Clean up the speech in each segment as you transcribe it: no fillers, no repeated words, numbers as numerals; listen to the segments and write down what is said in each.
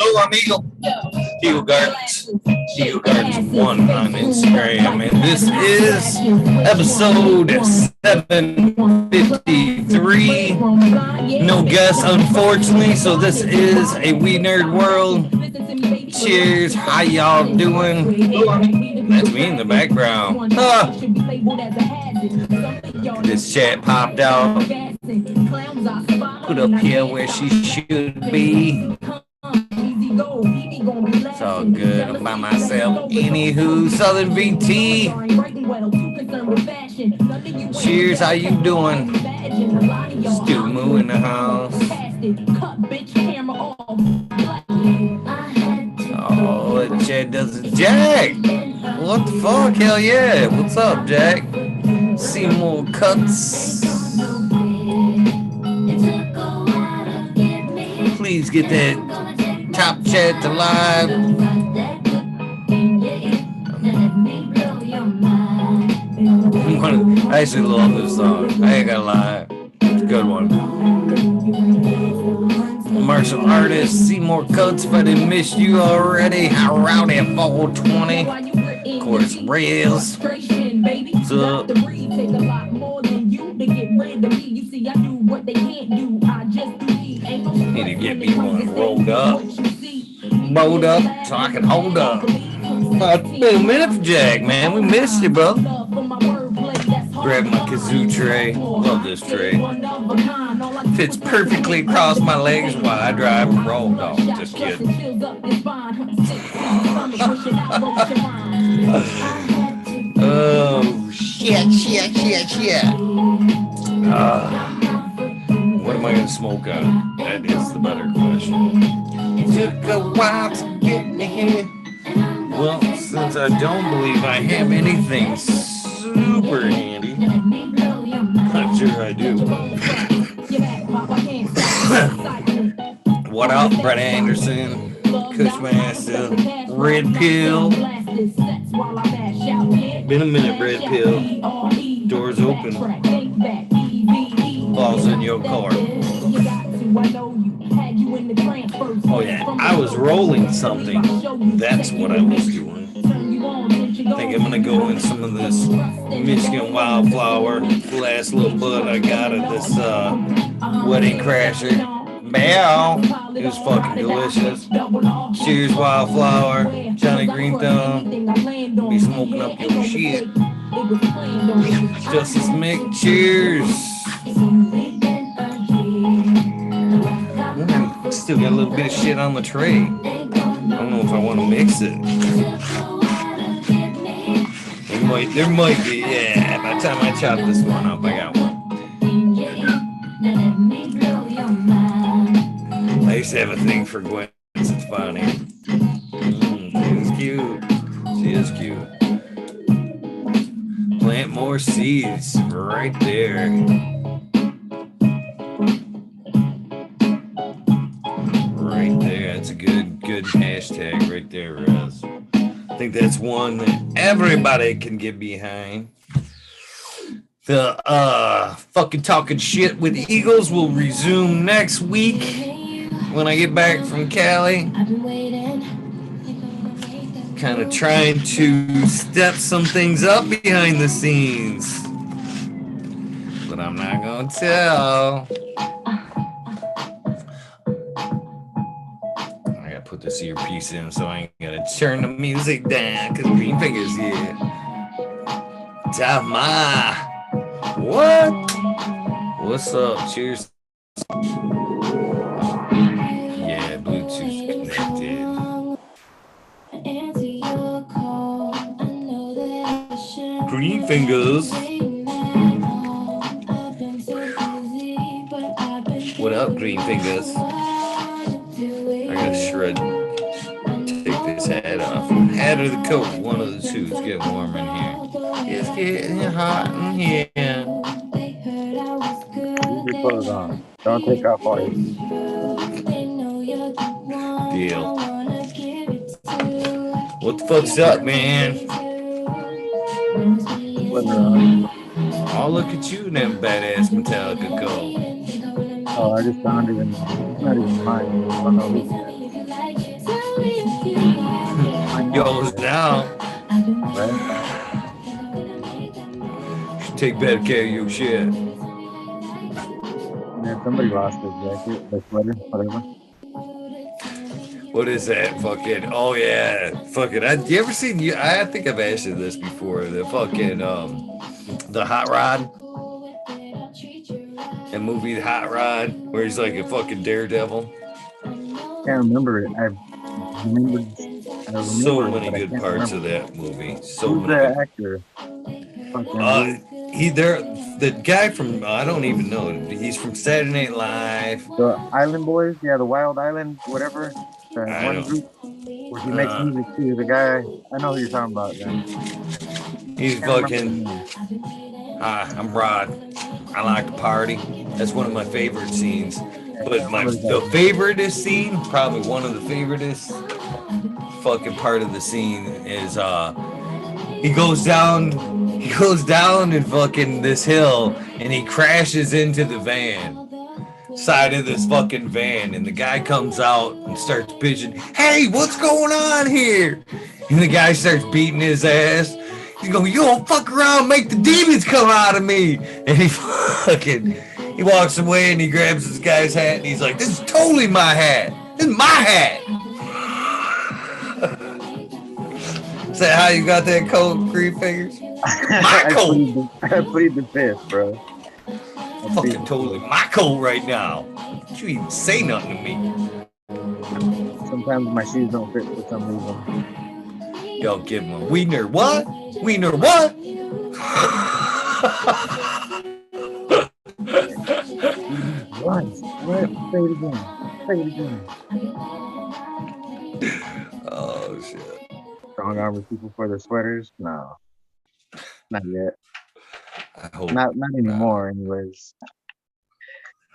Hello, amigo. Eagle Gardens. Eagle Gardens 1 on Instagram. And this is episode 753. No guests, unfortunately. So this is a We Nerd World. Cheers. How y'all doing? That's me in the background. This chat popped out. Put up here where she should be. It's all good. I'm by myself. Anywho, Southern VT. Cheers. How you doing? Stu Moo in the house. Oh, that Chad does it. Jack! What the fuck? Hell yeah. What's up, Jack? See more cuts. Please get that top chat to live. I actually love this song. I ain't gonna lie. It's a good one. Martial artist, see more cuts if I didn't miss you already. How rowdy at 420. Of course, Rails. What's up? Need to get me one rolled up. Rolled up so I can hold up. It's been a minute for Jack, man. We missed you, bro. Grab my kazoo tray. Love this tray. Fits perfectly across my legs while I drive a roll dog. Just kidding. Oh, shit. What am I going to smoke on? That is the better question. Took a while to get me here. Well, since I don't believe I have anything super handy, I'm sure I do. What up, Brett Anderson, Cushmaster, Red Pill. Been a minute, Red Pill. Doors open. Balls in your car. Oh yeah, I was rolling something. That's what I was doing. I think I'm gonna go in some of this Michigan Wildflower. Last little bud I got of this Wedding Crasher. Bow. It was fucking delicious. Cheers, Wildflower. Johnny Green Thumb. Be smoking up your shit. Justice Mick. Cheers. Still got a little bit of shit on the tray. I don't know if I want to mix it. There might be, yeah. By the time I chop this one up, I got one. I used to have a thing for Gwen Stefani. She's cute. She is cute. Plant more seeds right there. Right there. That's a good hashtag right there, Rez. I think that's one that everybody can get behind. The fucking talking shit with Eagles will resume next week when I get back from Cali. Kind of trying to step some things up behind the scenes, but I'm not gonna tell. Put this earpiece in so I ain't gotta turn the music down because Green Fingers here. Tama. What? What's up? Cheers. Yeah, Bluetooth connected. Green Fingers. What up, Green Fingers? I gotta shred. Take this hat off. Hat or the coat, one of the two. It's getting warm in here. It's getting hot in here. Keep your clothes on. Don't take off all your. Deal. What the fuck's up, man? Oh, look at you in that badass Metallica coat. Oh, I just not even mine. I don't know. goes down. Right? Take better care of your shit. Man, somebody lost their jacket, their sweater, whatever. What is that? Fucking, oh yeah. Fucking, you ever seen, I think I've asked you this before, the fucking, the Hot Rod? That movie, The Hot Rod, where he's like a fucking daredevil. Can't remember it. remember, I So remember it, many but I good can't parts remember. of that movie. So Who's many the good. actor? Uh, the guy from, I don't even know. He's from Saturday Night Live. The Island Boys, yeah, the Wild Island, whatever. The I one don't. group where he makes music too. The guy, I know who you're talking about. Then He's can't remember the fucking. name. Hi, I'm Rod. I like to party. That's one of my favorite scenes. Yeah, I But can't remember the the guy's name. favoriteest scene, probably one of the favoriteest fucking part of the scene is he goes down and fucking this hill and he crashes into the side of this fucking van, and the guy comes out and starts bitching, "Hey, what's going on here?" And the guy starts beating his ass. He's going, "You don't fuck around, make the demons come out of me." And he walks away and he grabs this guy's hat and he's like, "This is totally my hat. This is my hat." Is that how you got that coat, Green Fingers? My coat. I plead the fifth, bro. Fucking totally my coat right now. You even say nothing to me. Sometimes my shoes don't fit for some reason. Yo, give him a Weedner what? Weedner what? What? Say it again. Say it again. Oh shit. Strong armor people for their sweaters? No. Not yet. I hope not anymore, anyways.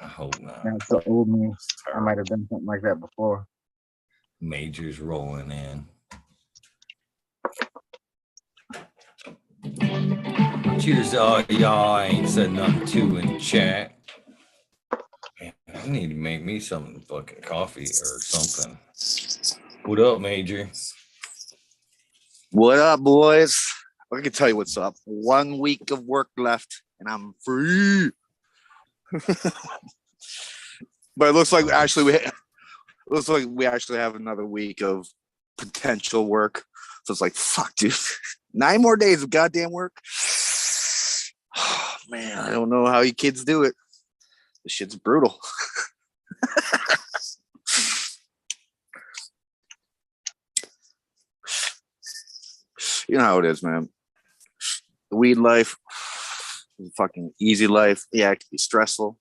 I hope not. That's the old me. I might have done something like that before. Major's rolling in. Cheers to all y'all. I ain't said nothing to in chat. Man, I need to make me some fucking coffee or something. What up, Major? What up, boys? I can tell you what's up. 1 week of work left, and I'm free. But it looks like we actually have another week of potential work. So it's like, fuck, dude. 9 more days of goddamn work. Oh, man, I don't know how you kids do it. This shit's brutal. You know how it is, man. The weed life, the fucking easy life. Yeah, it can be stressful.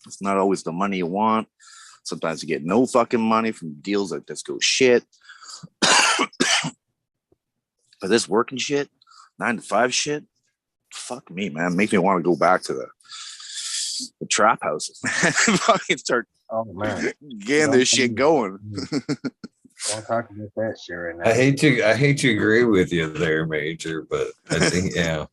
It's not always the money you want. Sometimes you get no fucking money from deals that just go shit. But this working shit, 9 to 5 shit, fuck me, man. Makes me want to go back to the trap houses, man. Fucking start getting this shit going. Don't talk about that shit right now. I hate to agree with you there, Major, but I think yeah.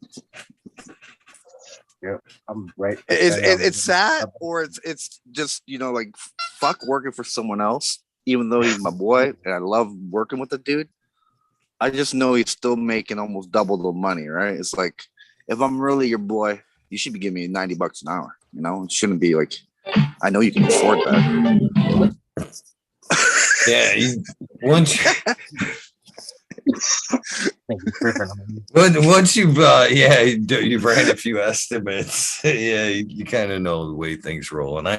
Yep, I'm right. It's sad, or it's just, you know, like, fuck working for someone else, even though he's my boy and I love working with the dude. I just know he's still making almost double the money, right? It's like, if I'm really your boy, you should be giving me $90 an hour. You know, it shouldn't be like, I know you can afford that. Yeah, once you've you've ran a few estimates, yeah, you kind of know the way things roll, and I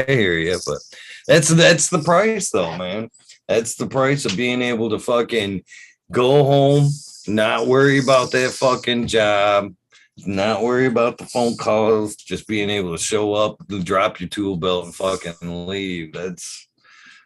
hear you, but that's the price, though, man. That's the price of being able to fucking go home, not worry about that fucking job, not worry about the phone calls, just being able to show up, drop your tool belt, and fucking leave. That's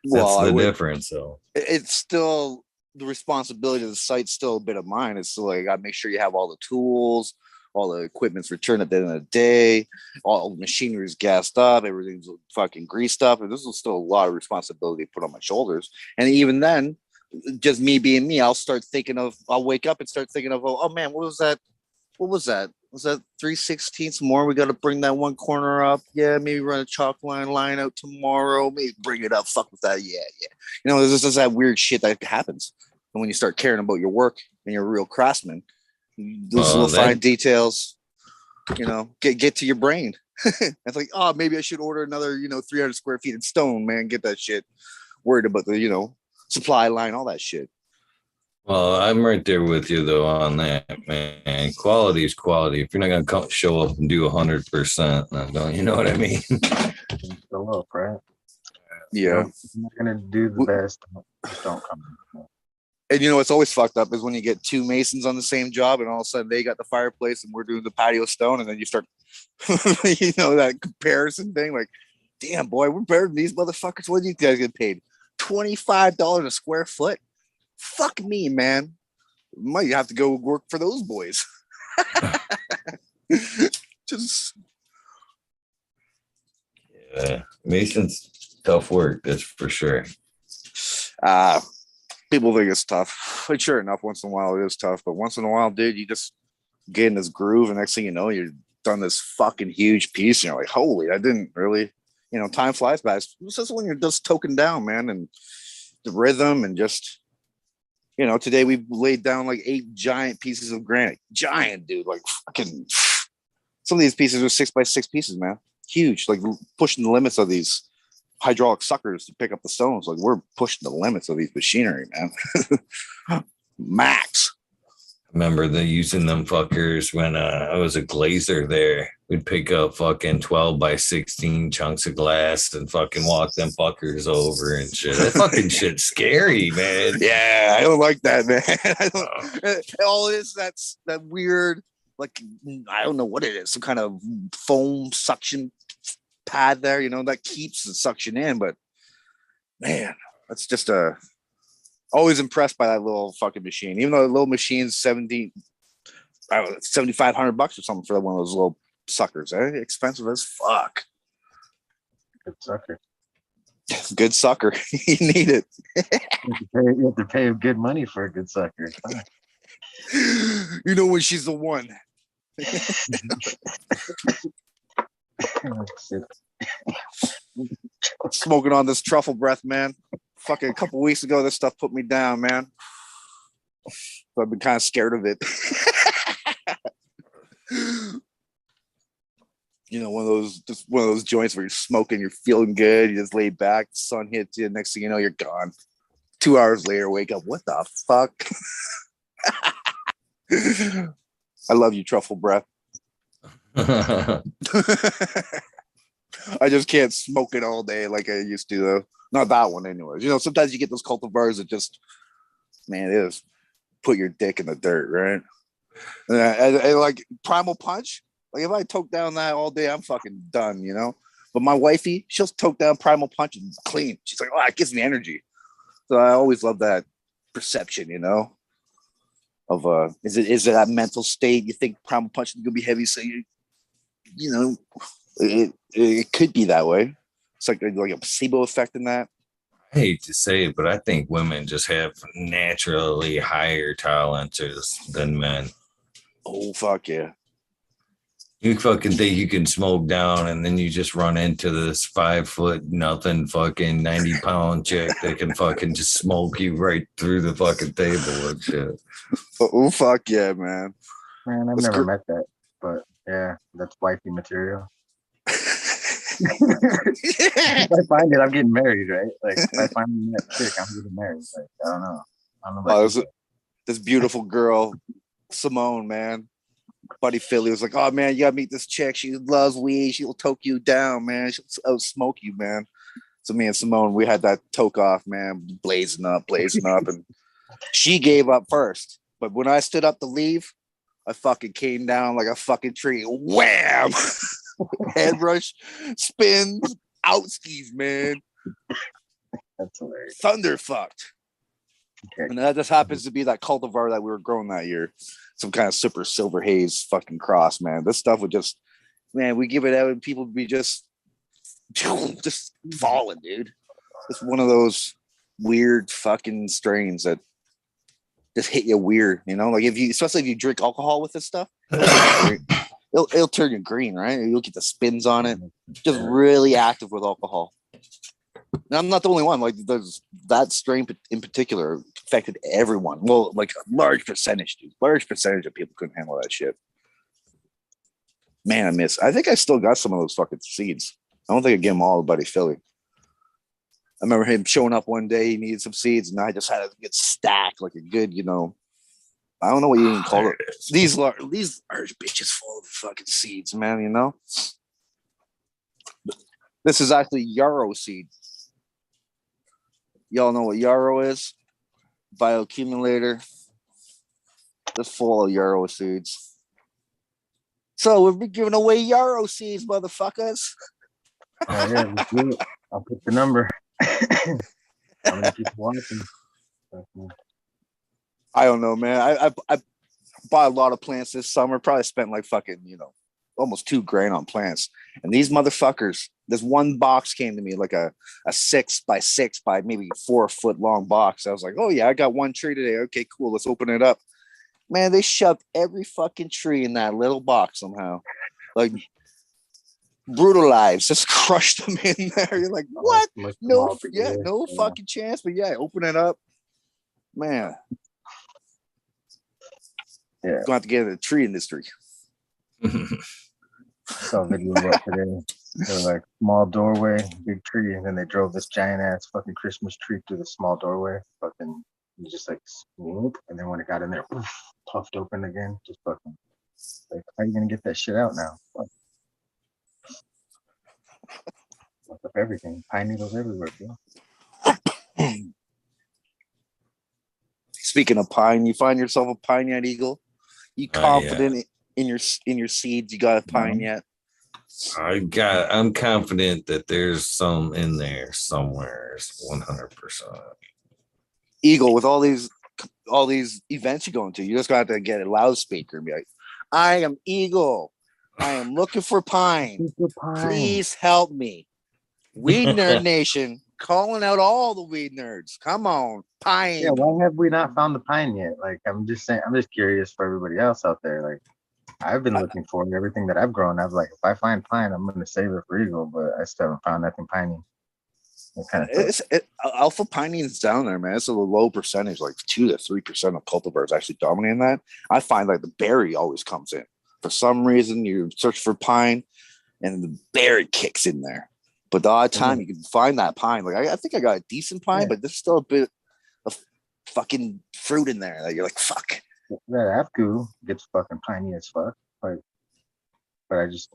the difference. So it's still the responsibility of the site's still a bit of mine. It's still like, I gotta make sure you have all the tools, all the equipment's returned at the end of the day, all the machinery is gassed up, everything's fucking greased up, and this is still a lot of responsibility put on my shoulders. And even then, just me being me, I'll wake up and start thinking of, oh man, what was that? Was that 3/16 more? We got to bring that one corner up. Yeah, maybe run a chalk line out tomorrow. Maybe bring it up. Fuck with that. Yeah. You know, there's just that weird shit that happens. And when you start caring about your work and you're a real craftsman, those little fine details, you know, get to your brain. It's like, oh, maybe I should order another, 300 square feet in stone, man. Get that shit. Worried about the, supply line, all that shit. Well, I'm right there with you though on that, man. Quality is quality. If you're not gonna show up and do 100%, then don't you know what I mean? Show up, right? Yeah. If you're not gonna do the best, just don't come. And you know what's always fucked up is when you get two masons on the same job, and all of a sudden they got the fireplace and we're doing the patio stone, and then you start, that comparison thing. Like, damn, boy, we're better than these motherfuckers. What do you guys get paid? $25 a square foot? Fuck me, man. Might have to go work for those boys. Just Mason's tough work, that's for sure. People think it's tough. But sure enough, once in a while it is tough. But once in a while, dude, you just get in this groove, and next thing you know, you're done this fucking huge piece, and you're like, holy, I didn't really, time flies by. It's just when you're just token down, man, and the rhythm, and just, today we laid down like 8 giant pieces of granite. Giant, dude. Like fucking, some of these pieces are 6x6 pieces, man. Huge. Like pushing the limits of these hydraulic suckers to pick up the stones. Like we're pushing the limits of these machinery, man. Max. Remember using them fuckers when I was a glazer there. We'd pick up fucking 12x16 chunks of glass and fucking walk them fuckers over and shit. That fucking shit's scary, man. Yeah, I don't like that, man. All it is, that's that weird, like, I don't know what it is, some kind of foam suction pad there, that keeps the suction in. But man, that's just always impressed by that little fucking machine. Even though the little machine's $7,500 or something for one of those little suckers. Expensive as fuck. Good sucker. Good sucker. You need it. You have to pay good money for a good sucker. When she's the one. Smoking on this truffle breath, man. Fucking a couple weeks ago, this stuff put me down, man. So I've been kind of scared of it. One of those joints where you're smoking, you're feeling good, you just lay back, the sun hits you, next thing you know, you're gone. 2 hours later, wake up, what the fuck? I love you, truffle breath. I just can't smoke it all day like I used to, though. Not that one, anyways. Sometimes you get those cultivars that just, man, it is put your dick in the dirt, right? And like Primal Punch, like if I toke down that all day, I'm fucking done, But my wifey, she'll toke down Primal Punch and clean. She's like, oh, it gives me energy. So I always love that perception, of is it that mental state? You think Primal Punch is gonna be heavy, so it could be that way. It's like a placebo effect in that. I hate to say it, but I think women just have naturally higher tolerances than men. Oh, fuck yeah. You fucking think you can smoke down, and then you just run into this 5 foot nothing fucking 90-pound chick that can fucking just smoke you right through the fucking table and shit. Oh, fuck yeah, man. Man, I've never met that, but yeah, that's wifey material. If I find it, I'm getting married, right? Like if I find that chick, I'm getting married. Like I don't know. This beautiful girl, Simone, man. Buddy Philly was like, oh man, you gotta meet this chick. She loves weed. She'll toke you down, man. She'll outsmoke you, man. So me and Simone, we had that toke off, man, blazing up, and she gave up first. But when I stood up to leave, I fucking came down like a fucking tree. Wham! Head rush, spins, out skis, man. That's hilarious. Thunder fucked. Okay. And that just happens to be that cultivar that we were growing that year. Some kind of super silver haze fucking cross, man. This stuff would just, man, we give it out and people would be just falling, dude. It's one of those weird fucking strains that just hit you weird, like especially if you drink alcohol with this stuff. It'll turn you green, right? You'll get the spins on it. Just really active with alcohol. And I'm not the only one. Like, there's that strain in particular affected everyone. Well, like a large percentage, dude. Large percentage of people couldn't handle that shit. Man, I think I still got some of those fucking seeds. I don't think I gave them all to Buddy Philly. I remember him showing up one day. He needed some seeds, and I just had to get stacked like a good, I don't know what you even call it. These large bitches full of fucking seeds, man. This is actually yarrow seed. Y'all know what yarrow is? Bioaccumulator. It's full of yarrow seeds. So we'll be giving away yarrow seeds, motherfuckers. Oh, yeah, let's do it. I'll put the number. How many people watching? I don't know, man. I bought a lot of plants this summer. Probably spent like fucking, almost $2,000 on plants. And these motherfuckers, this one box came to me like a 6x6 by maybe 4 foot long box. I was like, oh yeah, I got one tree today. Okay, cool. Let's open it up. Man, they shoved every fucking tree in that little box somehow. Like brutalized, just crushed them in there. You're like, what? No fucking chance. But yeah, open it up. Man. Yeah. Going to have to get into the tree industry. Saw a video about today. They're like small doorway, big tree, and then they drove this giant ass fucking Christmas tree through the small doorway. Fucking just like swoop, and then when it got in there, poof, puffed open again. Just fucking like, how are you gonna get that shit out now? Fuck up everything. Pine needles everywhere, bro. Speaking of pine, you find yourself a pine yet, Eagle? You confident in your seeds? You got a pine yet? I'm confident that there's some in there somewhere. 100%. Eagle, with all these events you're going to, you just got to get a loudspeaker and be like, I am Eagle. I am looking for pine. Please help me. Weed Nerd Nation calling out all the weed nerds. Come on, pine. Yeah, why have we not found the pine yet? Like, I'm just curious for everybody else out there. Like, I've been looking for everything that I've grown. I've like, if I find pine, I'm gonna save it for Eagle, but I still haven't found nothing piney. Alpha pinene is down there, man. It's a low percentage, like 2 to 3% of cultivars actually dominating that. I find like the berry always comes in. For some reason, you search for pine, and the berry kicks in there. But the odd time you can find that pine, like I think I got a decent pine, but there's still a bit of fucking fruit in there. Like, you're like, fuck. That Apku gets fucking piney as fuck. Like, but I just,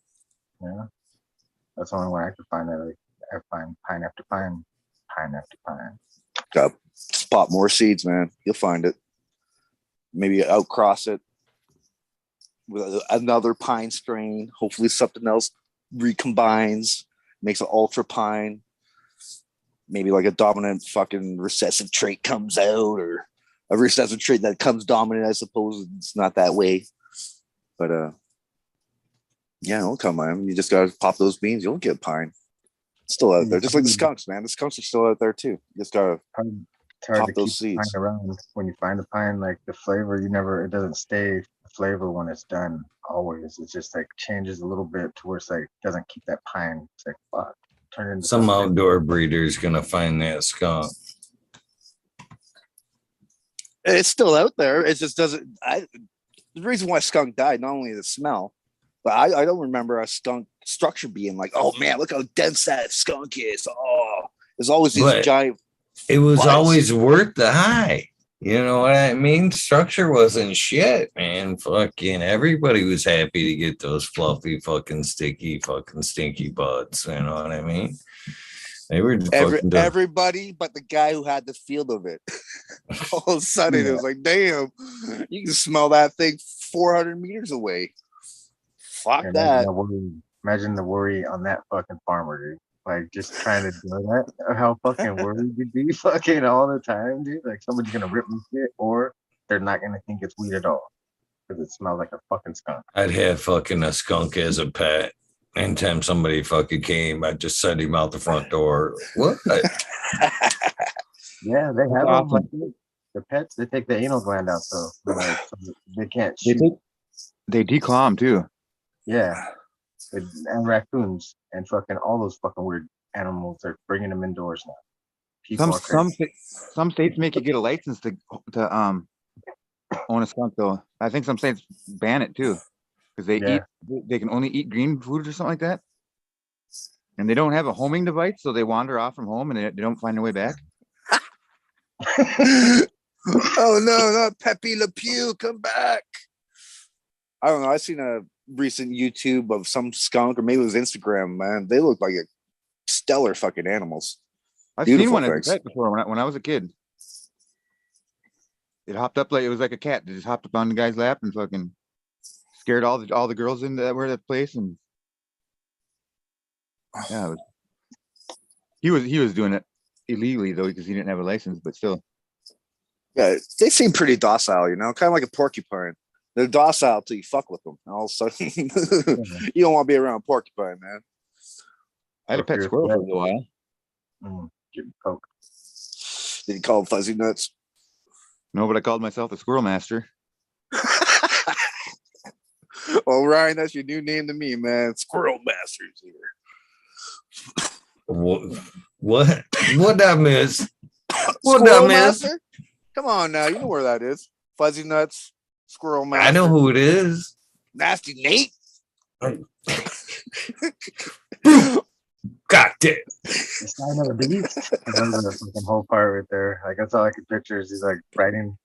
that's the only way I could find that. Like, I find pine after pine after pine. Got spot more seeds, man. You'll find it. Maybe outcross it with another pine strain. Hopefully something else recombines, makes an ultra pine. Maybe like a dominant fucking recessive trait comes out, or a recessive trait that comes dominant. I suppose it's not that way, but yeah, it'll come on. You just gotta pop those beans. You'll get pine. It's still out there, just like the skunks, man. The skunks are still out there too. You just gotta pop those seeds around. When you find the pine, like the flavor, it doesn't stay the flavor when it's done. Always, it's just like changes a little bit to where it's like doesn't keep that pine. It's like fuck. Turn it into some outdoor breeder's gonna find that skunk. It's still out there. It just doesn't. The reason why skunk died, not only the smell, but I don't remember a skunk structure being like, oh man, look how dense that skunk is. Oh, there's always these giant. It was always worth the high. You know what I mean? Structure wasn't shit, man. Fucking everybody was happy to get those fluffy, fucking sticky, fucking stinky buds. You know what I mean? They were everybody but the guy who had the field of it. All of a sudden, it was like, damn, you can smell that thing 400 meters away. Fuck that. Imagine the worry on that fucking farmer, dude. Like, just trying to do that. How fucking worried you'd be fucking all the time, dude. Like, somebody's gonna rip me shit, or they're not gonna think it's weed at all because it smells like a fucking skunk. I'd have fucking a skunk as a pet. Anytime somebody fucking came, I'd just send him out the front door. What? Yeah, they have them. Like, the pets, they take the anal gland out, so they can't shoot. They declaw them too. Yeah, and raccoons and fucking all those fucking weird animals. They're bringing them indoors now. People are Some crazy. some states make you get a license to own a skunk though. I think some states ban it too because they can only eat green food or something like that, and they don't have a homing device, so they wander off from home and they don't find their way back. Oh no, not Pepe Le Pew, come back. I don't know. I seen a recent YouTube of some skunk, or maybe it was Instagram, man. They look like a stellar fucking animals. I've Beautiful seen one as a things. pet before when I was a kid. It hopped up like it was like a cat. It just hopped up on the guy's lap and fucking scared all the girls in that were at that place. And yeah, he was doing it illegally though because he didn't have a license, but still. Yeah, they seem pretty docile, you know, kind of like a porcupine. They're docile till you fuck with them. All of a sudden, you don't want to be around a porcupine, man. I had a pet squirrel for a little while. Getting poked. Did you call them fuzzy nuts? No, but I called myself the squirrel master. Well, Ryan, that's your new name to me, man. Squirrel Masters here. What? What I miss? What Squirrel I miss? Master? Come on now, you know where that is. Fuzzy Nuts, Squirrel Master. I know who it is. Nasty Nate. God damn. The sign of a beast. I remember the fucking whole part right there. Like that's all I could picture is he's like writing,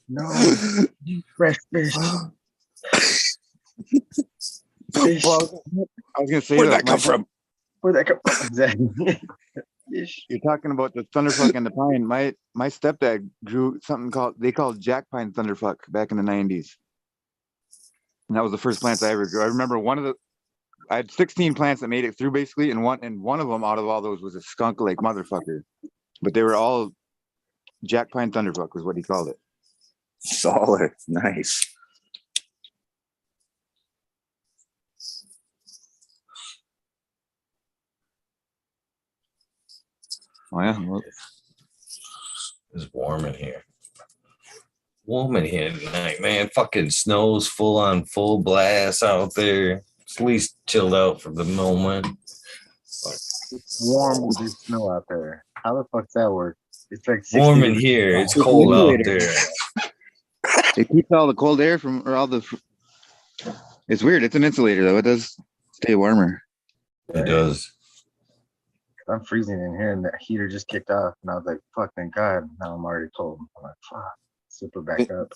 "No, fresh fish." Fish. Well, I was gonna say Where'd that come from? Where'd that come from? Exactly. Fish. You're talking about the thunderfuck and the pine. My stepdad grew something called jack pine thunderfuck back in the 90s. And that was the first plants I ever grew. I remember I had 16 plants that made it through basically, and one of them out of all those was a skunk like motherfucker. But they were all jack pine thunderfuck was what he called it. Solid. Nice. Oh yeah. Well, It's warm in here. Warm in here tonight, man. Fucking snow's full blast out there. It's at least chilled out for the moment. It's warm with this snow out there. How the fuck's that work? It's like 60 Warm in degrees here. outside. It's cold out there. it keeps all the cold air from or all the. It's weird. It's an insulator though. It does stay warmer. It does. I'm freezing in here, and the heater just kicked off, and I was like, "Fuck, thank God!" Now I'm already cold. I'm like, "Fuck." Super back up.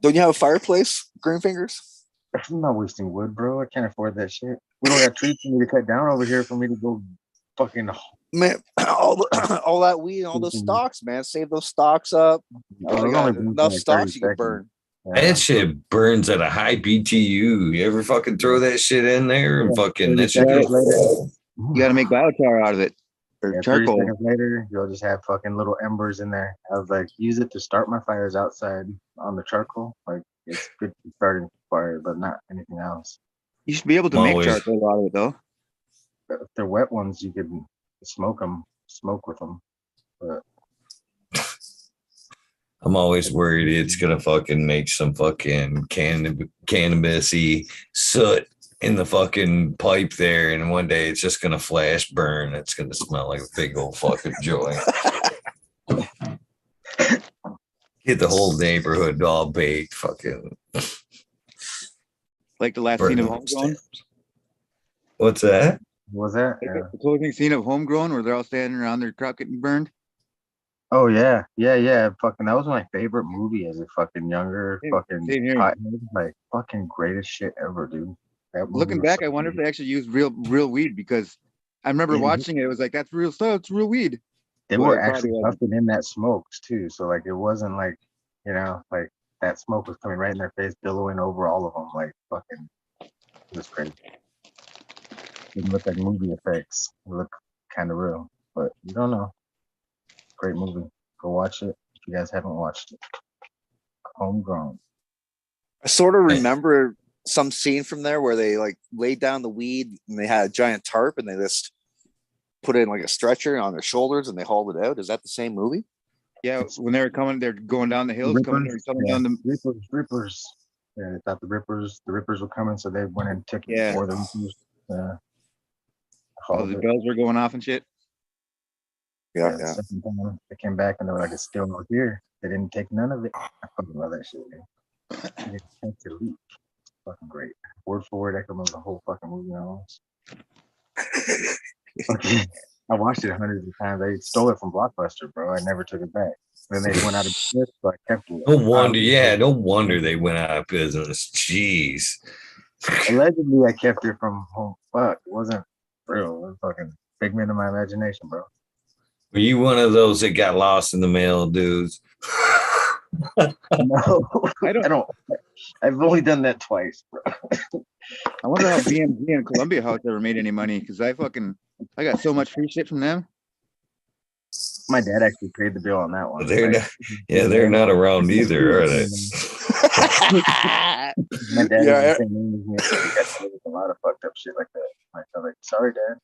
Don't you have a fireplace, Green Fingers? I'm not wasting wood, bro. I can't afford that shit. We don't got trees for me to cut down over here for me to go fucking. Man, all that weed and all those stalks, man. Save those stalks up. Oh, You got enough stalks you can burn. That shit burns at a high BTU. You ever fucking throw that shit in there and fucking that shit seconds goes. later. You got to make biochar out of it or 30 charcoal. seconds later, you'll just have fucking little embers in there. I was like, use it to start my fires outside on the charcoal. Like, it's good for starting fire, but not anything else. You should be able to make charcoal out of it though. But if they're wet ones, you can smoke with them. But I'm always worried it's gonna fucking make some fucking cannabis-y soot in the fucking pipe there, and one day it's just gonna flash burn. It's gonna smell like a big old fucking joint. Get the whole neighborhood all baked, fucking. Like the last scene of Homegrown. What's that? what was that? Like Yeah. the closing scene of Homegrown where they're all standing around their crop getting burned. Oh yeah. Fucking, that was my favorite movie as a fucking younger fucking same here. pothead. Like fucking greatest shit ever, dude. That movie Looking was back, so I wonder if good. they actually used real weed because I remember Yeah. watching it. It was like that's real stuff. It's real weed. They But were it probably actually wasn't. puffing in that smoke too. So like it wasn't like, like that smoke was coming right in their face, billowing over all of them. Like fucking, it was crazy. It didn't look like movie effects. It looked kind of real, but you don't know. Great movie. Go watch it if you guys haven't watched it. Homegrown. I sort of remember some scene from there where they like laid down the weed and they had a giant tarp and they just put it in like a stretcher on their shoulders and they hauled it out. Is that the same movie? Yeah, when they were coming, they're going down the hills, coming down the. Rippers. Yeah, they thought the Rippers were coming, so they went and took it Yeah. for the Rippers. called the it. bells were going off and shit. Yeah, The yeah. second time they came back and they were like, it's still not here. They didn't take none of it. I fucking love that shit, man. They didn't take the leak. Fucking great. Word for word, I can remember the whole fucking movie almost. Fucking, I watched it hundreds of times. They stole it from Blockbuster, bro. I never took it back. Then they went out of business, so I kept it. No wonder, yeah, no wonder they went out of business. Jeez. Allegedly, I kept it from home. Fuck, it wasn't real. It was fucking figment of my imagination, bro. Were you one of those that got lost in the mail, dudes? No, I don't. I've only done that twice, bro. I wonder how BMG and Columbia House ever made any money, because I got so much free shit from them. My dad actually paid the bill on that one. They're Like, not, yeah, they're not around either, are they? My dad Yeah, is the same name as me. So he got away with a lot of fucked up shit like that. Like, I'm like, sorry, Dad.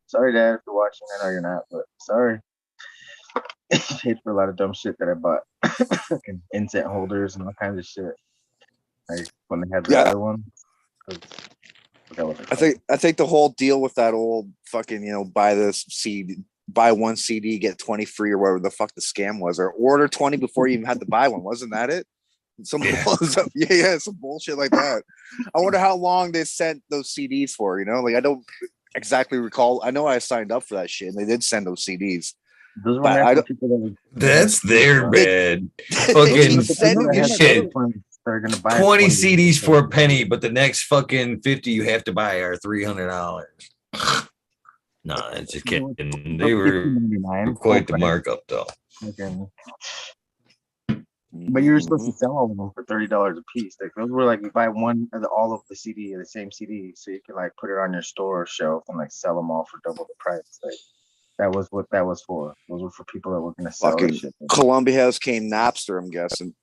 Sorry, Dad, if you're watching. I know you're not, but sorry. Paid for a lot of dumb shit that I bought. Fucking incense holders and all kinds of shit. Like when they had the other one. I think the whole deal with that old fucking, buy this CD, buy one CD, get 20 free or whatever the fuck the scam was, or order 20 before you even had to buy one. Wasn't that it? Some some bullshit like that. I wonder how long they sent those CDs for, like I don't exactly recall. I know I signed up for that shit and they did send those CDs. Those were people that were, that's their bad. They Fucking keep sending me shit. They're gonna buy 20 CDs for a penny, but the next fucking 50 you have to buy are $300. No, it's just kidding. They were quite the markup, though. Okay. But you were supposed to sell all of them for $30 a piece. Like those were like you buy one of all of the CD, the same CD, so you can like put it on your store shelf and like sell them all for double the price. Like that was what that was for. Those were for people that were gonna sell fucking shit. Columbia House came Napster, I'm guessing.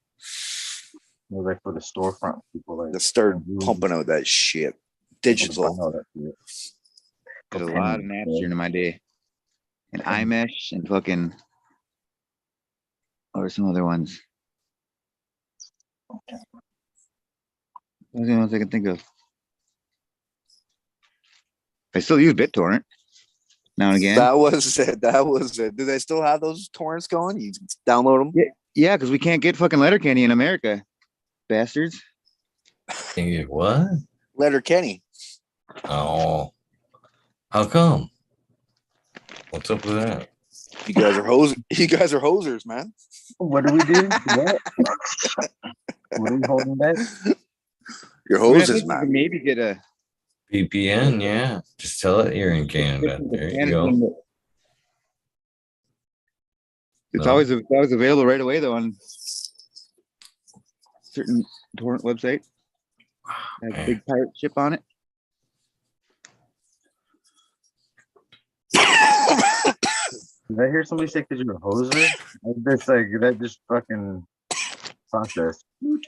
It was like for the storefront people like to start pumping out that shit. Digital. There's a lot of Napster in my day. And iMesh and fucking or some other ones. Those are the ones I can think of. I still use BitTorrent now and again. That was it. Do they still have those torrents going? You can download them? Yeah, because we can't get fucking Letterkenny in America. Bastards. What? Letterkenny. Oh. How come? What's up with that? You guys are hosers, man. What do we do? What are we holding back? You're hosers, man. Maybe get a VPN, yeah. Just tell it you're in Canada. There you go. It's always available right away though on certain torrent website. Has a big pirate ship on it. Did I hear somebody say because you're a hoser? That's like that just fucking process. What?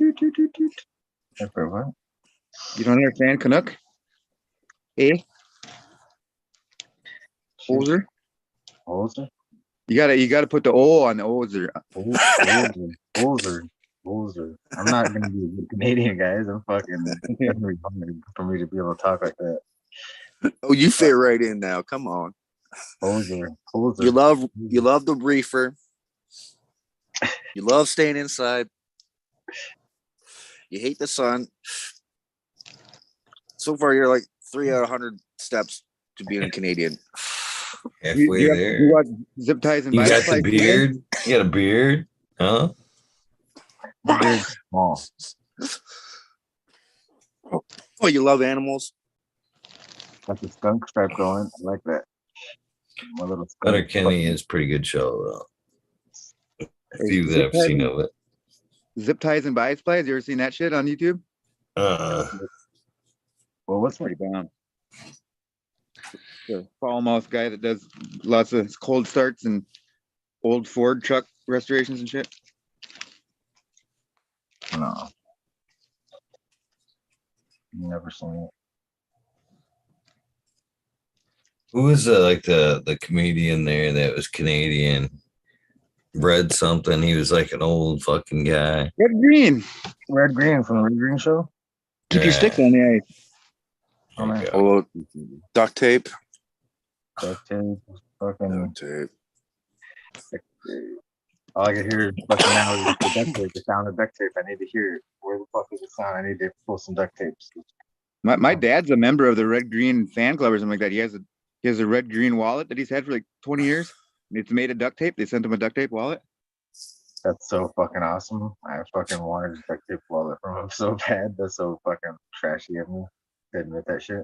You don't understand Canuck? Eh? Hoser? Hoser? You gotta put the O on the hoser. Hoser. I'm not gonna be a good Canadian, guys. I'm fucking for me to be able to talk like that. Oh, you fit right in now. Come on. Hoser. You love the reefer. You love staying inside. You hate the sun. So far, you're like 3 out of 100 steps to being a Canadian. Halfway there. You watch Zip Ties and You got the beard? You got a beard? Huh? Beard's small. Oh, you love animals? Got the skunk stripe going. I like that. My little Letterkenny is a pretty good show, though. A few that I've seen of it. Zip Ties and Bias Plies. You ever seen that shit on YouTube? Well, what's pretty down? The foul mouth guy that does lots of cold starts and old Ford truck restorations and shit. No. Never seen it. Who was like the comedian there that was Canadian? Read something. He was like an old fucking guy. Red Green from the Red Green Show. Keep your stick on the ice. Oh, duct tape. Duct tape, fucking. Dude. All I can hear is fucking now is the duct tape, the sound of duct tape. I need to hear it. Where the fuck is the sound? I need to pull some duct tapes. My dad's a member of the Red Green fan club or something like that. He has a Red Green wallet that he's had for like 20 years. It's made of duct tape. They sent him a duct tape wallet. That's so fucking awesome. I fucking wanted a duct tape wallet from him so bad. That's so fucking trashy of me to admit that shit.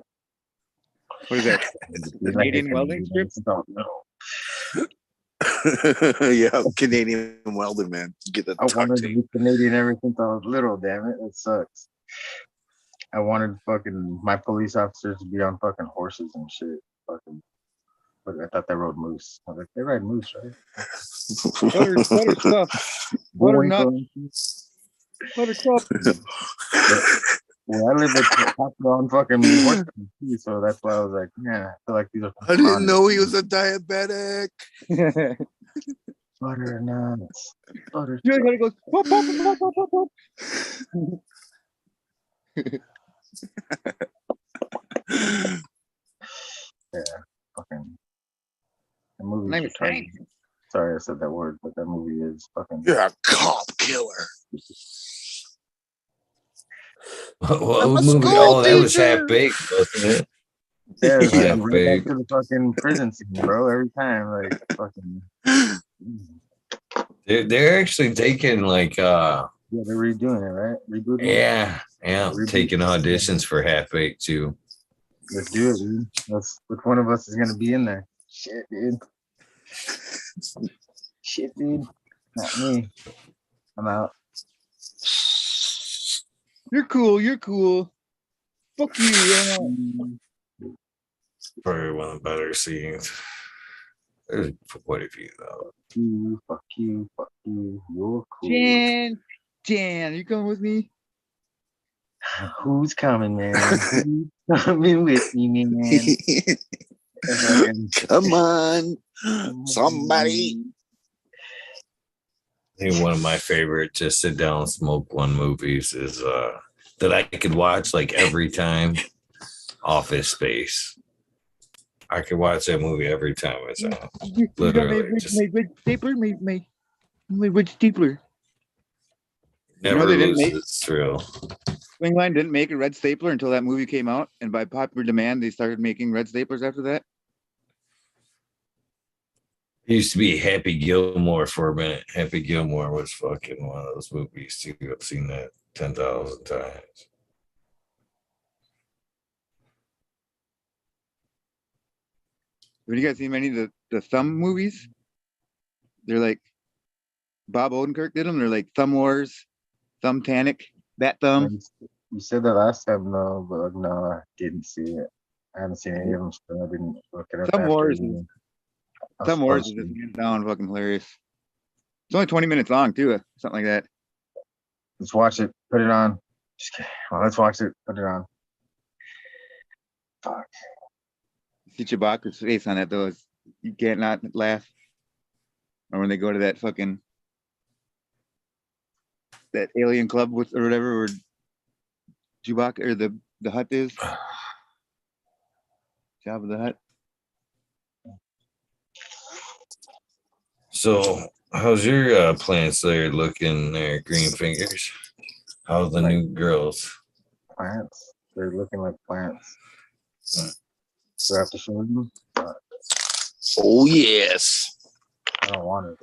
What is that? Canadian welding strip? Yeah, Canadian welding, man. Get the I duct wanted to tape. be Canadian ever since I was little, damn it. It sucks. I wanted fucking my police officers to be on fucking horses and shit. Fucking, but I thought they rode moose. I was like, they ride moose, right? Buttercup. Butternut. Buttercup. Well, I live with Papa on fucking horses too, so that's why I was like, yeah, I feel like these are. I didn't know he was a diabetic. Butternuts. Butter. You gotta go. Pop, pop, pop, pop, pop, pop. Yeah, fucking. The movie. My name is Hank. Sorry, I said that word, but that movie is fucking. You're a cop killer. What I'm a movie? school Oh, that was teacher. Half Baked, wasn't it? Yeah, it's Yeah, like right big. back to the fucking prison scene, bro. Every time, like fucking. They're actually taking like Yeah, they're redoing it, right? Rebooting it. yeah, Reboot. taking auditions for Half Baked too. Let's do it, dude. Which one of us is gonna be in there? Shit, dude. Shit, dude. Not me. I'm out. You're cool. You're cool. Fuck you. Probably one of the better scenes. There's quite a few though. Fuck you, fuck you. You're cool. Jan, you coming with me? Who's coming, man? Who's coming with me, man? Come on, somebody. I think one of my favorite just sit down and smoke one movies is that I could watch like every time. Office Space. I could watch that movie every time it's on. Literally, just my red stapler, my red stapler. never they didn't loses make- its thrill. Swingline didn't make a red stapler until that movie came out, and by popular demand, they started making red staplers after that. It used to be Happy Gilmore for a minute. Happy Gilmore was fucking one of those movies too. I've seen that 10,000 times. Have you guys seen any of the Thumb movies? They're like Bob Odenkirk did them. They're like Thumb Wars, Thumbtanic, Bat Thumb. You said that last time, no, but no, I didn't see it. I haven't seen any of them, so I didn't look it up. Thumb after Wars you. is I was Thumb Wars is supposed just to. hands down fucking hilarious. It's only 20 minutes long too, something like that. Let's watch it. Put it on. Just kidding. Well, let's watch it. Put it on. Fuck. See Chewbacca's face on that though. You can't not laugh. Or when they go to that fucking that alien club with or whatever, where Chewbacca or the hut is. Jabba the Hutt. So, how's your plants there looking there, Green Fingers? How's the new girls? Plants. They're looking like plants. Do I have to show them? Oh yes. I don't want it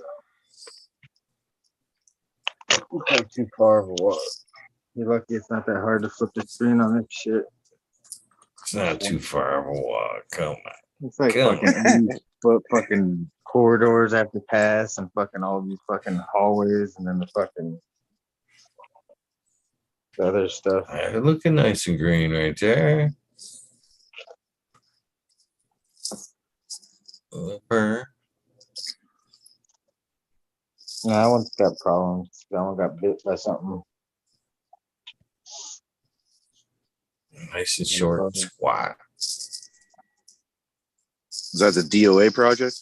though. It's like too far of a walk. You're lucky it's not that hard to flip the screen on this shit. It's not too far of a walk. Come on. It's like Come fucking 8-foot fucking corridors I have to pass and fucking all these fucking hallways and then the other stuff. They're looking nice and green right there. Over. No, that one's got problems. That one got bit by something. Nice and short and squat. Is that the DOA project?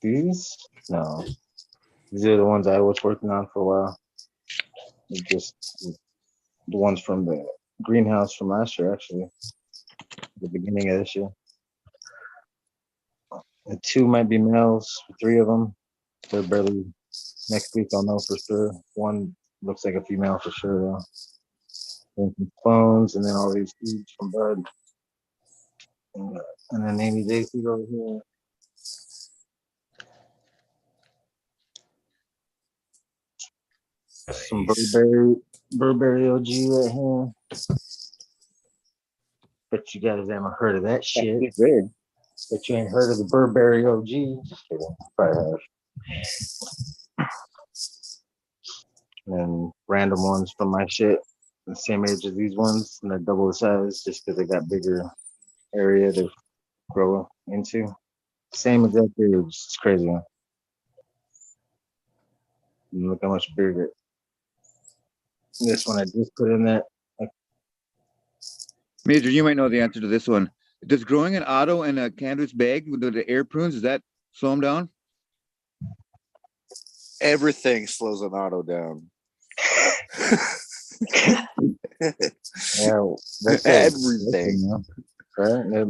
These? No. These are the ones I was working on for a while. It's just the ones from the greenhouse from last year, actually. The beginning of this year. And 2 might be males. 3 of them, they're barely. Next week I'll know for sure. 1 looks like a female for sure though. Then some clones, and then all these seeds from bud. And then Amy Daisy over here. Some Burberry OG right here. Bet you guys haven't heard of that shit. It's big. But you ain't heard of the Burberry OG. Just kidding. Probably have. And random ones from my shit, the same age as these ones, and they're double the size just because they got bigger area to grow into. Same exact age. It's crazy. Huh? Look how much bigger. This one I just put in that. Major, you might know the answer to this one. Does growing an auto in a canvas bag with the air prunes, does that slow them down? Everything slows an auto down. Yeah, that's everything. Right?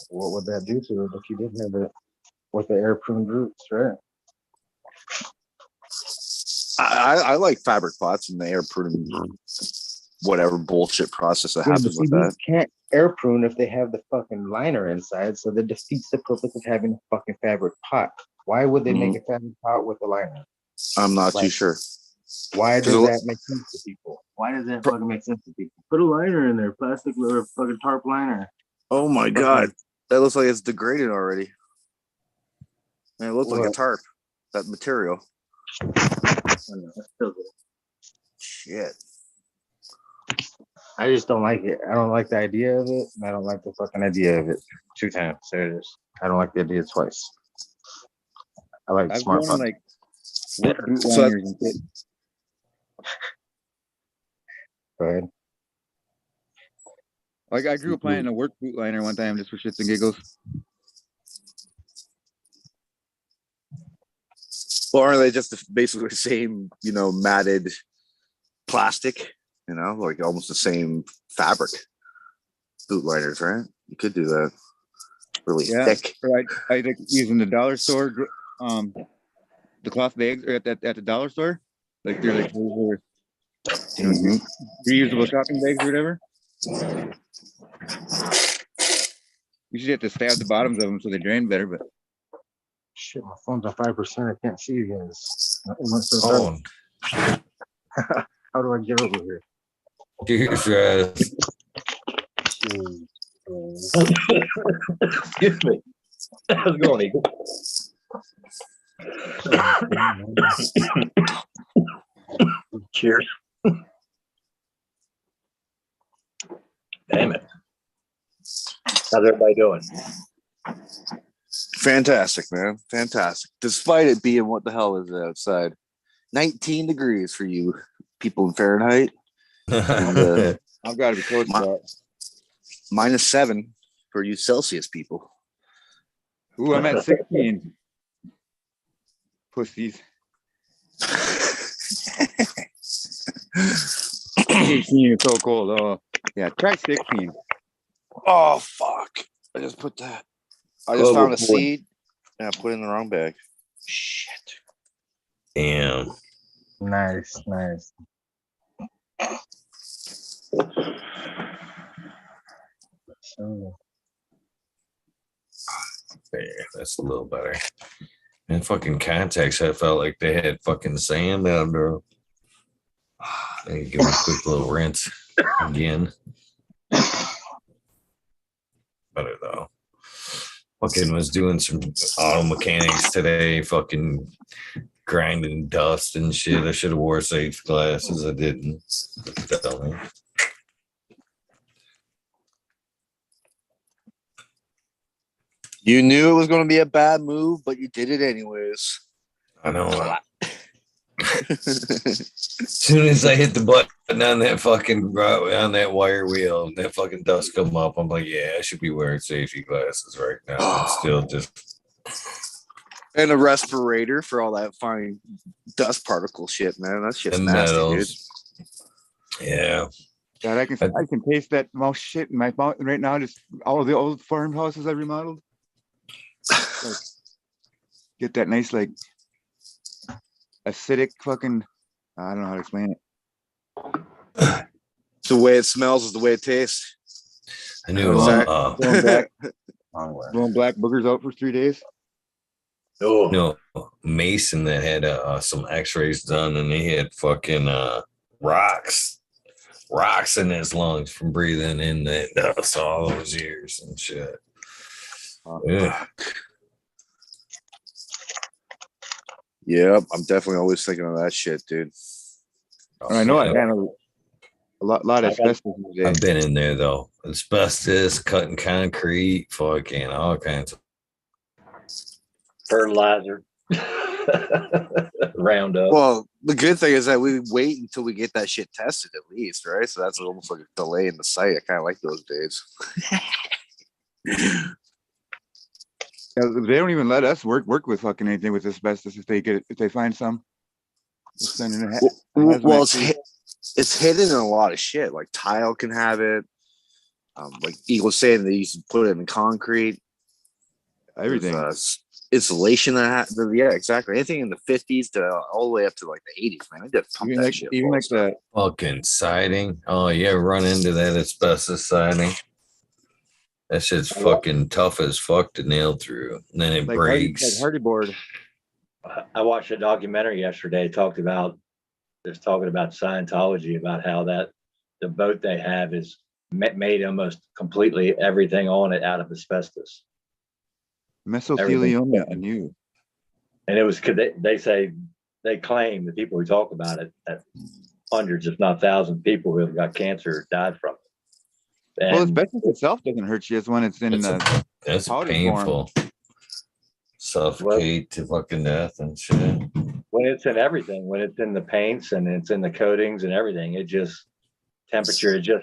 What would that do to it if you did have it with the air pruned roots, right? I like fabric pots and the air pruning, whatever bullshit process that happens with that. You can't air prune if they have the fucking liner inside, so that defeats the purpose of having a fucking fabric pot. Why would they make a fabric pot with a liner? I'm not too sure. Why does that make sense to people? Why does that fucking make sense to people? Put a liner in there, plastic or fucking tarp liner. Oh my god, that looks like it's degraded already. And it looks like a tarp. That material. Shit. I just don't like it. I don't like the idea of it, and I don't like the fucking idea of it. 2 times. There it is. I don't like the idea twice. I like smart fun. Like so go ahead. Like I grew a plant in a work boot liner one time just for shits and giggles. Well, are they just basically the same, matted plastic, like almost the same fabric boot liners, right? You could do that. Really thick. Right. I like using the dollar store, the cloth bags at the dollar store. Like they're like reusable shopping bags or whatever. You should have to stab the bottoms of them so they drain better, but shit, my phone's on 5%. I can't see you guys. How do I get over here? Excuse me. How's it going, Eagle? Cheers. Damn it. How's everybody doing? Fantastic, man. Fantastic. Despite it being what the hell is it outside? 19 degrees for you people in Fahrenheit. And, I've got to be close to that. -7 for you Celsius people. Ooh, I'm at 16. Pussies. 18 is so cold. Oh, yeah. Try 16. Oh, fuck. I just put that. I just found a seed and I put it in the wrong bag. Shit. Damn. Nice. So, there, that's a little better. And fucking contacts, I felt like they had fucking sand under them. I give them a quick little rinse again. Better though. Fucking was doing some auto mechanics today, fucking grinding dust and shit. I should have wore safety glasses. I didn't. Tell me. You knew it was going to be a bad move, but you did it anyways. I know. As soon as I hit the button on that fucking on that wire wheel, and that fucking dust come up, I'm like, yeah, I should be wearing safety glasses right now. It's still just and a respirator for all that fine dust particle shit, man. That shit's nasty, metals. dude. Yeah. God, I can taste that mouse shit in my mouth right now. Just all of the old farmhouses I remodeled. like, get that nice like acidic fucking. I don't know how to explain it. It's the way it smells is the way it tastes. I knew Blowing black boogers out for 3 days. Oh, no Mason that had some X-rays done, and he had fucking rocks in his lungs from breathing in that dust all those years and shit. Yeah. Yep, I'm definitely always thinking of that shit, dude. I know I handle a lot of asbestos these days. I've been in there though. Asbestos, cutting concrete, fucking all kinds of fertilizer. Roundup. Well, the good thing is that we wait until we get that shit tested at least, right? So that's almost like a delay in the site. I kind of like those days. They don't even let us work with fucking anything with asbestos if they find some. Well, it's hidden in a lot of shit. Like tile can have it. Like Eagle was saying, they used to put it in concrete. Everything. Insulation yeah, exactly. Anything in the 50s to all the way up to like the 80s, man. I just pump that shit. Even like the fucking siding. Oh yeah, run into that asbestos siding. That shit's fucking tough as fuck to nail through. And then it breaks. Like hardy board. I watched a documentary yesterday. Talking about Scientology, about how that the boat they have is made almost completely everything on it out of asbestos. Mesothelioma and you. And it was, they claim, the people who talk about it, that hundreds, if not thousands of people who have got cancer died from it. And well, asbestos itself doesn't hurt you. It's when it's in that's powder painful. Form. Suffocate to fucking death and shit. When it's in everything, when it's in the paints and it's in the coatings and everything, it just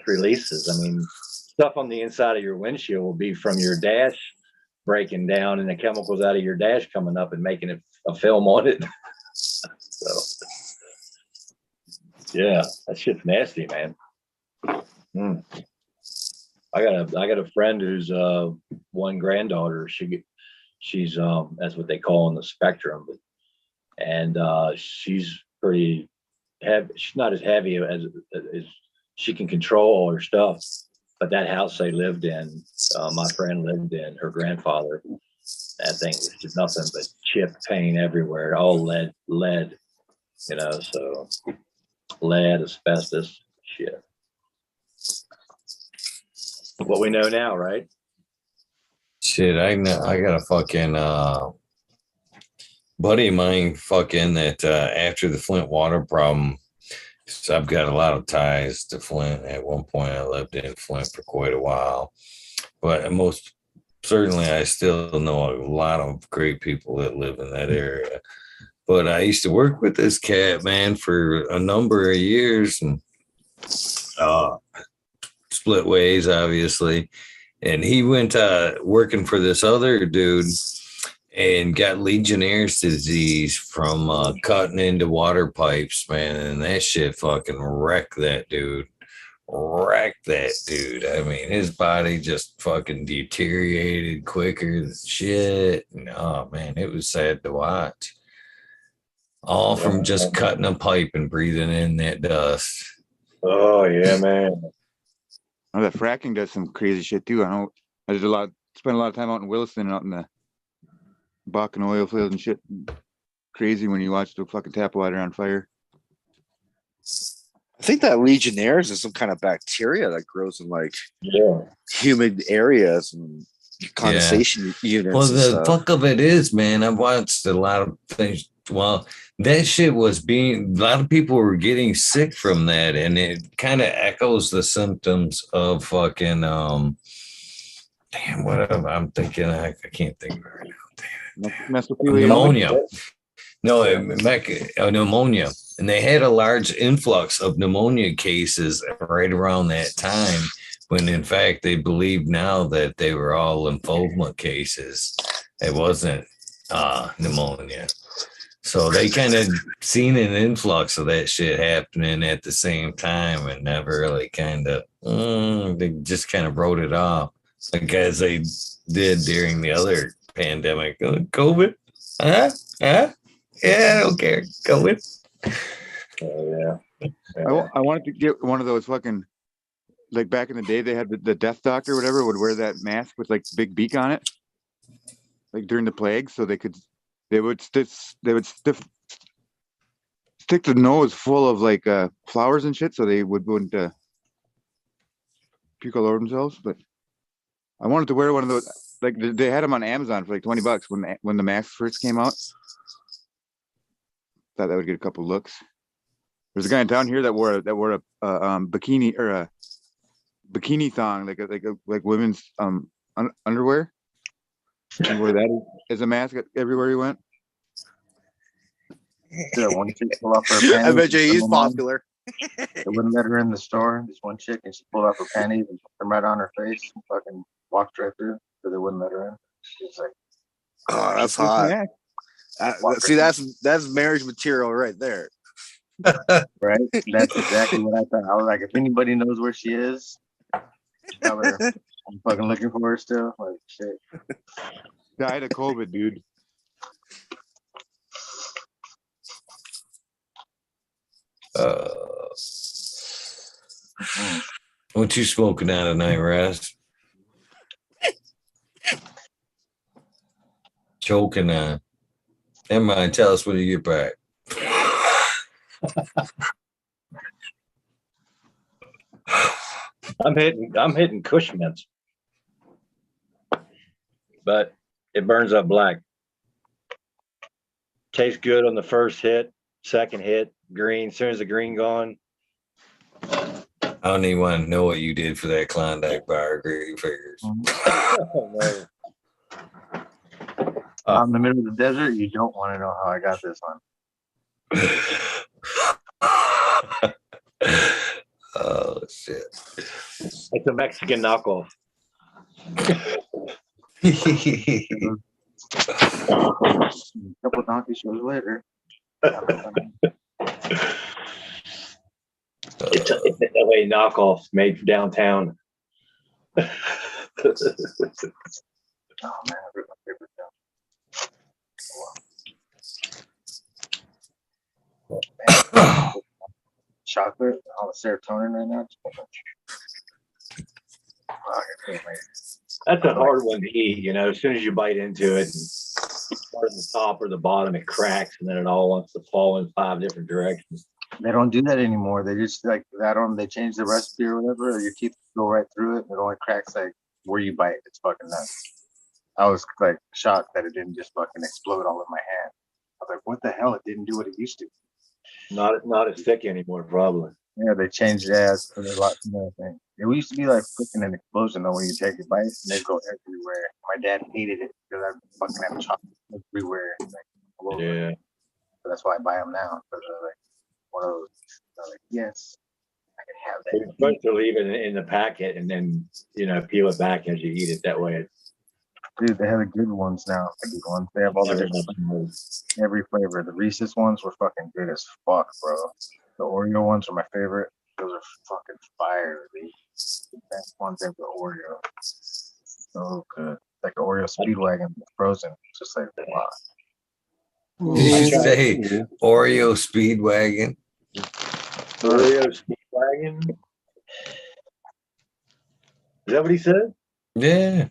releases. I mean, stuff on the inside of your windshield will be from your dash breaking down and the chemicals out of your dash coming up and making it a film on it. So yeah, that shit's nasty, man. I got a friend who's one granddaughter. She's that's what they call on the spectrum, and she's pretty heavy. She's not as heavy as she can control all her stuff. But that house they lived in, my friend lived in, her grandfather, that thing was just nothing but chip paint everywhere, all lead, so lead, asbestos, shit. What we know now, right? Shit, I got a fucking buddy of mine fucking that after the Flint water problem. So I've got a lot of ties to Flint. At one point, I lived in Flint for quite a while. But most certainly, I still know a lot of great people that live in that area. But I used to work with this cat, man, for a number of years and split ways, obviously. And he went working for this other dude and got Legionnaire's disease from cutting into water pipes, man. And that shit fucking wrecked that dude. I mean, his body just fucking deteriorated quicker than shit. And, oh, man, it was sad to watch. All from just cutting a pipe and breathing in that dust. Oh, yeah, man. Oh, that fracking does some crazy shit, too. I spent a lot of time out in Williston, out in the Bakken oil field and shit. Crazy when you watch the fucking tap water on fire. I think that Legionnaires is some kind of bacteria that grows in like humid areas and condensation units. Well, the fuck of it is, man, I've watched a lot of things. Well, that shit was a lot of people were getting sick from that, and it kind of echoes the symptoms of fucking damn, whatever I'm thinking. I can't think of it right now. Pneumonia. No, pneumonia. And they had a large influx of pneumonia cases right around that time, when in fact they believe now that they were all lymphoma cases. It wasn't pneumonia. So they kind of seen an influx of that shit happening at the same time and never really they just kind of wrote it off, like as they did during the other pandemic. COVID? Huh? Yeah, I don't care. COVID. Oh yeah. I wanted to get one of those fucking, like back in the day, they had the death doctor or whatever would wear that mask with like big beak on it, like during the plague, so they would stick the nose full of like flowers and shit, so they wouldn't puke all over themselves. But I wanted to wear one of those. Like they had them on Amazon for like $20 when the masks first came out. Thought that would get a couple looks. There's a guy in town here that wore a bikini or a bikini thong, like women's underwear. He wore that as a mask everywhere he went. That one chick pull off her panties. I bet you he's popular. They wouldn't let her in the store. This one chick, and she pulled off her panties and put them right on her face and fucking walked right through, so they wouldn't let her in. She's like, "Oh, that's hot." See, that's marriage material right there. right? That's exactly what I thought. I was like, if anybody knows where she is, tell her I'm fucking looking for her still. Like shit. Died of COVID, dude. What you smoking out tonight, Raz? Choking on. Never mind. Tell us when you get back. I'm hitting Kush mints, but it burns up black. Tastes good on the first hit, second hit, green. As soon as the green gone, I don't even want to know what you did for that Klondike bar. Green figures. oh, no. Out in the middle of the desert, you don't want to know how I got this one. Oh shit! It's a Mexican knockoff. A couple donkey shows later. It's a LA knockoff made downtown. Oh man, I ripped my paper down. Man, chocolate, all the serotonin right now. That's a hard one to eat, you know. As soon as you bite into it, part of the top or the bottom, it cracks, and then it all wants to fall in 5 different directions. They don't do that anymore. They just like that on. They change the recipe or whatever. Or your teeth go right through it. It only cracks like where you bite. It's fucking nuts. I was like shocked that it didn't just fucking explode all in my hand. I was like, what the hell? It didn't do what it used to. Not as thick anymore, probably. Yeah, they changed that for a lot more thing. It used to be like freaking an explosion though when you take a bite and they go everywhere. My dad hated it because I fucking have chocolate everywhere. Like, all over. Yeah. So that's why I buy them now. Because they're like one of those. I'm like, yes, I can have You're that. supposed to leave it in the packet and then, you know, peel it back as you eat it. That way, Dude, they have the good ones now. The good ones. They have all the different every flavor. The Reese's ones were fucking good as fuck, bro. The Oreo ones are my favorite. Those are fucking fire. The best ones ever. Oreo. So good. Like the Oreo Speedwagon frozen. Just like wow. Did you say Oreo Speedwagon? Oreo Speedwagon. Is that what he said? Yeah.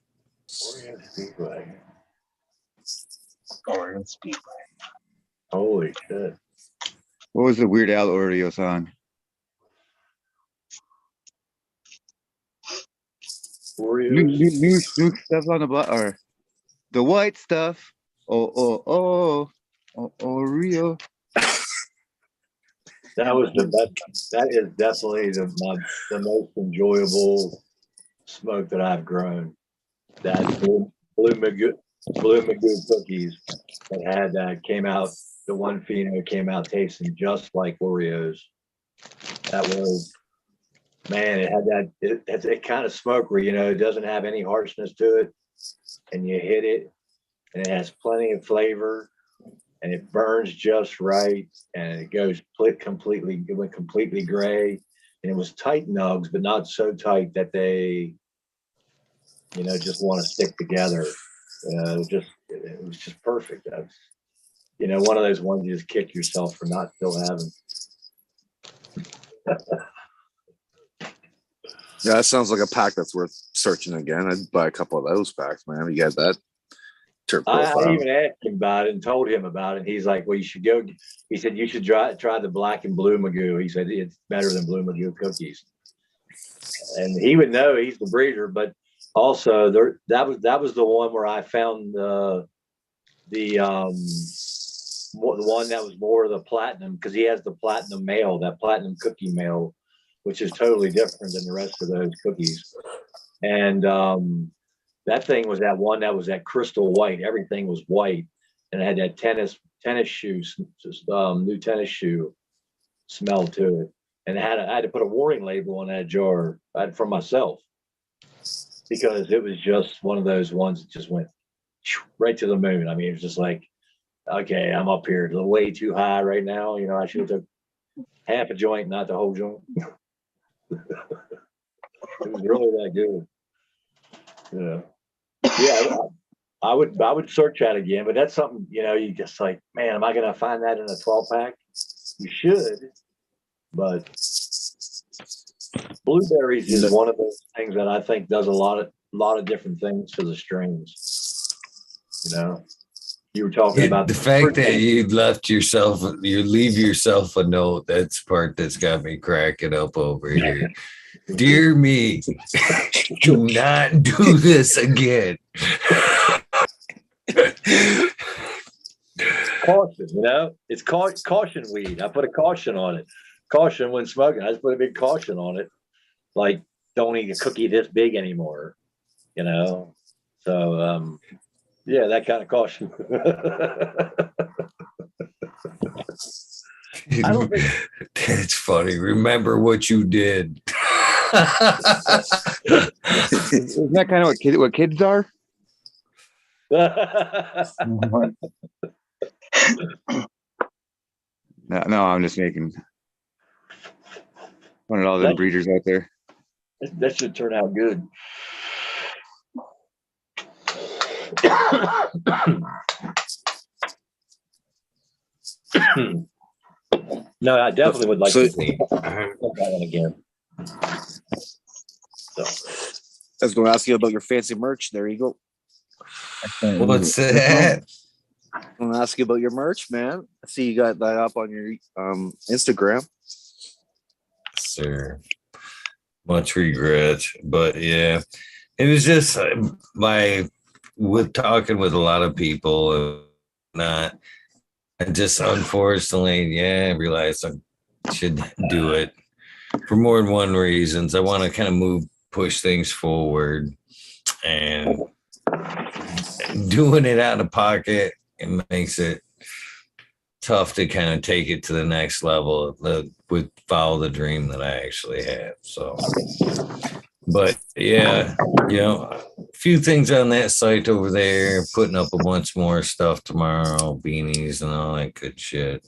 Oreo Speedwagon. Oreo Speedwagon. Holy shit. What was the Weird Al Oreo song? Oreo. New stuff on the block, or the white stuff. Oh, Oreo. That was the best. That is definitely the most enjoyable smoke that I've grown. That blue Magoo cookies that had came out. The one pheno came out tasting just like Oreos. That was, man. It had that. It kind of smoke where, you know, it doesn't have any harshness to it, and you hit it, and it has plenty of flavor, and it burns just right, and it goes completely. It went completely gray, and it was tight nugs, but not so tight that they, you know, just want to stick together. It was just perfect. That's, one of those ones you just kick yourself for not still having. Yeah, that sounds like a pack that's worth searching again. I'd buy a couple of those packs, man. You got that terp I profile. even asked him about it and told him about it. He's like, well, you should go. He said, you should try the black and blue Magoo. He said, it's better than blue Magoo cookies. And he would know, he's the breeder, but also that was the one where I found the one that was more of the platinum, because he has the platinum male, that platinum cookie male, which is totally different than the rest of those cookies. And that thing was that one that was that crystal white. Everything was white, and it had that tennis shoe, new tennis shoe smell to it. And I had to put a warning label on that jar for myself, because it was just one of those ones that just went right to the moon. I mean, it was just like, okay, I'm up here way too high right now. I should have took half a joint, not the whole joint. It was really that good. Yeah, I would search that again, but that's something, you just like, man, am I going to find that in a 12-pack? You should, but blueberries is one of those things that I think does a lot of different things for the strains. You were talking about the fact that you leave yourself a note. That's the part that's got me cracking up over here. Dear me, do not do this again. Caution, it's caution weed. I put a caution on it. Caution when smoking. I just put a big caution on it. Like, don't eat a cookie this big anymore. So yeah, that kind of caution. I don't think that's funny. Remember what you did. Isn't that kind of what kids are? No, I'm just making fun of all the breeders out there. That should turn out good. No, I definitely would like to see that one again. So, I was going to ask you about your fancy merch. There you go. What's that? I'm going to ask you about your merch, man. I see you got that up on your Instagram. Sir, much regret, but yeah, it was just with talking with a lot of people and just unfortunately, I realized I should do it for more than one reasons. I want to kind of push things forward, and doing it out of pocket, it makes it tough to kind of take it to the next level with follow the dream that I actually have. So, but yeah, a few things on that site over there, putting up a bunch more stuff tomorrow, beanies and all that good shit.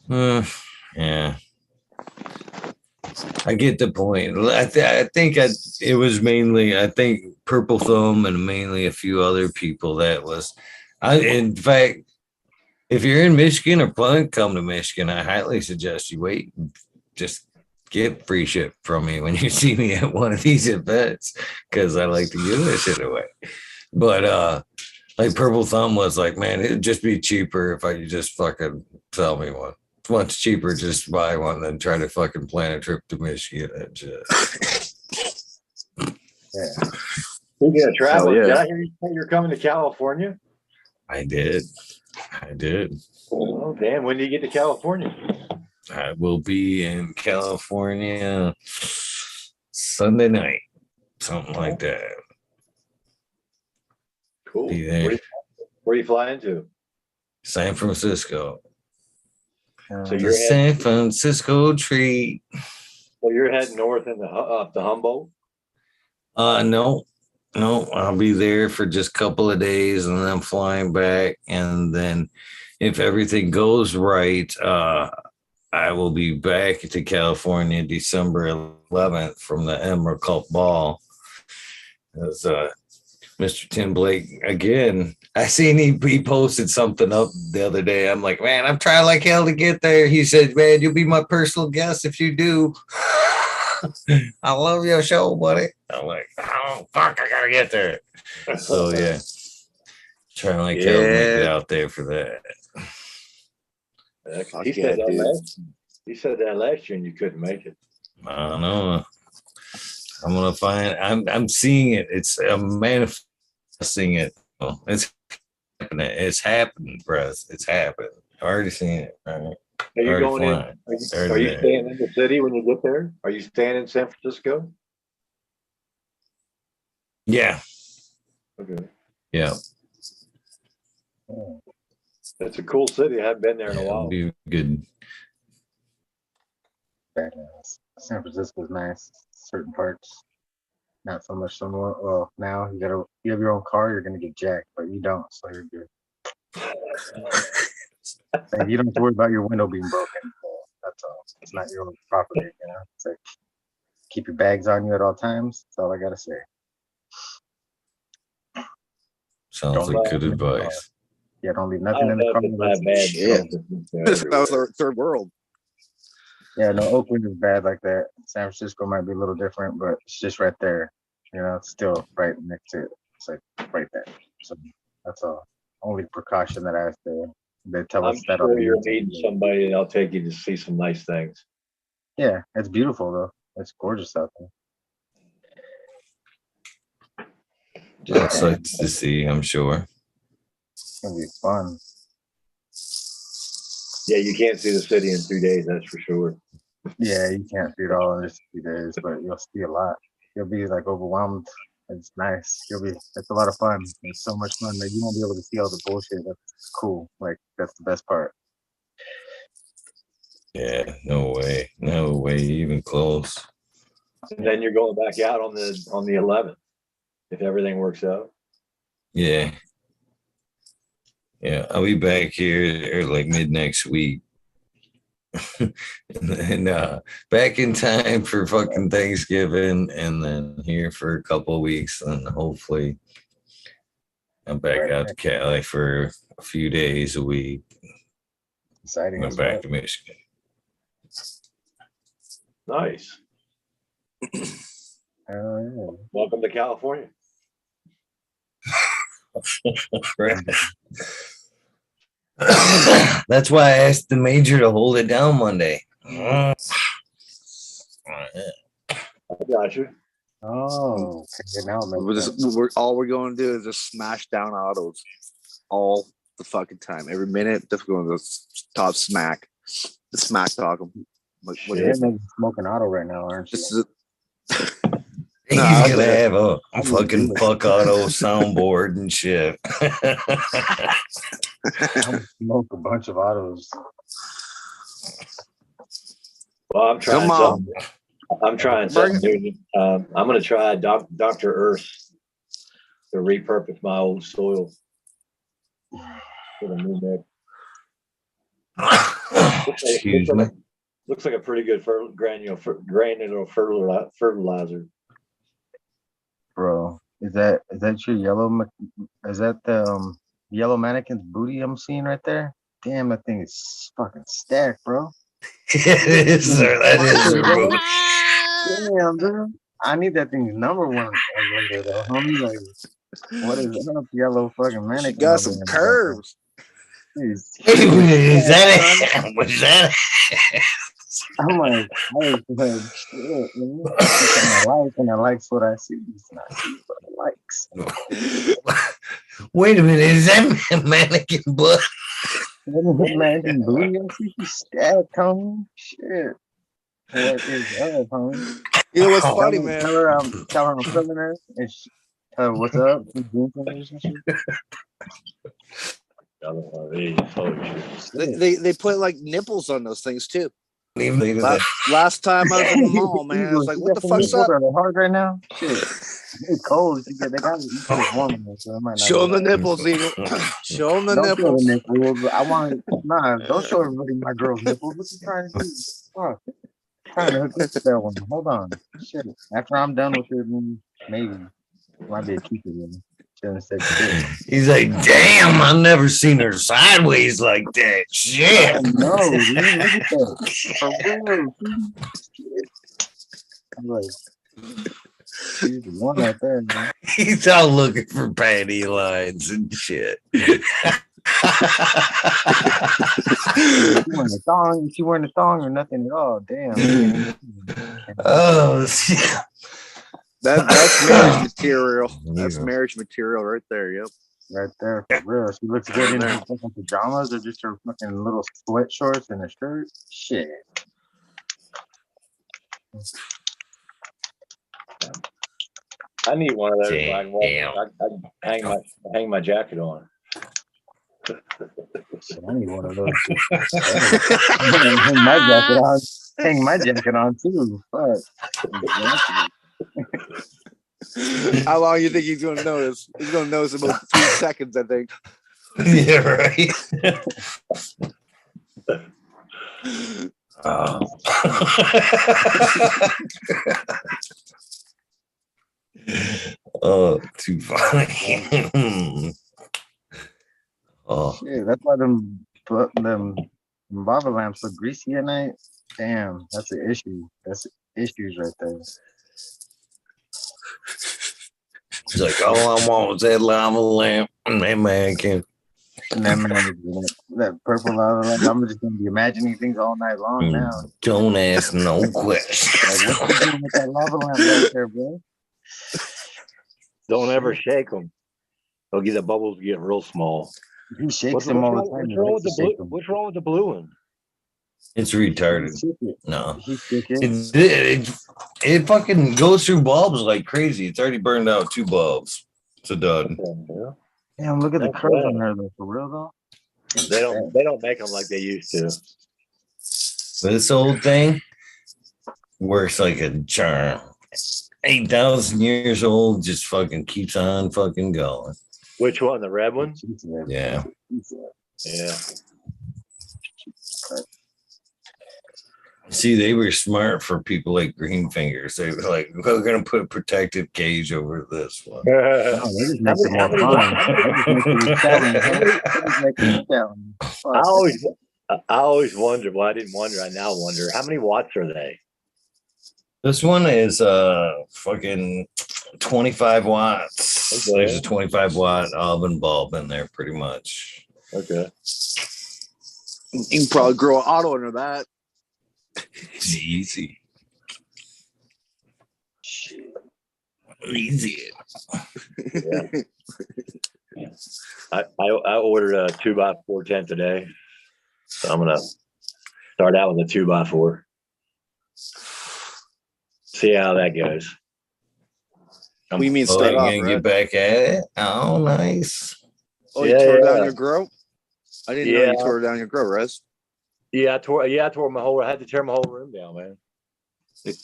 Yeah, I get the point. I think it was mainly, I think Purple Thumb and mainly a few other people in fact, if you're in Michigan or plan to come to Michigan, I highly suggest you wait and just get free ship from me when you see me at one of these events, because I like to give this shit away. But like Purple Thumb was like, man, it'd just be cheaper if I could just fucking sell me one. It's much cheaper just to buy one than try to fucking plan a trip to Michigan and shit. Yeah. Speaking of travel, did I hear you say you're coming to California? I did. Oh, damn. When do you get to California? I will be in California Sunday night, something like that. Cool. Where are you flying to? San Francisco. So you're San Francisco treat. So you're heading north up the Humboldt? No, I'll be there for just a couple of days and then I'm flying back. And then if everything goes right, I will be back to California December 11th from the Emerald Cup Ball. Mr. Tim Blake again. I seen he posted something up the other day. I'm like, man, I'm trying like hell to get there. He said, man, you'll be my personal guest if you do. I love your show, buddy. I'm like, oh fuck, I gotta get there. So yeah, trying like hell to make it out there for that. He said that last year and you couldn't make it. I don't know. I'm gonna find. I'm seeing it. I'm manifesting it. Oh, it's happening. It's happening, bro. It's happening. I've already seen it. Right? Are you going in? Are you staying in the city when you get there? Are you staying in San Francisco? Yeah. Okay. Yeah. It's a cool city. I haven't been there in a while. It'll be good. San Francisco's nice. Certain parts, not so much. Somewhere. Well, now you have your own car, you're gonna get jacked, but you don't, so you're good. And you don't have to worry about your window being broken. So that's all. It's not your own property, you know. It's like keep your bags on you at all times. That's all I gotta say. Sounds like good advice. Yeah, don't leave nothing in the car. That was our third world. Yeah, no, Oakland is bad like that. San Francisco might be a little different, but it's just right there. You know, it's still right next to it. It's like right there. So that's all. Only precaution that I have to. They tell us that. I'm sure you're meeting somebody, and I'll take you to see some nice things. Yeah, it's beautiful though. It's gorgeous out there. That's nice to see. I'm sure. It's gonna be fun. Yeah, you can't see the city in 2 days, that's for sure. Yeah, you can't see it all in just 2 days, but you'll see a lot. You'll be like overwhelmed. It's nice. It's a lot of fun. It's so much fun that you won't be able to see all the bullshit. That's cool. Like that's the best part. Yeah, no way, even close. And then you're going back out on the 11th, if everything works out. Yeah. Yeah, I'll be back here like mid next week. and back in time for fucking Thanksgiving, and then here for a couple of weeks, and hopefully I'm back out to Cali for a few days a week. Exciting. I'm back to Michigan. Nice. Welcome to California. That's why I asked the major to hold it down Monday. I got you. Oh, all we're going to do is just smash down autos all the fucking time. Every minute, just going to top smack. Just smack talk them. You're smoking auto right now, aren't you? He's gonna have a fucking fuck auto soundboard and shit. I'm gonna smoke a bunch of autos. Well, I'm trying something. I'm trying something new. I'm gonna try Dr. Earth to repurpose my old soil for the new mix. Excuse me. Looks like a pretty good granular fertilizer. Bro, is that your yellow? Is that the yellow mannequin's booty I'm seeing right there? Damn, that thing is fucking stacked, bro. It is, sir. That is your booty. Damn, dude. I need that thing's number one. Homie, like, what is up, yellow fucking mannequin? She got some curves. Is that it? Was that it? I'm like, shit, and I likes what I see. It's not what I likes. Wait a minute, is that mannequin butt? Mannequin booty? I see you stabbed, homie. Shit. What is up, homie? You know what's funny, man? Tell her I'm feeling her, and what's up? They put like nipples on those things too. Last time I was in the mall, man, I was like, "What the fuck's up?" Are they hard right now? Shit, it's cold. They got warm, so it might not. Show them the nipples, Eagle. Show them the nipples. I want don't show everybody my girl's nipples. What you trying to do? Fuck. Trying to hook this that one. Hold on. Shit. After I'm done with it, maybe it might be a keeper. Shouldn't have said shit. He's like, damn, I've never seen her sideways like that. Shit. No, dude, look at that. For real, dude. I'm like, she's the one right there, man. He's out looking for panty lines and shit. She wearing a thong or nothing at all. Damn. Oh, shit. That's marriage material. That's marriage material right there. Yep. Right there, for real. She looks good in her fucking pajamas or just her fucking little sweat shorts and a shirt. Shit. I need one of those. Damn. I hang my jacket on. Shit, I need one of those. Hang my jacket on. Hang my jacket on too. Fuck. How long you think he's gonna notice? He's gonna notice about 3 seconds, I think. Yeah, right. Oh. Oh, too funny. Oh, Yeah, that's why them lava lamps look greasy at night. Damn, that's an issue. That's issues right there. she's like, all I want was that lava lamp. And that man can. And that purple lava lamp. I'm just gonna be imagining things all night long now. Don't ask no questions. Like, what you doing with that lava lamp right there, bro? Don't ever shake them. They'll get the bubbles get real small. He shakes them all the time. What's wrong with the blue one? It's retarded. No. He shook it. It fucking goes through bulbs like crazy. It's already burned out 2 bulbs. It's a dud. Damn, look at the curls on her though. For real though. They don't make them like they used to. This old thing works like a charm. 8,000 years old, just fucking keeps on fucking going. Which one? The red one? Yeah. Yeah. See, they were smart for people like Green Fingers. They were like, we're going to put a protective cage over this one. No, they just make it more fun. I always wondered. Well, I didn't wonder. I now wonder. How many watts are they? This one is fucking 25 watts. Okay. There's a 25 watt oven bulb in there, pretty much. Okay. You can probably grow an auto under that. It's easy. Easy. Yeah. I ordered a 2x4 tent today, so I'm gonna start out with a 2x4. See how that goes. We mean Oh, start you off, gonna right? get back at it? Oh, nice. Oh, you tore down your grow? I didn't know you tore down your grow, Rez. Yeah, I tore my whole. I had to tear my whole room down, man.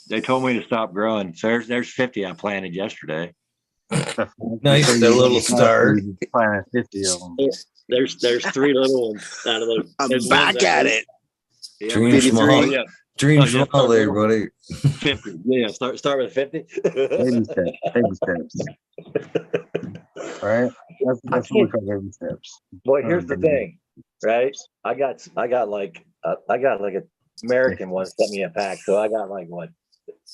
They told me to stop growing. So there's 50 I planted yesterday. Nice, the little start. Planted 50 of them. There's 3 little ones out of those. I'm back at it. Yeah, Dream small. yeah. Dream Oh, yeah, small there, buddy. 50. Yeah, start with 50. Baby steps. Right? That's what we call baby steps. But here's the thing, right? I got like an American one sent me a pack, so I got like what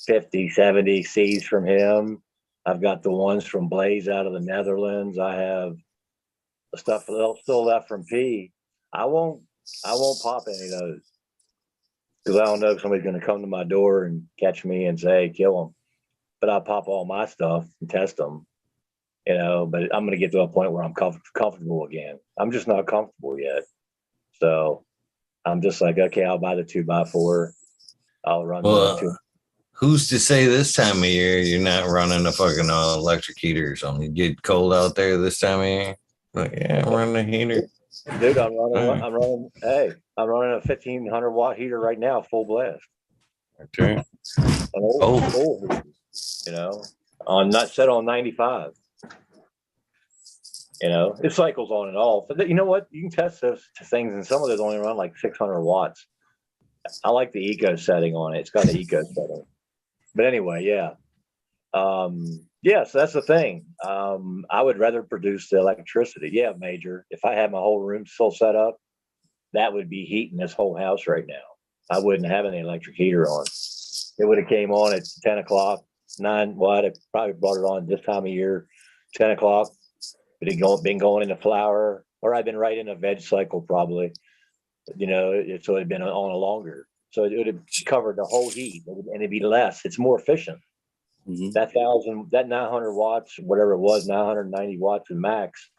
50, 70 seeds from him. I've got the ones from Blaze out of the Netherlands. I have the stuff still left from P. I won't pop any of those because I don't know if somebody's going to come to my door and catch me and say kill them. But I'll pop all my stuff and test them, But I'm going to get to a point where I'm comfortable again. I'm just not comfortable yet, so I'm just like, okay, I'll buy the 2x4. I'll run the 2. Who's to say this time of year you're not running a fucking electric heater or something? You get cold out there this time of year? Like, yeah, I'm running a heater. Dude, I'm running a 1,500 watt heater right now, full blast. Okay. An old heater, on not set on 95. It cycles on and off. But you know what? You can test those things, and some of those only run like 600 watts. I like the eco setting on it. It's got the eco setting. But anyway, yeah. Yes, that's the thing. I would rather produce the electricity. Yeah, Major. If I had my whole room still set up, that would be heating this whole house right now. I wouldn't have any electric heater on. It would have came on at 10 o'clock, 9. Well, I'd have probably brought it on this time of year, 10 o'clock. It had been going into flower, or I've been right in a veg cycle probably. You know, so it had been on a longer. So it would have covered the whole heat, and it'd be less. It's more efficient. Mhm. That 900 watts, whatever it was, 990 watts and max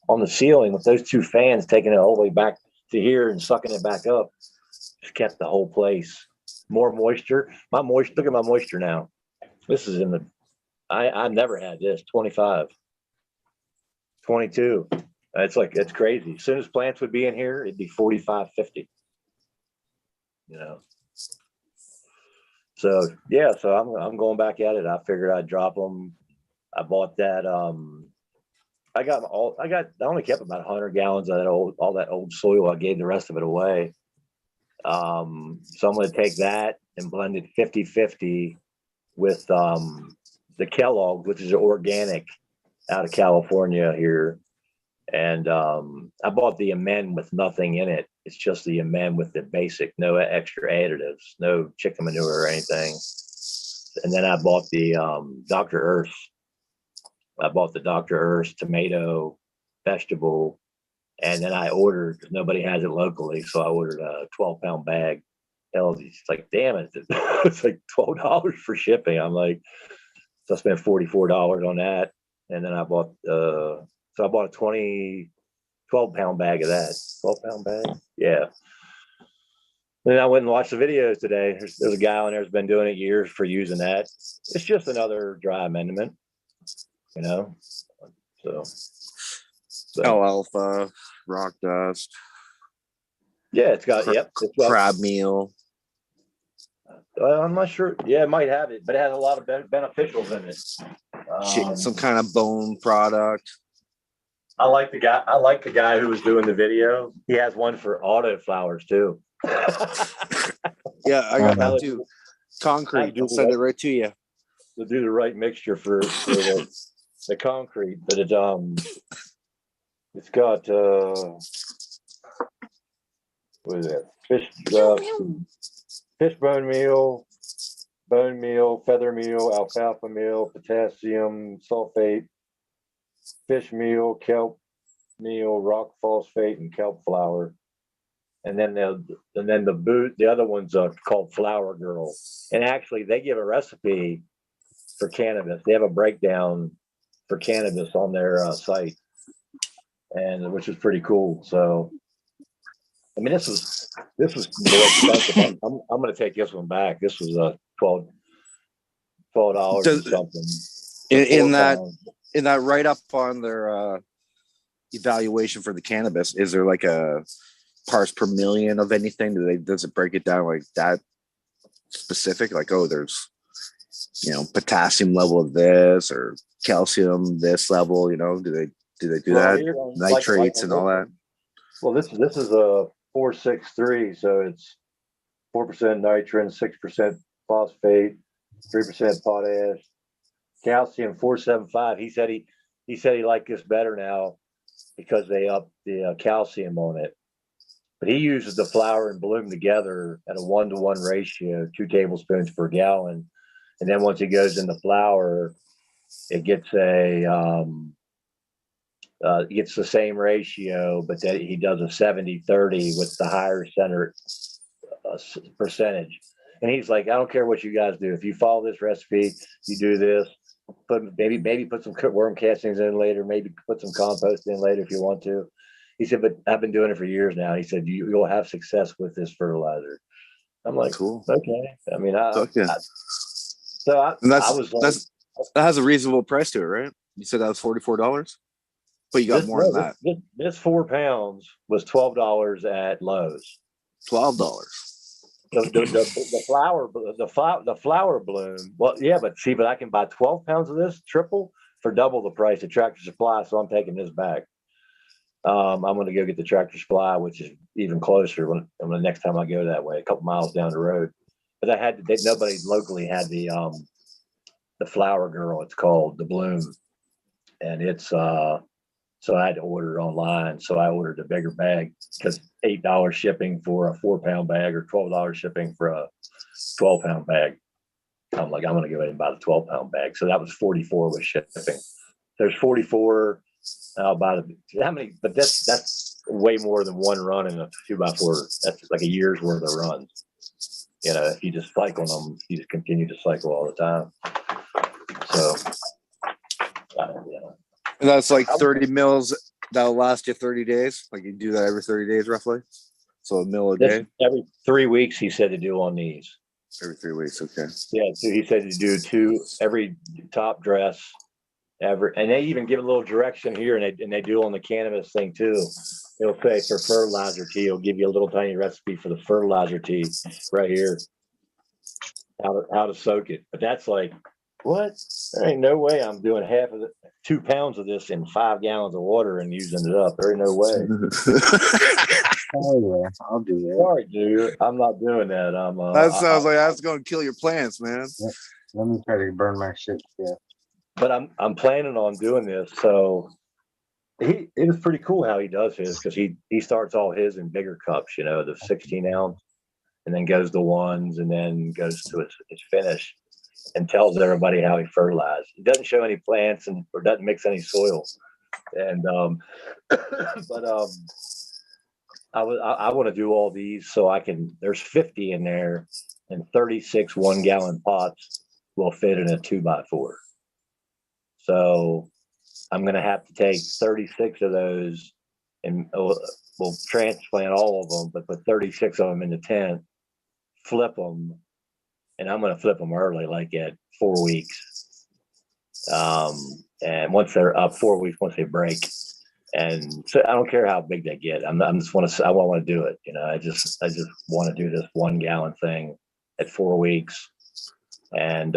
on the ceiling with those two fans taking it all the way back to here and sucking it back up, just kept the whole place more moisture. Look at my moisture now. This is in the, I've never had this, 25, 22. It's crazy. As soon as plants would be in here, it'd be 45, 50. You know. So yeah, so I'm going back at it. I figured I'd drop them. I bought that. I only kept about 100 gallons of all that old soil. I gave the rest of it away. So I'm going to take that and blend it 50-50 with the Kellogg, which is organic out of California here. And I bought the amend with nothing in it. It's just the amend with the basic, no extra additives, no chicken manure or anything. And then I bought the Dr. Earth. I bought the Dr. Earth tomato vegetable. And then I ordered, because nobody has it locally, so I ordered a 12-pound bag. Hell, it's like, damn it, it's like $12 for shipping. I'm like, so I spent $44 on that. And then I bought, so I bought a 12-pound bag of that. 12-pound bag? Yeah. Then I went and watched the videos today. There's a guy on there who's been doing it years for using that. It's just another dry amendment, you know? So. Alfalfa, rock dust. Yeah, it's got crab meal. I'm not sure. Yeah, it might have it, but it has a lot of beneficials in it. Some kind of bone product. I like the guy who was doing the video. He has one for auto flowers too. Yeah, I got that too. Concrete. I'll send it right to you. To do the right mixture for the concrete, but it's got what is it? Fish bone meal, feather meal, alfalfa meal, potassium sulfate, fish meal, kelp meal, rock phosphate, and kelp flour. And then the other one's called Flower Girl. And actually, they give a recipe for cannabis. They have a breakdown for cannabis on their site, and which is pretty cool. So, I mean, this was more expensive. I'm going to take this one back. This was $12 or something. In that write up on their evaluation for the cannabis, is there like a parts per million of anything? Does it break it down like that specific? Like, oh, there's potassium level of this or calcium this level. Do they do that? Nitrates and all that. Well, this is a 463, so it's 4% nitrogen, 6% phosphate, 3% potash, calcium 475. He said he liked this better now because they upped the calcium on it. But he uses the flower and bloom together at a 1-to-1 ratio, 2 tablespoons per gallon. And then once it goes in the flower, it gets gets the same ratio, but then he does a 70-30 with the higher center percentage. And he's like, I don't care what you guys do. If you follow this recipe, you do this, maybe put some worm castings in later, maybe put some compost in later if you want to. He said, but I've been doing it for years now. He said, you'll have success with this fertilizer. I'm like, cool. Okay. I mean, that has a reasonable price to it, right? You said that was $44, but you got more than that. This 4 pounds was $12 at Lowe's. $12. The flower bloom. Well, yeah, but I can buy 12 pounds of this triple for double the price at Tractor Supply. So I'm taking this back. I'm going to go get the Tractor Supply, which is even closer when the next time I go that way, a couple miles down the road. But nobody locally had the the Flower Girl, it's called, the Bloom. And it's so I had to order it online. So I ordered a bigger bag because $8 shipping for a 4-pound bag or $12 shipping for a 12-pound bag. I'm like, I'm gonna go ahead and buy the 12-pound bag. So that was 44 with shipping. There's 44. I'll buy how many? But that's way more than one run in a 2x4. That's like a year's worth of runs. You know, if you just cycle them, you just continue to cycle all the time. So, you know. And that's like 30 mils that'll last you 30 days. Like you do that every 30 days, roughly. So a mill a day. Every 3 weeks, he said to do on these. Every 3 weeks, okay. Yeah, so he said to do 2 every top dress. And they even give a little direction here, and they do on the cannabis thing too. It'll say for fertilizer tea, it'll give you a little tiny recipe for the fertilizer tea right here. How to soak it. But that's like, what? There ain't no way I'm doing half of it, 2 pounds of this in 5 gallons of water and using it up. There ain't no way. Oh yeah, I'll do that. Sorry, dude. I'm not doing that. That sounds like that's gonna kill your plants, man. Let me try to burn my shit. Yeah. But I'm planning on doing this. So it was pretty cool how he does his, because he starts all his in bigger cups, you know, the 16 ounce, and then goes to ones, and then goes to his finish, and tells everybody how he fertilized. He doesn't show any plants or doesn't mix any soil. And but I want to do all these so I can. There's 50 in there, and 36 1-gallon pots will fit in a 2x4. So I'm going to have to take 36 of those, and we'll transplant all of them, but put 36 of them in the tent, flip them, and I'm going to flip them early, like at 4 weeks. And once they're up 4 weeks, once they break. And so I don't care how big they get. I want to do it. You know, I just want to do this 1-gallon thing at 4 weeks. And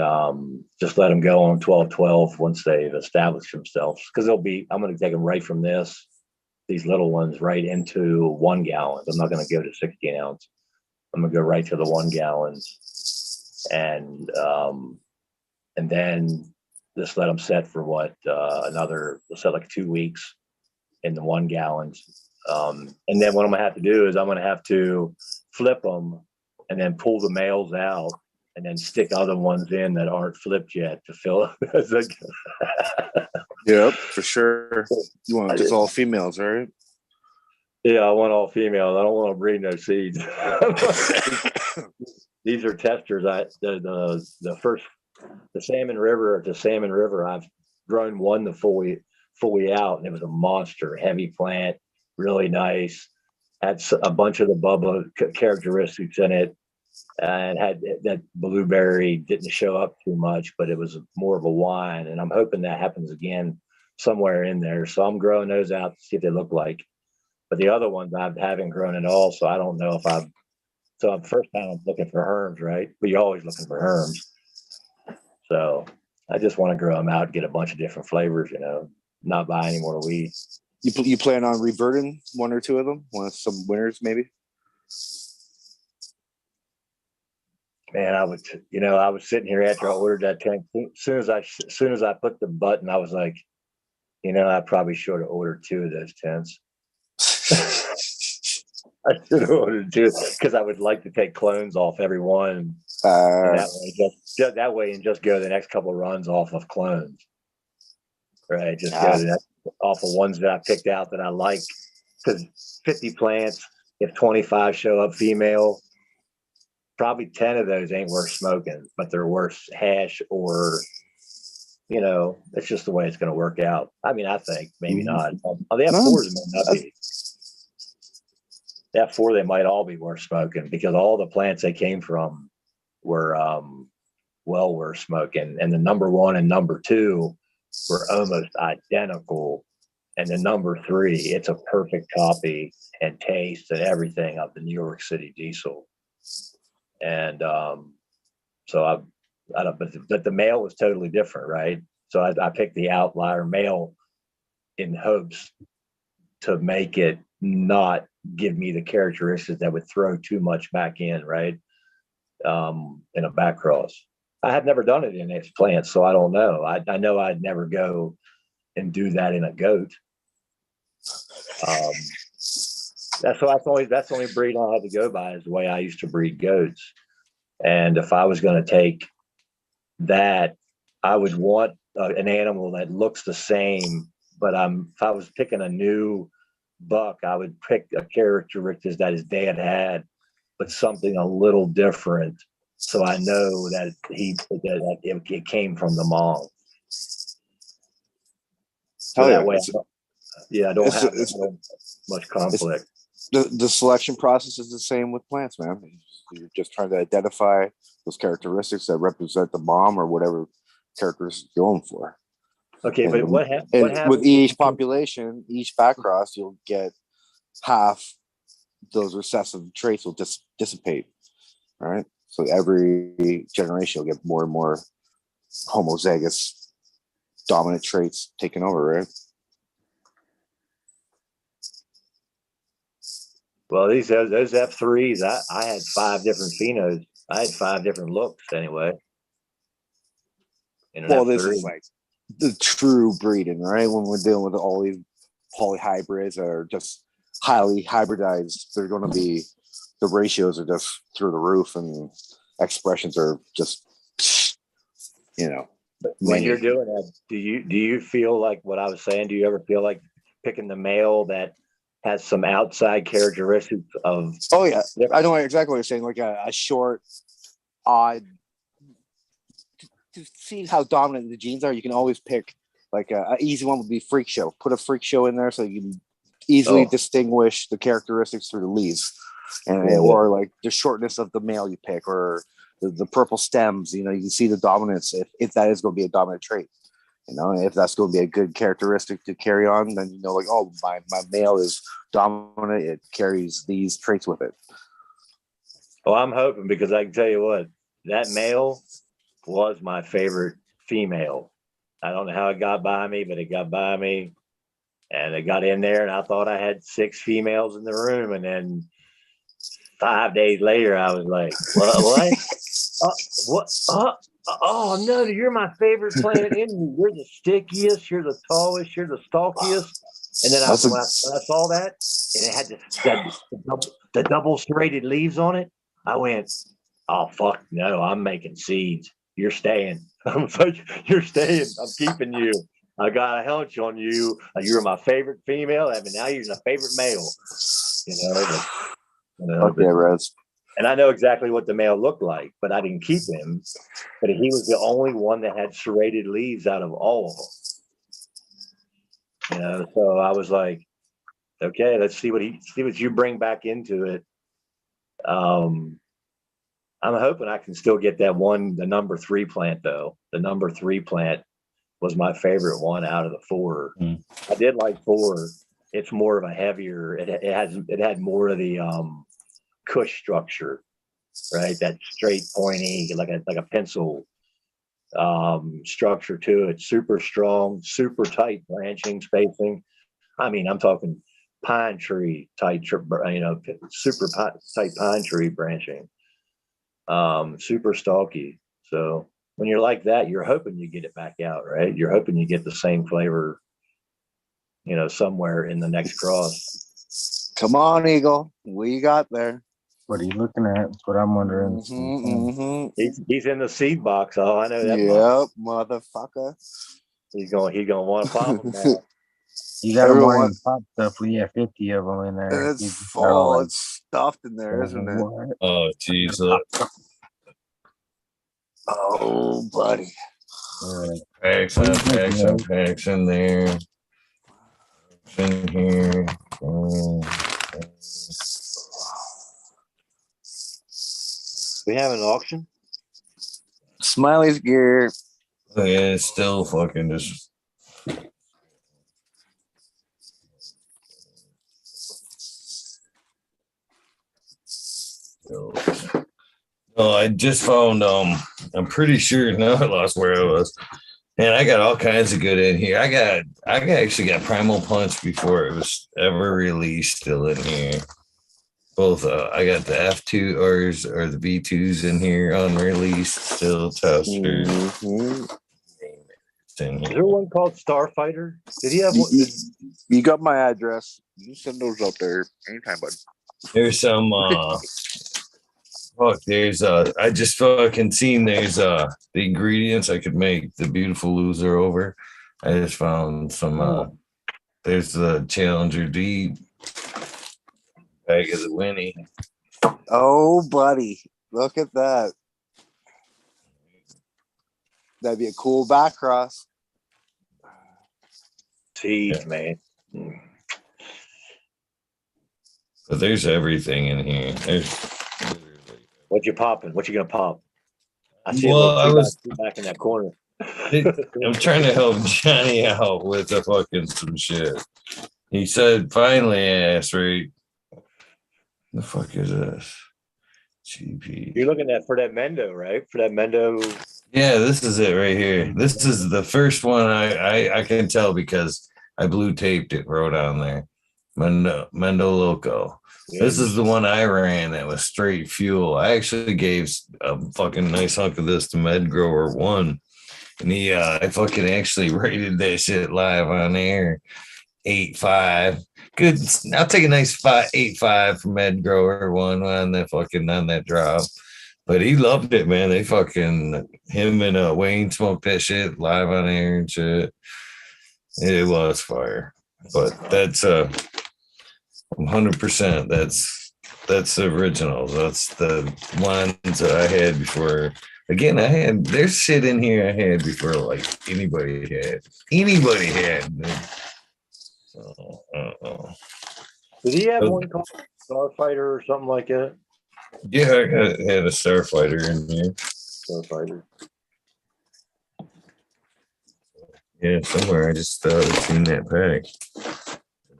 just let them go on 12-12 once they've established themselves, because I'm going to take them right from these little ones right into 1 gallon. I'm not going to go to 16 ounce. I'm going to go right to the 1 gallons, and then just let them set for like 2 weeks in the 1 gallons. And then what I'm going to have to do is I'm going to have to flip them and then pull the males out, and then stick other ones in that aren't flipped yet to fill it. Yep, for sure. You want just all females, right? Yeah, I want all females. I don't want to breed no seeds. These are testers. The Salmon River, I've grown one the fully out, and it was a monster, heavy plant, really nice. Had a bunch of the Bubba characteristics in it. And had that blueberry didn't show up too much, but it was more of a wine. And I'm hoping that happens again somewhere in there. So I'm growing those out to see if they look like. But the other ones I haven't grown at all, so I don't know if I've. So first time I'm looking for herms, right? But you're always looking for herms. So I just want to grow them out and get a bunch of different flavors, you know, not buy any more weed. You plan on reverting 1 or 2 of them? Some winners maybe? Man, I was sitting here after I ordered that tank. As soon as I put the button, I was like, I probably should have ordered 2 of those tents. I should have ordered 2 because I would like to take clones off every one. And that way, and just go the next couple of runs off of clones. Right, just go off of ones that I picked out that I like. Because 50 plants, if 25 show up female, probably 10 of those ain't worth smoking, but they're worth hash, or, it's just the way it's going to work out. I mean, I think maybe not. They have 4s that may not be. They have 4 they might all be worth smoking, because all the plants they came from were well worth smoking. And the number 1 and number 2 were almost identical. And the number 3, it's a perfect copy and taste and everything of the New York City Diesel. And so but the male was totally different, right? So I picked the outlier male in hopes to make it not give me the characteristics that would throw too much back in, right? In a back cross. I had never done it in its plants, so I don't know. I know I'd never go and do that in a goat. That's the only breed I had to go by is the way I used to breed goats. And if I was going to take that, I would want an animal that looks the same. But if I was picking a new buck, I would pick a characteristic that his dad had, but something a little different, so I know that it came from the mom. So that way, I don't have much conflict. The selection process is the same with plants, man. You're just trying to identify those characteristics that represent the mom or whatever characteristics you're going for. Okay, and, but what happens with each population, each backcross, you'll get half those recessive traits will dissipate. All right. So every generation you'll get more and more homozygous dominant traits taken over, right? Well, those F3s, I had 5 different phenos. I had 5 different looks anyway. Well, this is like the true breeding, right? When we're dealing with all these polyhybrids that are just highly hybridized, they're going to be, the ratios are just through the roof and expressions are just, When you're doing that, do you feel like what I was saying? Do you ever feel like picking the male that has some outside characteristics of? Oh yeah, I know exactly what you're saying. Like a short, odd. To see how dominant the genes are, you can always pick like an easy one would be freak show. Put a freak show in there so you can easily distinguish the characteristics through the leaves, or like the shortness of the male you pick, or the purple stems. You can see the dominance if that is going to be a dominant trait. If that's going to be a good characteristic to carry on, then like, oh, my male is dominant. It carries these traits with it. Well, I'm hoping, because I can tell you what, that male was my favorite female. I don't know how it got by me, but it got by me, and it got in there, and I thought I had 6 females in the room, and then 5 days later, I was like, what? Oh no, you're my favorite plant enemy. You're the stickiest, you're the tallest, you're the stalkiest. And then when I saw that, and it had the double serrated leaves on it, I went, oh fuck no, I'm making seeds. You're staying. I'm like, you're staying. I'm keeping you. I got a hunch on you. You're my favorite female. I mean, now you're my favorite male. Okay, Rez. And I know exactly what the male looked like, but I didn't keep him. But he was the only one that had serrated leaves out of all of them. So I was like, okay, let's see what you bring back into it. I'm hoping I can still get that one, the number 3 plant though. The number 3 plant was my favorite one out of the 4. I did like 4. It's more of a heavier. It had more of the cush structure, right? That straight pointy, like a pencil structure to it. Super strong, super tight branching spacing. I mean, I'm talking pine tree tight, super tight pine tree branching. Super stalky. So when you're like that, you're hoping you get it back out, right? You're hoping you get the same flavor, somewhere in the next cross. Come on, Eagle. What you got there? What are you looking at? That's what I'm wondering. He's in the seed box. Oh, I know that. Yep, motherfucker. He's gonna want to pop them now. You got them more in pop stuff. We have 50 of them in there. It's full. It's stuffed in there, isn't it? Oh, jeez. Oh, buddy. Packs in there. In here. We have an auction. Smiley's gear. Oh, yeah, it's still fucking just. Oh, I just found I'm pretty sure now I lost where I was. And I got all kinds of good in here. I actually got Primal Punch before it was ever released still in here. both. I got the F2 or the V2s in here, unreleased, still testers. Mhm. It's in Is here. there one called Starfighter? Did he have one? You got my address. You send those up there anytime, bud. There's some. Fuck, there's I just fucking seen there's the ingredients I could make the beautiful loser over. I just found some there's the Challenger D bag of the Winnie. Oh, buddy, look at that. That'd be a cool back cross. Seeds, man. But there's everything in here. There's What you popping? What you gonna pop? I see Well, I was back in that corner. I'm trying to help Johnny out with the fucking some shit. He said finally I asked right. The fuck is this? GP. You're looking at for that Mendo, right? For that Mendo. Yeah, this is it right here. This is the first one I can tell because I blue taped it, wrote on there. Mendo Loco. Yeah. This is the one I ran that was straight fuel. I actually gave a fucking nice hunk of this to Med Grower 1. And I fucking actually rated that shit live on air. 8.5. Good. I'll take a nice 8.5 from Med Grower 1 on that drop. But he loved it, man. They fucking him and Wayne smoked that shit live on air and shit. It was fire. But that's 100%. That's the originals. That's the ones that I had before. Again, there's shit in here I had before like anybody had. So, Did he have one called Starfighter or something like that? Yeah, I had a Starfighter in here. Starfighter. Yeah, somewhere I just seen that pack.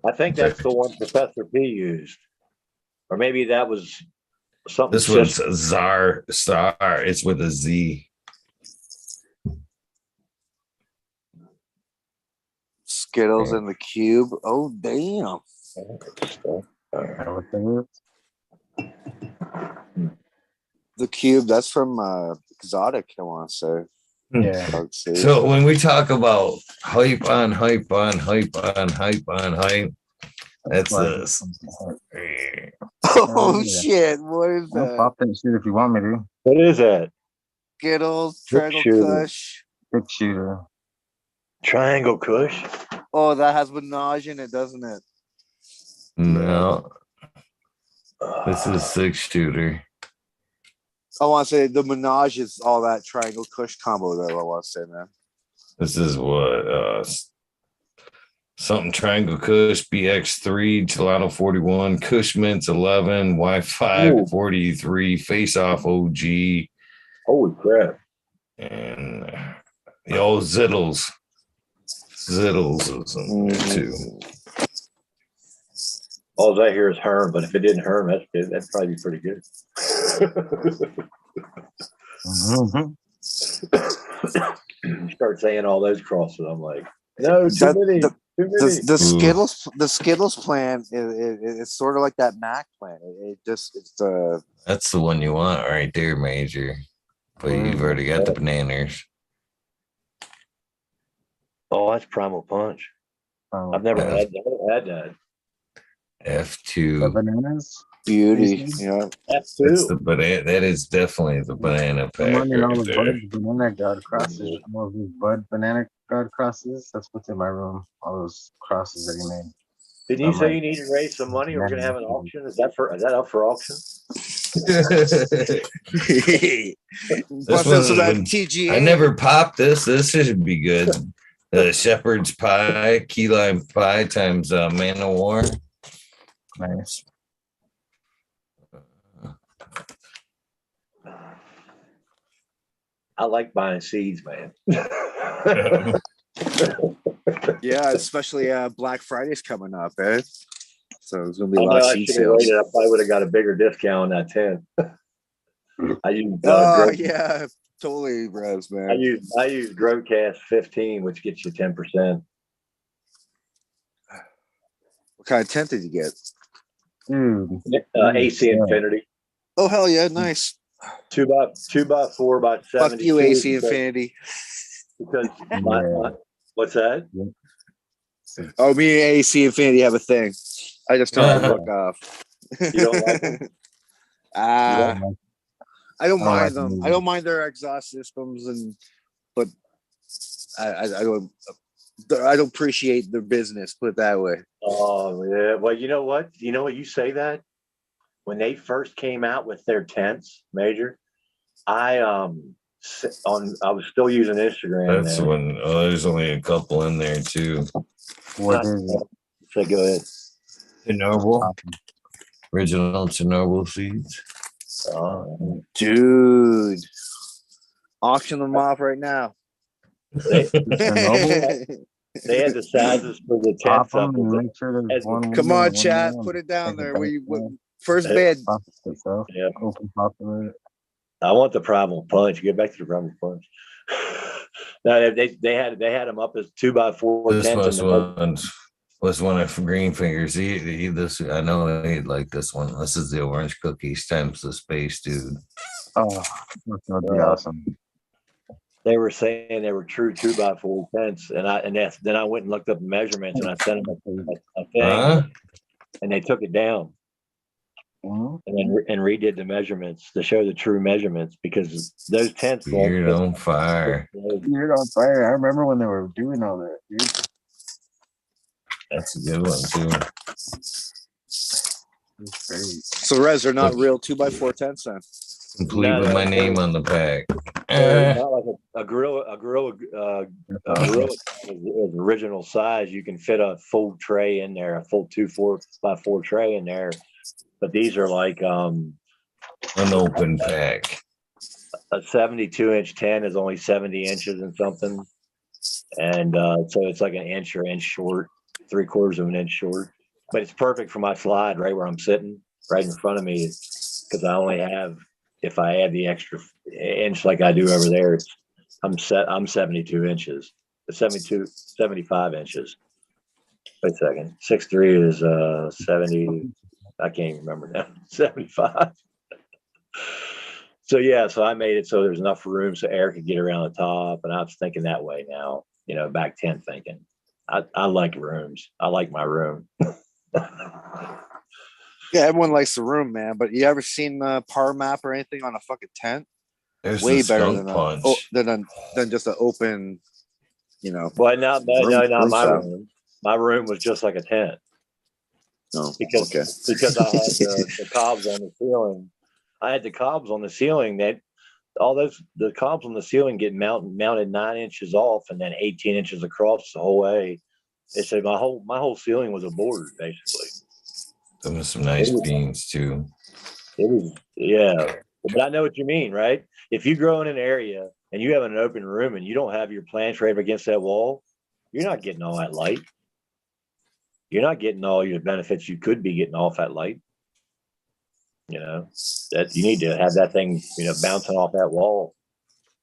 I think that's the one Professor P used, or maybe that was something. This one's Star. It's with a Z. Skittles in the cube. Oh, damn. The cube, that's from Exotic, I want to say. Yeah. So when we talk about hype on hype on hype on hype on hype, that's this. Oh, shit. What is I'll that? pop that shit if you want me to. What is that? Skittles, Six Triangle shooter. Kush. Six shooter. Triangle Kush. Oh, that has Menage in it, doesn't it? No, this is 6-shooter. I want to say the Menage is all that Triangle Kush combo, though. I want to say, man. This is what something Triangle Kush BX3 Gelato 41 Kush Mints 11 Wi-Fi 43 Face Off OG. Holy crap! And the old Zittles is in there too. All I hear is Herm, but if it didn't Herm, that'd probably be pretty good. Start saying all those crosses, I'm like, no, too many. The Skittles plan it's sort of like that Mac plan. It's That's the one you want right there, Major. But you've already got the bananas. Oh, that's Primal Punch. I've never had that. F2. The bananas. beauty. Yeah, That's That's two. the banana. That is definitely the banana pack. I'm running all Right the there. bud banana god crosses. All of these bud banana god crosses. That's what's in my room. All those crosses that he made. Didn't you say you need to raise some money? We're gonna have an auction. Is that up for auction? This one, TGA. I never popped this. This should be good. Shepherd's pie, key lime pie times Man of War. Nice. I like buying seeds, man. Yeah, especially Black Friday's coming up, eh? So there's gonna be a I lot of know I seed should have sales. waited. I probably would have got a bigger discount on that 10. I used Oh yeah, totally, Rebs, man. I used Growcast 15, which gets you 10%. What kind of tent did you get? Dude. AC Infinity. Oh hell yeah, nice. 2x4, about 70. Fuck you, AC Infinity. Because Yeah. what's that? Oh, me and AC Infinity have a thing. I just tell them fuck off. You don't like them? I don't I mind like them. them. I don't mind their exhaust systems, but I don't appreciate their business. Put it that way. Oh yeah. Well, you know what? You say that when they first came out with their tents, Major. I was still using Instagram. That's then. when there's only a couple in there too. What is it? So go ahead. Chernobyl, original Chernobyl seeds. Dude, auction them off right now. Chernobyl? They had the sizes for the Pop tents up. them and make sure there's one. Come window on, and one chat, door. put it down Take there. it back down. First Yeah. bid. Pop it yourself. Yeah. Open pop it. I want the primal punch. Get back to the primal punch. No, they had them up as 2x4 This tents. was one of Green Fingers. This I know he'd like this one. This is the orange cookies times the space dude. Oh, that'd be awesome. They were saying they were true 2x4 tents, then I went and looked up the measurements and I sent them a thing, and they took it down. And then redid the measurements to show the true measurements, because those tents. You're on fire. You're on fire. I remember when they were doing all that, dude. That's a good one too. It's great. So, Rez, they're not real 2x4 tents then. Complete with my name on the pack. Not like a gorilla is original size. You can fit a full tray in there, a full 4x4 tray in there. But these are like An open pack. a 72-inch tent is only 70 inches and something, and so it's like an inch or inch short, 3/4 of an inch short. But it's perfect for my slide right where I'm sitting, right in front of me, because I only have, if I add the extra inch like I do over there, I'm 72 inches, 75 inches. Wait a second, 6'3" is 70. I can't even remember now. 75. So yeah, so I made it so there's enough room so air could get around the top, and I was thinking that way now. Back 10 thinking. I like rooms. I like my room. Yeah, everyone likes the room, man. But you ever seen the power map or anything on a fucking tent? There's Way the better skunk than punch. than just an open, Well, not room my sound. room. My room was just like a tent. No, because I had the cobs on the ceiling. I had the cobs on the ceiling that the cobs on the ceiling get mounted 9 inches off and then 18 inches across the whole way. They said my whole ceiling was a board basically. There was some nice beans too. It was, yeah, but I know what you mean, right? If you grow in an area and you have an open room and you don't have your plants right up against that wall, you're not getting all that light. You're not getting all your benefits you could be getting off that light. That you need to have that thing, bouncing off that wall.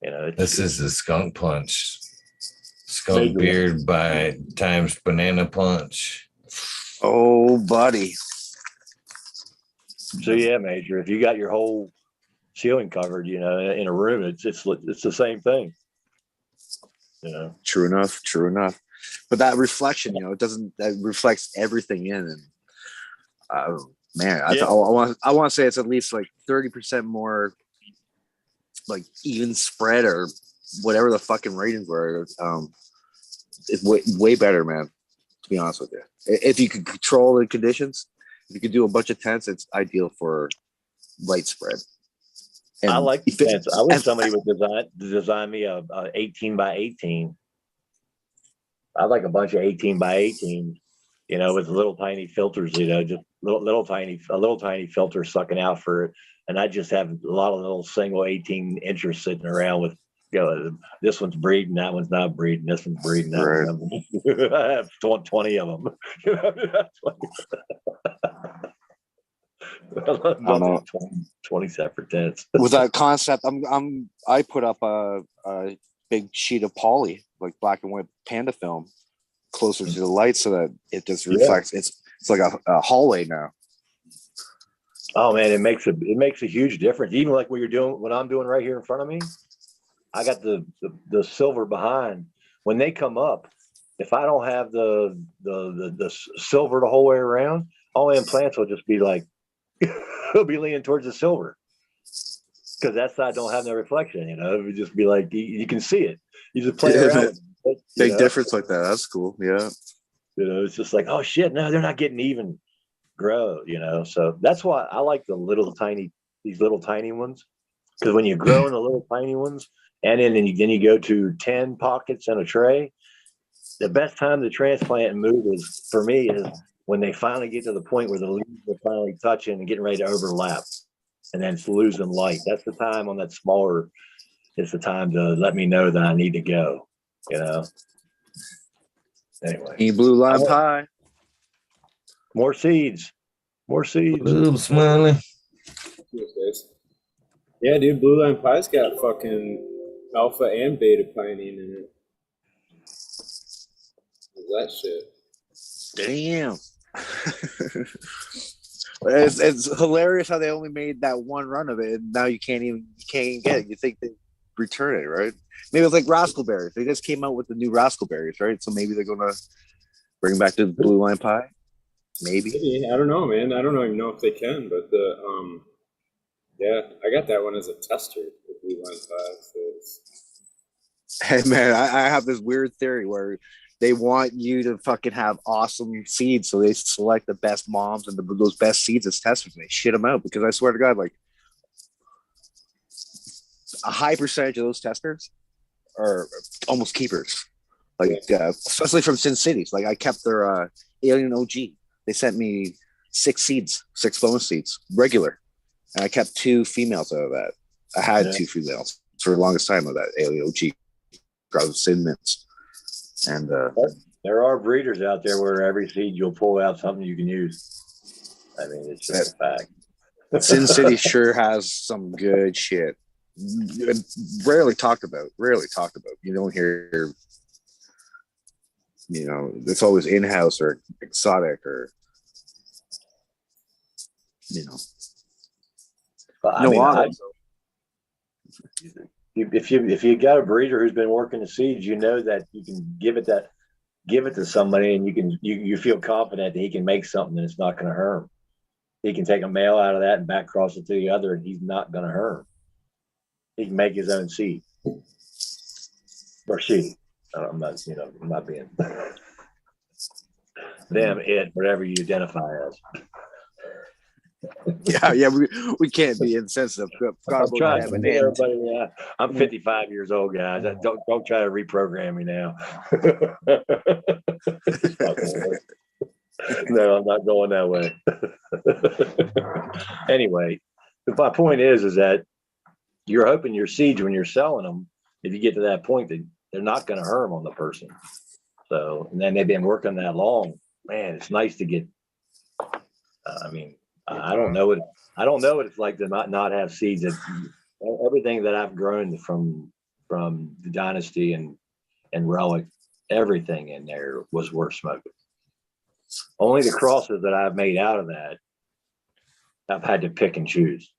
This is the skunk punch. Skunk beard by times banana punch. Oh, buddy. So yeah, Major, if you got your whole ceiling covered, in a room, it's the same thing. True enough. But that reflection, that reflects everything in, and man, I want to say it's at least like 30% more, like even spread or whatever the fucking ratings were. It's way better, man. To be honest with you, if you could control the conditions, if you could do a bunch of tents, it's ideal for light spread. And I like the tents. I wish somebody would design me a 18 by 18. I like a bunch of 18 by 18, with little tiny filters, just little tiny filter sucking out for it. And I just have a lot of little single 18 inchers sitting around with, this one's breeding, that one's not breeding, this one's breeding, that one's I have 20 of them. 20 separate tents. With that concept, I put up a big sheet of poly, like black and white panda film, closer to the light so that it just reflects. It's like a hallway now. Oh man, it makes a huge difference. Even like what I'm doing right here in front of me. I got the silver behind. When they come up, if I don't have the silver the whole way around, all them plants will just be like it'll be leaning towards the silver because that side don't have no reflection. It would just be like you can see it. You just play around with it. Big difference like that. That's cool. Yeah. It's just like, oh shit, no, they're not getting even grow. So that's why I like these little tiny ones, because when you grow in the little tiny ones, and then you go to 10 pockets in a tray, the best time to transplant and move is for me is when they finally get to the point where the leaves are finally touching and getting ready to overlap, and then it's losing light. That's the time on that smaller. It's the time to let me know that I need to go. Anyway, Blue lime pie. more seeds. Little Smiley. Yeah, dude, blue line pie's got fucking alpha and beta pinene in it. That shit. Damn. It's hilarious how they only made that one run of it, and now you can't even get it. You think they return it, right? Maybe it's like raspberries. They just came out with the new raspberries, right? So maybe they're gonna bring back the blue line pie. Maybe. I don't know, man. I don't even know if they can, but yeah, I got that one as a tester with blue line pie. So Hey man, I have this weird theory where they want you to fucking have awesome seeds, so they select the best moms and those best seeds as testers, and they shit them out. Because I swear to God, like a high percentage of those testers are almost keepers. Like especially from Sin Cities. Like I kept their Alien OG. They sent me 6 bonus seeds, regular, and I kept 2 females out of that. I had 2 females for the longest time of that Alien OG. Sin mints. And there are breeders out there where every seed you'll pull out something you can use. I mean, it's just a fact. Sin City sure has some good shit. Rarely talked about. You don't hear, it's always in-house or exotic or, if you got a breeder who's been working the seeds, that you can give it to somebody, and you feel confident that he can make something and it's not going to hurt him. He can take a male out of that and back cross it to the other, and he's not going to hurt him. He can make his own seed or she. I'm not being them, it, whatever you identify as. Yeah, we can't be insensitive. I'm 55 years old, guys. Don't try to reprogram me now. No, I'm not going that way. Anyway, my point is that you're hoping your seeds, when you're selling them, if you get to that point, that they're not going to hurt them on the person. So, and then they've been working that long. Man, it's nice to get. I don't know what it's like to not have seeds. Everything that I've grown from the Dynasty and Relic, everything in there was worth smoking. Only the crosses that I've made out of that, I've had to pick and choose.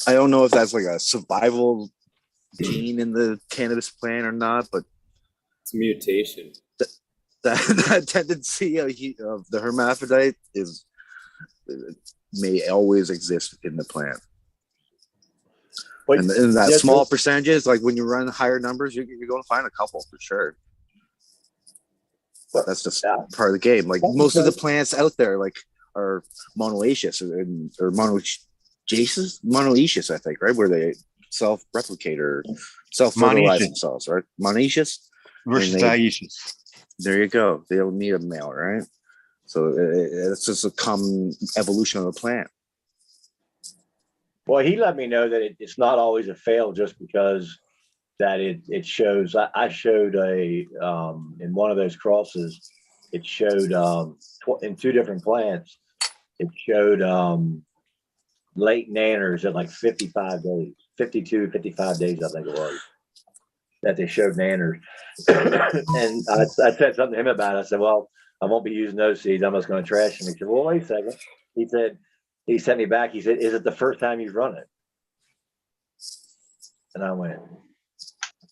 I don't know if that's like a survival gene in the cannabis plant or not, but it's a mutation. That tendency of the hermaphrodite may always exist in the plant. And in that small percentages, like when you run higher numbers, you're going to find a couple for sure. But that's just part of the game. Like most of the plants out there, like are monoecious or monoecious, I think, right? Where they self-replicate or self-fertilize themselves, right? Monoecious versus dioecious. There you go. They don't need a male, right? So it's just a common evolution of the plant. Well, he let me know that it's not always a fail just because that it shows. I showed in one of those crosses, it showed in 2 different plants, it showed late nanners at like 55 days, 52, 55 days, I think it was, that they showed nanners. And I said something to him about it. I said, well, I won't be using those seeds. I'm just going to trash them. He said, well, wait a second. He sent me back. He said, is it the first time you've run it? And I went,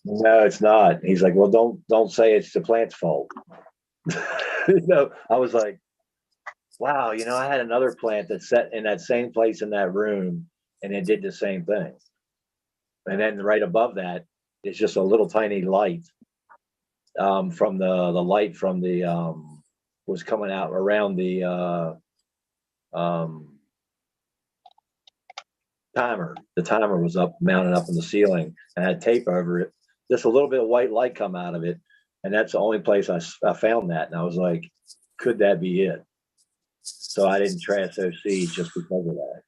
no, it's not. He's like, well, don't say it's the plant's fault. I was like, wow, I had another plant that sat in that same place in that room and it did the same thing. And then right above that is just a little tiny light from the light from the was coming out around the timer. The timer was up, mounted up in the ceiling and had tape over it. Just a little bit of white light come out of it. And that's the only place I found that. And I was like, could that be it? So I didn't trash those seeds just because of that.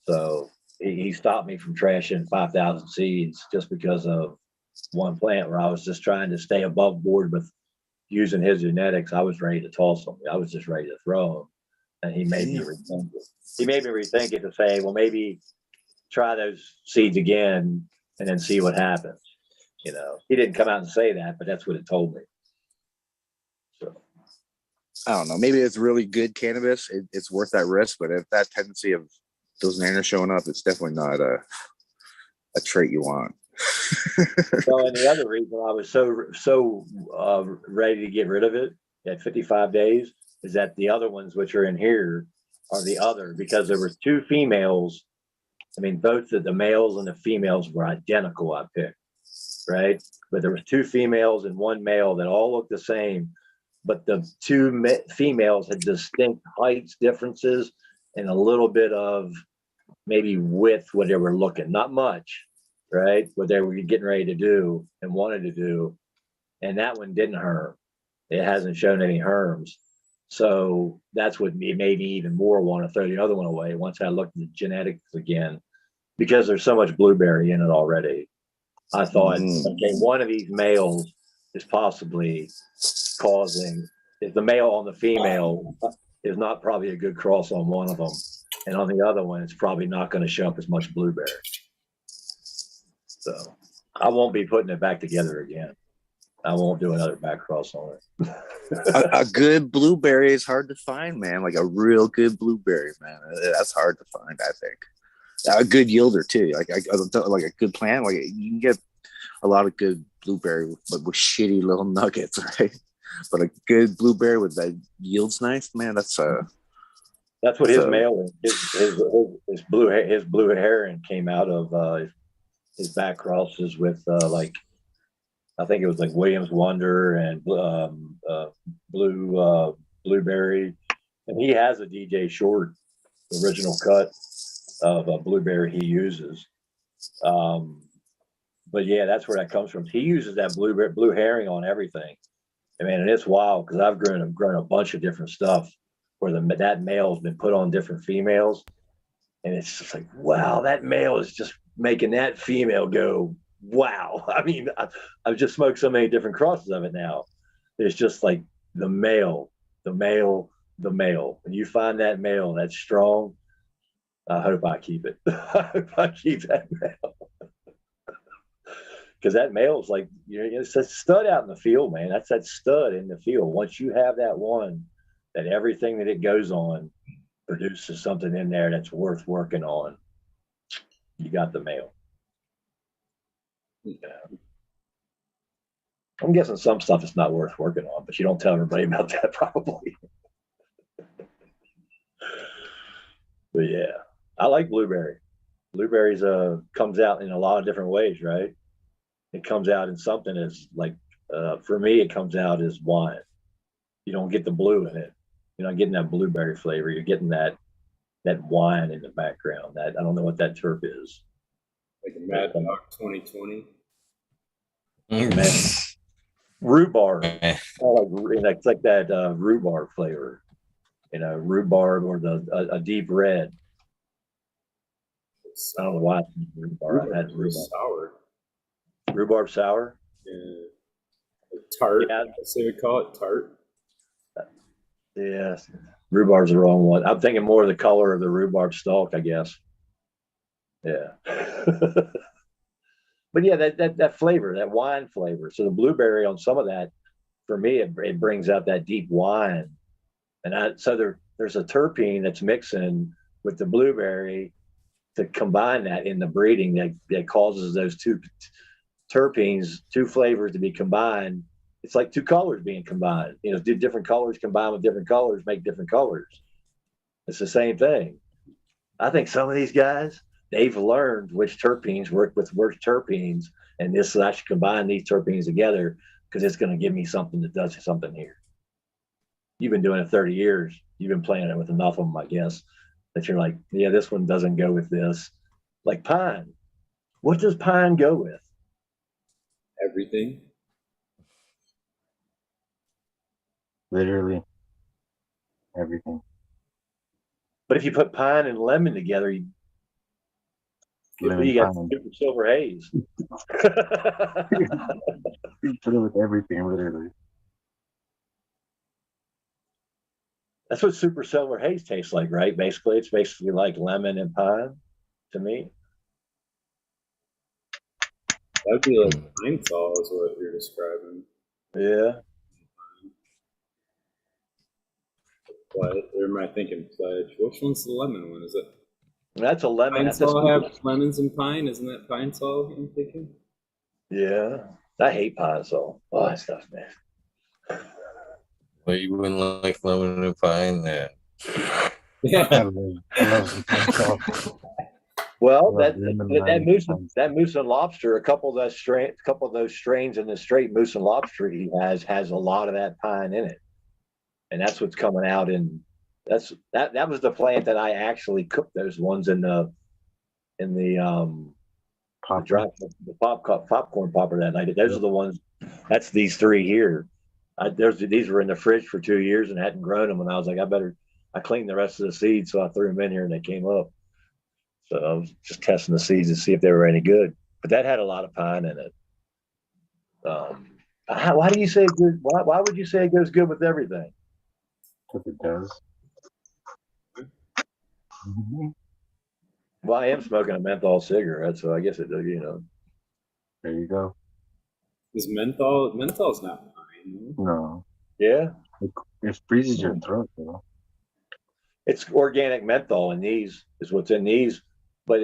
So he stopped me from trashing 5,000 seeds just because of one plant where I was just trying to stay above board with using his genetics. I was ready to toss them. I was just ready to throw them. And he made me rethink it. He made me rethink it to say, well, maybe try those seeds again and then see what happens. He didn't come out and say that, but that's what it told me. So I don't know. Maybe it's really good cannabis. It's worth that risk. But if that tendency of those nanners showing up, it's definitely not a trait you want. well, and the other reason I was so ready to get rid of it at 55 days is that the other ones, which are in here, are the other, because there were two females. I mean, both the males and the females were identical. I picked, right? But there was two females and one male that all looked the same, but the two females had distinct heights differences and a little bit of maybe width where they were looking, not much, right? What they were getting ready to do and wanted to do. And that one didn't herm. It hasn't shown any herms. So that's what made me even more want to throw the other one away once I looked at the genetics again, because there's so much blueberry in it already. I thought, okay, one of these males is possibly causing, if the male on the female is not probably a good cross on one of them, and on the other one, it's probably not going to show up as much blueberry. So I won't be putting it back together again. I won't do another back cross on it. a good blueberry is hard to find, man. Like a real good blueberry, man. That's hard to find, I think. A good yielder too, like a good plant. Like you can get a lot of good blueberry with shitty little nuggets, right? But a good blueberry with that yields nice, man. That's what his male, his blue heron came out of his back crosses with I think it was like Williams Wonder and blueberry, and he has a DJ Short original cut of a blueberry he uses. But yeah, that's where that comes from. He uses that blue herring on everything. I mean, and it's wild because I've grown a bunch of different stuff where that male has been put on different females, and it's just like, wow, that male is just making that female go, wow. I mean, I've just smoked so many different crosses of it now. It's just like the male. When you find that male that's strong, I hope I keep it. I hope I keep that male. Because that male is like, it's a stud out in the field, man. That's that stud in the field. Once you have that one, that everything that it goes on produces something in there that's worth working on, you got the male. Yeah. I'm guessing some stuff is not worth working on, but you don't tell everybody about that probably. But yeah, I like blueberry. Blueberries comes out in a lot of different ways, right? It comes out in something as like, for me, it comes out as wine. You don't get the blue in it. You're not getting that blueberry flavor. You're getting that wine in the background. That I don't know what that terp is. Like a Mad Dog 2020. Man. Rhubarb. It's like that rhubarb flavor. Rhubarb or a deep red. I don't know why it's rhubarb. I've had rhubarb. Sour. Rhubarb sour? Yeah. Tart. Yeah. So we call it tart. Yeah. Rhubarb's the wrong one. I'm thinking more of the color of the rhubarb stalk, I guess. Yeah. But yeah, that flavor, that wine flavor. So the blueberry on some of that, for me, it brings out that deep wine. And there's a terpene that's mixing with the blueberry to combine that in the breeding that causes those two terpenes, two flavors to be combined. It's like two colors being combined. Different colors combined with different colors make different colors. It's the same thing. I think some of these guys, they've learned which terpenes work with which terpenes, and I should combine these terpenes together because it's going to give me something that does something here. You've been doing it 30 years. You've been playing it with enough of them, I guess, that you're like, yeah, this one doesn't go with this. Like pine. What does pine go with? Everything. Literally everything. But if you put pine and lemon together, you got super silver haze. You put it with everything, literally. That's what super silver haze tastes like, right? Basically, it's basically like lemon and pine to me. That'd be like pine sol is what you're describing. Yeah. Or am I thinking pledge? Which one's the lemon one? Is it? That's a lemon. Pine sol have lemons and pine. Isn't that pine sol I'm thinking? Yeah. I hate pine sol. Oh, that stuff, man. Well, you wouldn't like lemon and pine then. Yeah. I love pine sol. Well, that moose and lobster, a couple of those strains in the straight moose and lobster he has a lot of that pine in it, and that's what's coming out that was the plant that I actually cooked those ones in the popcorn popper that night. Those are the ones. That's these three here. These were in the fridge for 2 years and hadn't grown them, and I was like, I cleaned the rest of the seeds, so I threw them in here and they came up. So I was just testing the seeds to see if they were any good. But that had a lot of pine in it. Why do you say it good? Why would you say it goes good with everything? Because it does. Well, I am smoking a menthol cigarette, so I guess it does, There you go. Is menthol's not pine? No. Yeah. It freezes your throat, though. It's organic menthol in these, is what's in these. But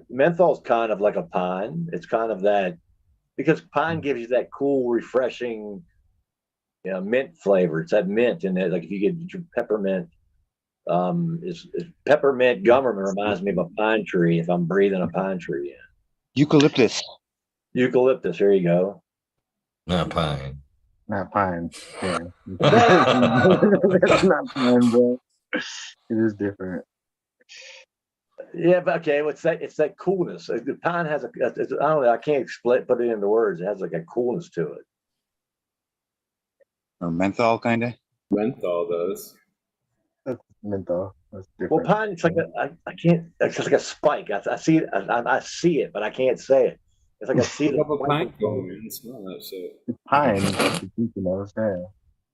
menthol's kind of like a pine. It's kind of that, because pine gives you that cool, refreshing, mint flavor. It's that mint in it. Like if you get peppermint, peppermint gum reminds me of a pine tree if I'm breathing a pine tree in. Eucalyptus. Here you go. Not pine. Not pine. Yeah. That's not pine, bro. It is different. Yeah, but okay, it's that coolness. The pine has I don't know, I can't put it into words. It has like a coolness to it. Or menthol, kind of. Menthol does. That's menthol. That's different. Well, pine, it's like I can't. It's just like a spike. I see it. I see it, but I can't say it. It's like I see it. Pick up a pine cone and smell that shit. It's pine. Yeah.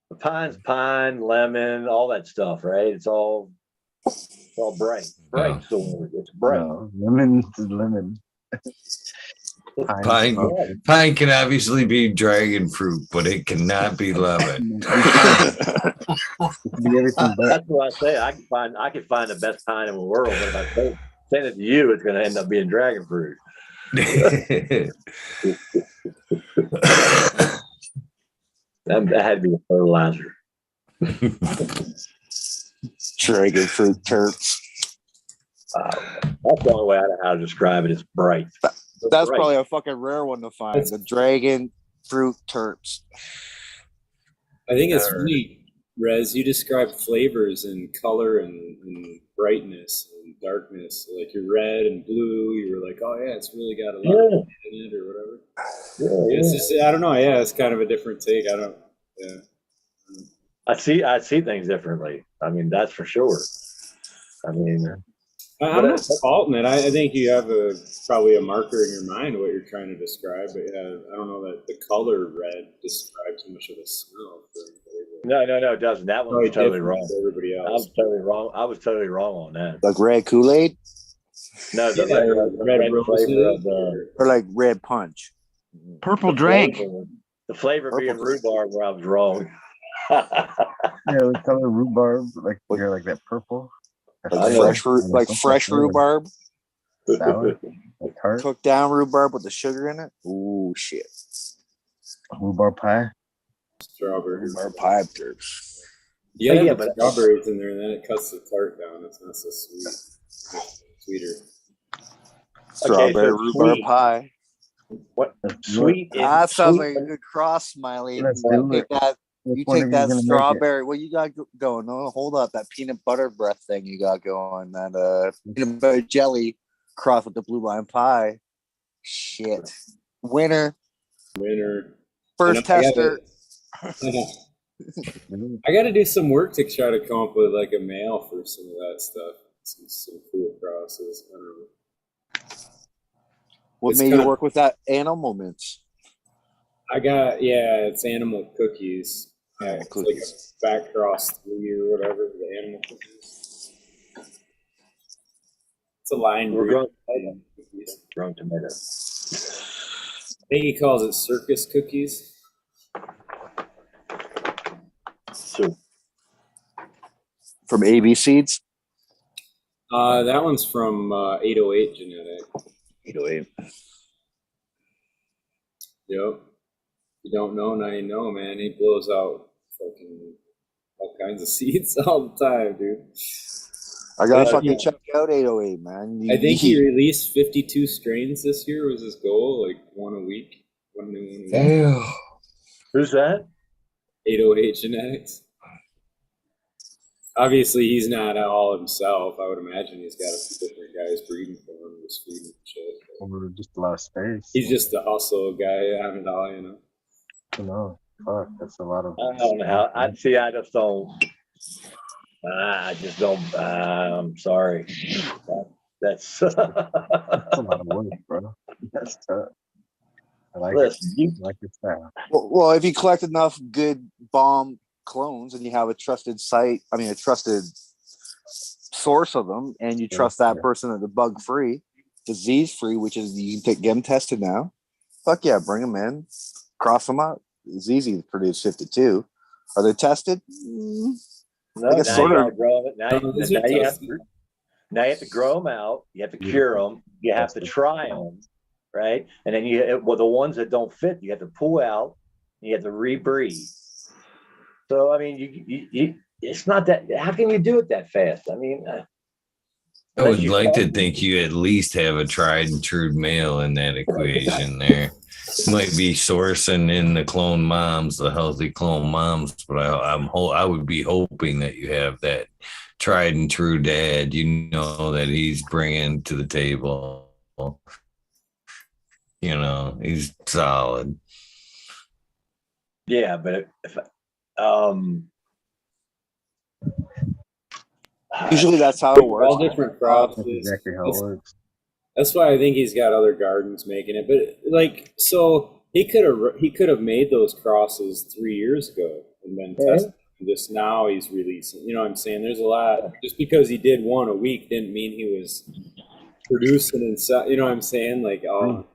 The pine's pine, lemon, all that stuff, right? It's all bright. Bright, so it's bright. No, lemon is lemon. Pine can obviously be dragon fruit, but it cannot be lemon. That's what I say. I can find the best pine in the world, but if I send it to you, it's going to end up being dragon fruit. That had to be a fertilizer. Dragon fruit terps. That's the only way I know how to describe it. It's bright. That's probably a fucking rare one to find. The dragon fruit terps. I think it's funny, Rez. You describe flavors and color and brightness and darkness. Like your red and blue, you were like, oh yeah, it's really got a lot of in it or whatever. Yeah. It's just, I don't know. Yeah, it's kind of a different take. I see things differently. I mean, that's for sure. I mean, I'm not faulting it. I think you have probably a marker in your mind of what you're trying to describe, but yeah, I don't know that the color red describes much of the smell. No, it doesn't. That one was totally wrong. Everybody else. I was totally wrong on that. Like red Kool-Aid? No, the red flavor of or like red punch. Purple drink. The flavor being Purple. rhubarb where I was wrong. Yeah, the color rhubarb, like you're like that purple. Like fresh rhubarb, Sour, like tart, cooked down rhubarb with the sugar in it. Ooh, shit. rhubarb pie. Strawberries. Rhubarb pie. Yeah, Yeah, yeah, but- but strawberries in there, and then it cuts the tart down. It's not so sweet. Sweeter. Strawberry so rhubarb sweet. pie. What Let's do sweet? That sounds sweet- like a good cross, Smiley. Let's You do take it. that. Which You one take of that gonna make it? strawberry. What you got going? No, hold up. That peanut butter breath thing you got going. That peanut butter jelly crossed with the blue lime pie. Shit. Winner. First And tester. I got to do some work to try to come up with like a mail for some of that stuff. Some cool process. I don't know. What It's made kinda- you work with that animal mints? It's animal cookies. Animal It's cookies. like a back cross 3 or whatever, the animal cookies. It's a line. We're breed. growing tomato. Growing tomato. I think he calls it circus cookies. So From AB Seeds? That one's from 808 Genetic. 808. Yep. You don't know, now you know, man. He blows out fucking all kinds of seeds all the time, dude. I gotta Yeah, fucking yeah. check out 808, man. I think he released 52 strains this year was his goal, like one a week. One new one a week. who's that? 808 Genetics. Obviously, he's not all himself. I would imagine he's got a few different guys breeding for him, just feeding him shit. Or just a lot of space. He's just the hustle guy on it all, you know. You know, fuck, that's a lot of. I don't know how. I just don't. I just don't. I'm sorry. That's. That's a lot of work, bro. That's tough. I like Listen, it. I like your style. Well, if you collect enough good bomb clones and you have a trusted a trusted source of them, and you trust that person that they're bug free, disease free, which is you can get them tested now. Fuck yeah, bring them in, cross them up. It's easy to produce 52. Are they tested? No, I guess now sort you of. gotta grow them. Now you have to grow them out. You have to cure them. You have to try them, right? And then the ones that don't fit, you have to pull out. You have to rebreed. So I mean, you it's not that. How can you do it that fast? I mean, I would like to think you at least have a tried and true male in that equation there. You might be sourcing in the clone moms, the healthy clone moms, but I would be hoping that you have that tried and true dad, that he's bringing to the table. He's solid. Yeah, but Usually that's how it works. All different crops. That's exactly how it works. That's why I think he's got other gardens making it. But so he could have made those crosses 3 years ago and been tested. And just now he's releasing. You know what I'm saying? There's a lot. Just because he did one a week didn't mean he was producing and you know what I'm saying? Like, so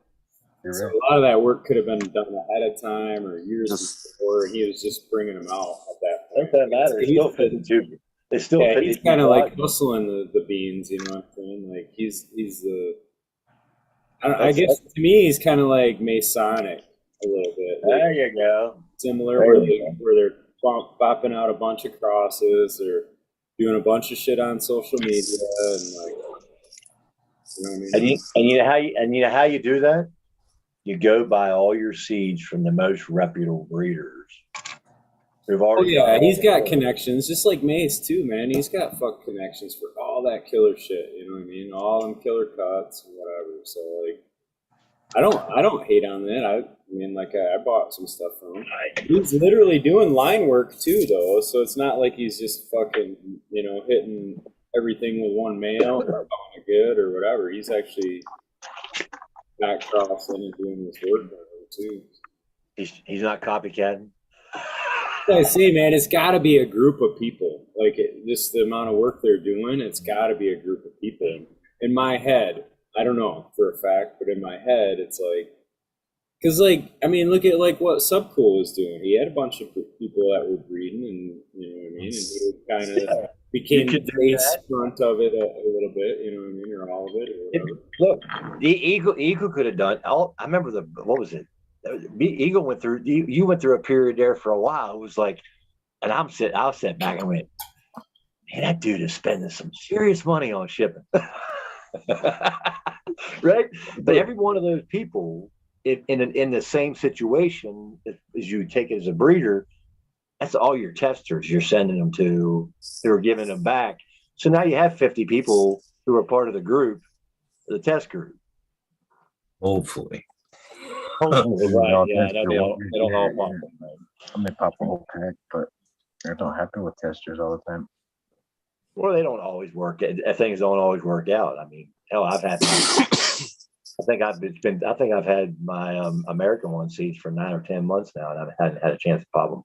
a lot of that work could have been done ahead of time or years before. He was just bringing them out at that point. That matters. It's still 52. It's still 52. He's kind of like hustling the beans. You know what I'm saying? Like he's the. I guess to me he's kind of like Masonic a little bit. There you go. Similar where they're popping out a bunch of crosses or doing a bunch of shit on social media and like, you know what I mean? And you know how you do that? You go buy all your seeds from the most reputable breeders. He's got connections, just like Mace too, man. He's got connections for all that killer shit. You know what I mean? All them killer cuts and whatever. So like, I don't hate on that. I mean, like I bought some stuff from him. He's literally doing line work too, though. So it's not like he's just fucking, hitting everything with one male or calling it good or whatever. He's actually back crossing and doing this work too. He's not copycatting. I say, man, it's got to be a group of people. Like just the amount of work they're doing, it's got to be a group of people. In my head, I don't know for a fact, but in my head, it's like, Because, like, I mean, look at like what Subcool was doing. He had a bunch of people that were breeding, and you know what I mean. And he kind of became the face front of it a little bit. You know what I mean, or all of it, or whatever. Look, the Eagle could have done. I remember what was it? Eagle went through. You went through a period there for a while. It was like, and I sat back and went, man, that dude is spending some serious money on shipping. Right? But every one of those people in the same situation as you take it as a breeder, that's all your testers you're sending them to, who are giving them back. So now you have 50 people who are part of the group, the test group. Hopefully. Right, yeah, they don't all pop them, right? I may pop a whole pack, but it don't happen with testers all the time. Well, they don't always work. Things don't always work out. I mean, hell, I've had. I think I've had my American one seeds for 9 or 10 months now, and I haven't had a chance to pop them.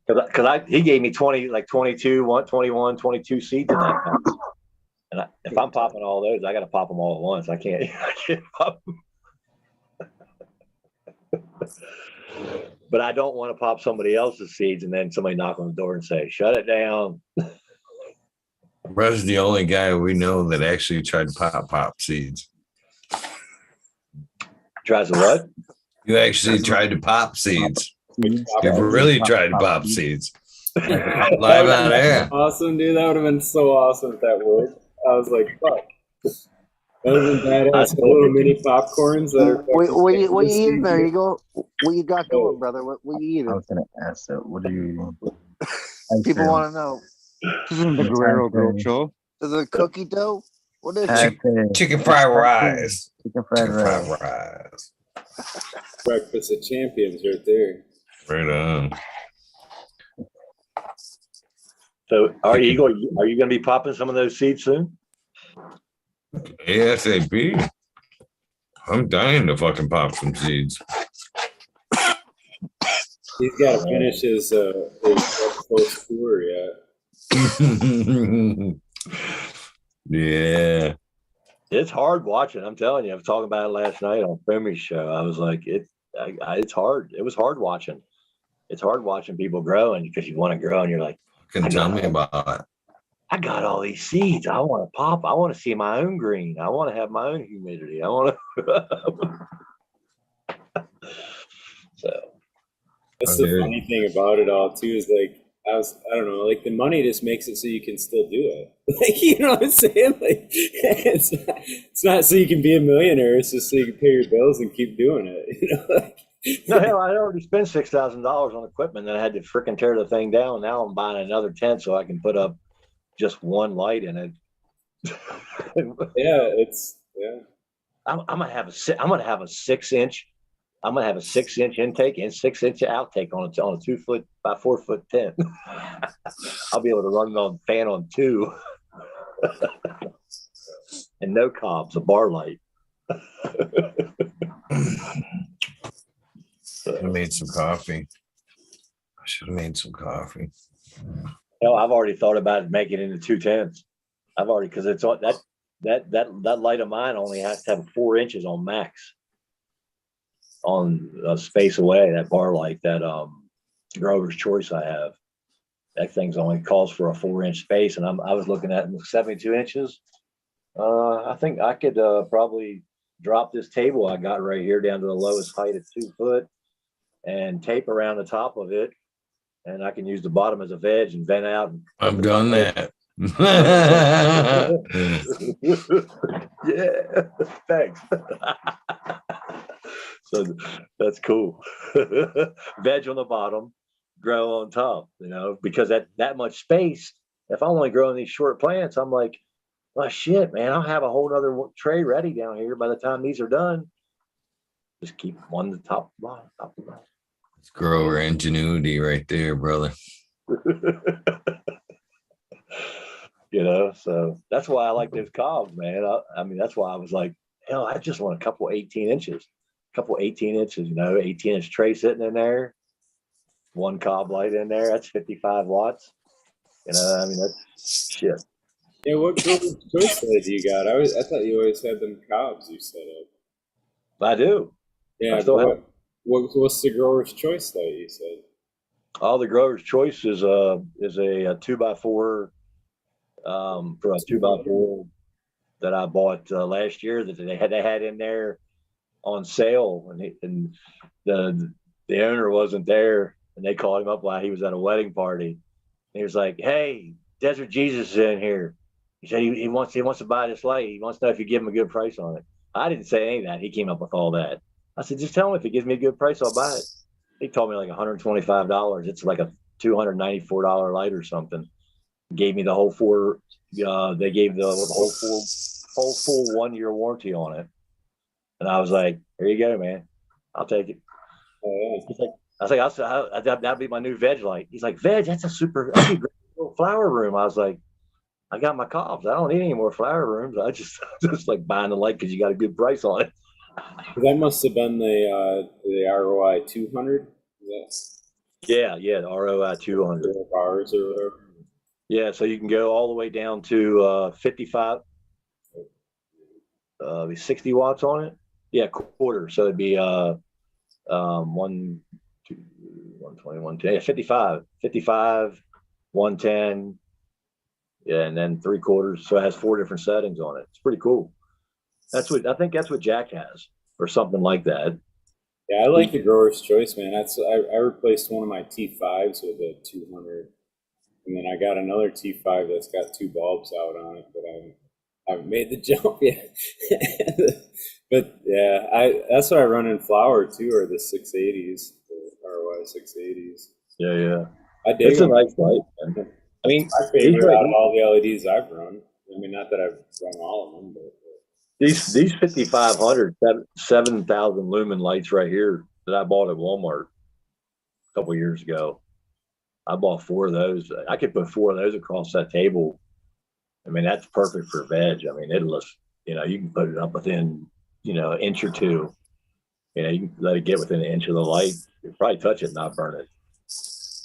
Because he gave me 22, 21, 22 seeds in that pack. And if I'm popping all those, I got to pop them all at once. I can't pop them. But I don't want to pop somebody else's seeds and then somebody knock on the door and say, shut it down. Russ the only guy we know that actually tried to pop seeds. Tries to what? You actually tried to pop seeds. You've really tried to pop seeds. Live on air. Awesome, dude. That would have been so awesome if that worked. I was like, fuck. That would have been badass. Little mini popcorns that are. What you eating there? You go. What you got going, brother? What you eating? I was gonna ask that. What are you eating? People want to know. This isn't the Guerrero Grill Show. Is it cookie dough? What is it? Chicken fried rice. Chicken fried rice. Breakfast of champions right there. Right on. So, are you going to be popping some of those seeds soon? ASAP. I'm dying to fucking pop some seeds. He's got to finish his post tour yet. Yeah. It's hard watching. I'm telling you. I was talking about it last night on Femi's show. I was like, it's hard. It was hard watching. It's hard watching people growing because you want to grow and you're like, Tell me about it. I got all these seeds. I want to pop. I want to see my own green. I want to have my own humidity. I want to. So that's the funny thing about it all too, is like, I don't know, like the money just makes it so you can still do it. Like, you know what I'm saying? Like, it's not so you can be a millionaire. It's just so you can pay your bills and keep doing it. You know, like, no, hell, I already spent $6,000 on equipment, and I had to freaking tear the thing down. Now I'm buying another tent so I can put up just one light in it. I'm gonna have a 6-inch. I'm gonna have a 6-inch intake and 6-inch outtake on a 2 foot by 4 foot tent. I'll be able to run it on fan on 2, and no cobs, a bar light. I made some coffee. I should have made some coffee. Hell, I've already thought about making it into 2 tents. I've already, because it's on that light of mine only has to have 4 inches on max on a space away. That bar light, that Grover's Choice I have, that thing's only calls for a 4-inch space, and I was looking at 72 inches. I think I could probably drop this table I got right here down to the lowest height at 2 foot and tape around the top of it, and I can use the bottom as a veg and vent out. I've done that. Yeah, thanks. So that's cool. Veg on the bottom, grow on top, you know, because that much space, if I'm only growing these short plants, I'm like, well, shit, man, I'll have a whole other tray ready down here by the time these are done. Just keep one to top of line. It's grower ingenuity right there, brother. You know, so that's why I like those cobs, man. I mean, that's why I was like, hell, I just want a couple 18 inches, you know, 18-inch tray sitting in there, 1 cob light in there. That's 55 watts. You know, I mean, that's shit. Yeah, what grower's choice light do you got? I thought you always had them cobs you set up. I do. Yeah, I still but have. what's the grower's choice light you said? All the Grower's Choice is a 2x4 for a 2x4 that I bought last year that they had in there on sale, and the owner wasn't there, and they called him up while he was at a wedding party. And he was like, "Hey, Desert Jesus is in here." He said he wants to buy this light. He wants to know if you give him a good price on it. I didn't say any of that. He came up with all that. I said, just tell him if he gives me a good price, I'll buy it. He told me like $125. It's like a $294 light or something. Gave me the whole four. They gave the whole full 1 year warranty on it. And I was like, here you go, man. I'll take it. Oh, He's like, I was like, that'd be my new veg light. He's like, veg, that'd be great little flower room. I was like, I got my cobs. I don't need any more flower rooms. I just like buying the light because you got a good price on it. that must have been the ROI 200. Yeah, the ROI 200. Bars or whatever. Yeah, so you can go all the way down to 55, 60 watts on it. Yeah, quarter. So it'd be 1, 2, 120, 110, yeah, 55, 110, yeah, and then 3/4. So it has 4 different settings on it. It's pretty cool. I think that's what Jack has, or something like that. Yeah, I like the grower's choice, man. I replaced one of my T5s with a 200, and then I got another T5 that's got 2 bulbs out on it, but I haven't made the jump yet. But yeah, that's what I run in flower too, or the 680s, the ROI 680s. Yeah. I dig It's them. a nice light, man. I mean, My favorite out of all the LEDs I've run. I mean, not that I've run all of them, but these 5500 7,000 lumen lights right here that I bought at Walmart a couple years ago. I bought 4 of those. I could put 4 of those across that table. I mean, that's perfect for veg. I mean, it'll, you can put it up within, an inch or two. You can let it get within an inch of the light. You'll probably touch it and not burn it.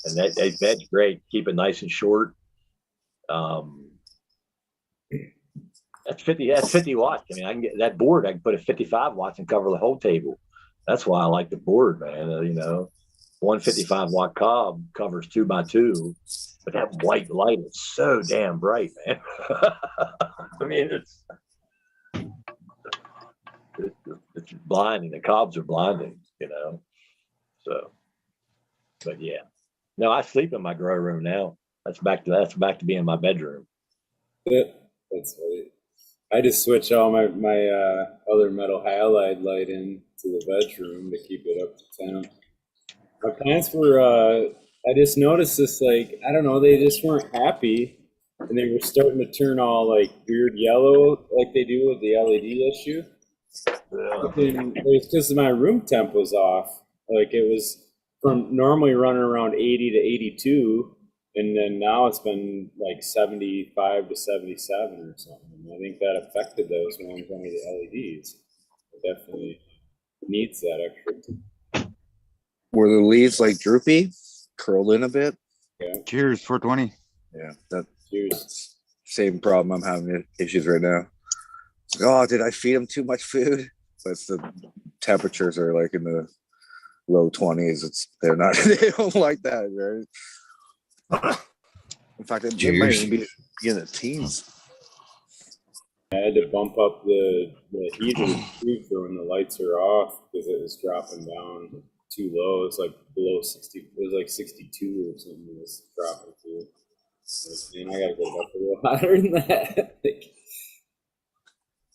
And that veg's great. Keep it nice and short. That's 50 watts. I mean, I can get that board. I can put a 55 watts and cover the whole table. That's why I like the board, man. 155 watt cob covers 2x2, but that white light is so damn bright, man. I mean, it's blinding. The cobs are blinding, So, but yeah, no, I sleep in my grow room now. That's back to being my bedroom. that's funny. I just switch all my other metal halide light in to the bedroom to keep it up to 10. My plants were, I just noticed this, like, I don't know, they just weren't happy, and they were starting to turn all like weird yellow like they do with the LED issue. Yeah. It was because my room temp was off. Like, it was from normally running around 80 to 82, and then now it's been like 75 to 77 or something. I think that affected those ones under the LEDs. It definitely needs that extra. Were the leaves like droopy, curled in a bit? Yeah. Cheers, 420. Yeah, that Cheers. same problem. I'm having issues right now. It's like, oh, did I feed them too much food? But the temperatures are like in the low 20s. They're not. They don't like that, right? In fact, it might even be in the teens. I had to bump up the heater too for when the lights are off because it was dropping down too low. It's like below 60. It was like 62 or something. It was dropping to. Man, I gotta go up a little higher than that.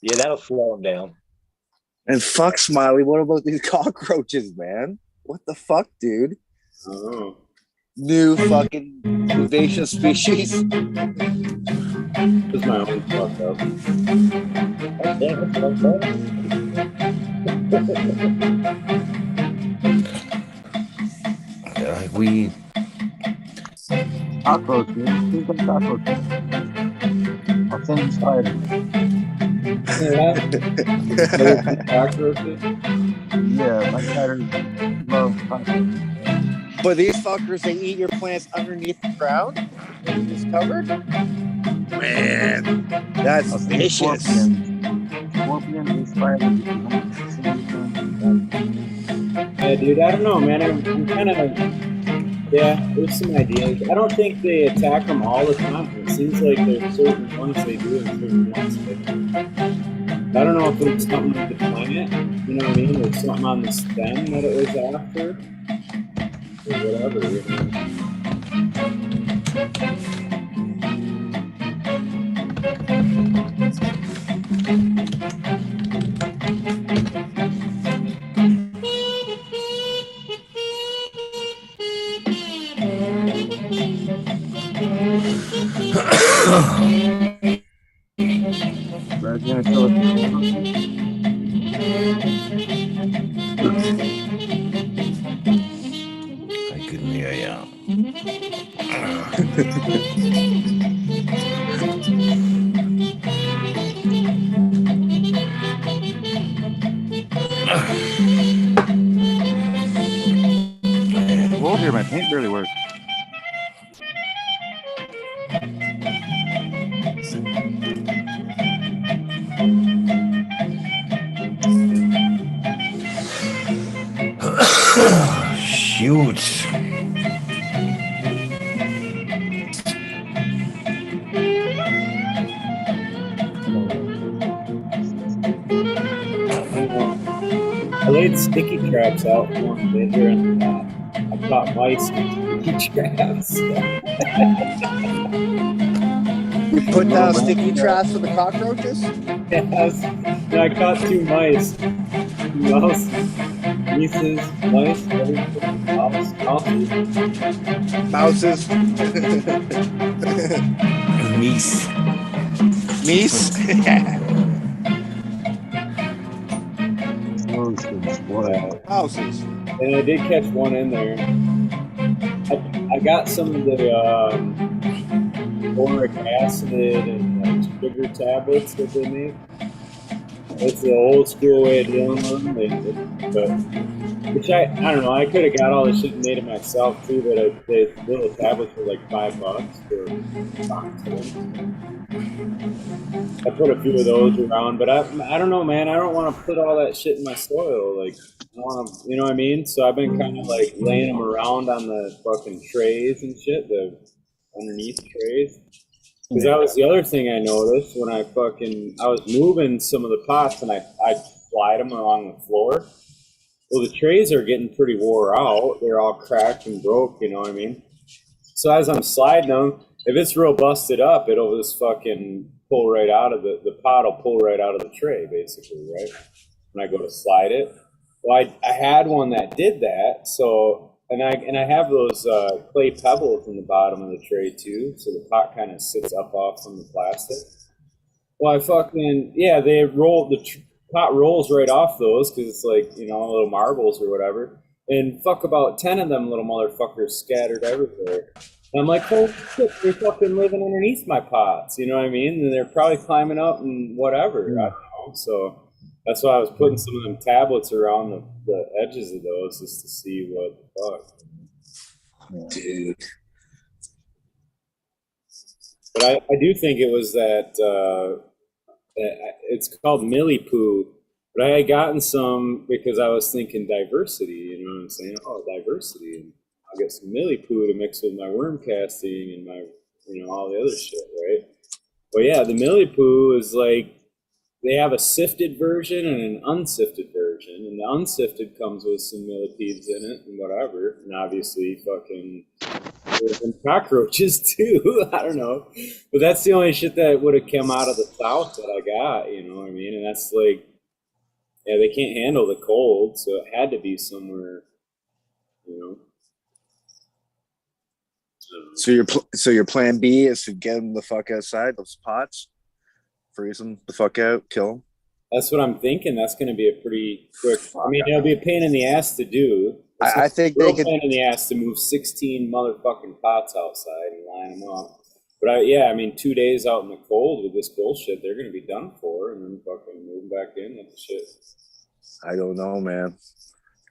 Yeah, that'll slow them down. And fuck, Smiley, what about these cockroaches, man? What the fuck, dude? I don't know. New fucking invasive species. It's my own fuck up. Damn, that's what I'm saying. Yeah, like weed. Cockroaches. Who's got cockroaches? I'll send you spiders. Cockroaches? Yeah, my spiders love cockroaches. But these fuckers, they eat your plants underneath the ground? And it's covered? Man, that's vicious. Scorpions, spiders. Yeah, dude, I don't know, man. I'm kind of, yeah, there's some ideas. I don't think they attack them all the time. It seems like there's certain ones they do and certain ones they don't. I don't know if it's something with the plant, you know what I mean? There's something on the stem that it was after, or whatever, you know. Brad's gonna show us. I couldn't hear you. Hold here, my paint barely works. Shoot. I laid sticky traps out one winter and I caught mice in sticky traps. You put down sticky traps for the cockroaches? Yes. And I caught 2 mice. Mouse, mice, mice, everything. Mouses. Meese. Meese? Mouses. And I did catch one in there. I got some of the boric acid and sugar tablets that they make. It's the old school way of dealing with them. Which I don't know. I could have got all the shit and made it myself too, but the little tablets were like $5 for a box of them. I put a few of those around, but I don't know, man. I don't want to put all that shit in my soil. Like, I want to, you know what I mean? So I've been kind of like laying them around on the fucking trays and shit, the underneath trays. Because that was the other thing I noticed when I was moving some of the pots and I slide them along the floor. Well, the trays are getting pretty wore out. They're all cracked and broke, you know what I mean? So as I'm sliding them, if it's real busted up, it'll just fucking pull right out of the pot will pull right out of the tray, basically, right? When I go to slide it. Well, I had one that did that, so and I have those clay pebbles in the bottom of the tray too, so the pot kind of sits up off from the plastic. Well, they roll pot rolls right off those because it's like, you know, little marbles or whatever, and about 10 of them little motherfuckers scattered everywhere. And I'm like, oh shit, they're fucking living underneath my pots, you know what I mean? And they're probably climbing up and whatever. I don't know. So that's why I was putting some of them tablets around the edges of those just to see what the fuck. Dude. But I do think it was that it's called millipoo. But I had gotten some because I was thinking diversity, you know what I'm saying? Oh, diversity. And I'll get some millipoo to mix with my worm casting and my, you know, all the other shit, right? But yeah, the millipoo is like, they have a sifted version and an unsifted version, and the unsifted comes with some millipedes in it and whatever, and obviously fucking and cockroaches too. I don't know, but that's the only shit that would have come out of the south that I got. You know what I mean? And that's like, yeah, they can't handle the cold, so it had to be somewhere, you know. So your plan B is to get them the fuck outside those pots, freeze them the fuck out, kill them. That's what I'm thinking. That's going to be a pretty quick. I mean, it'll be a pain in the ass to do. I think they could. Pain in the ass to move 16 motherfucking pots outside and line them up. But I mean, 2 days out in the cold with this bullshit, they're going to be done for, and then fucking move back in with the shit. I don't know, man.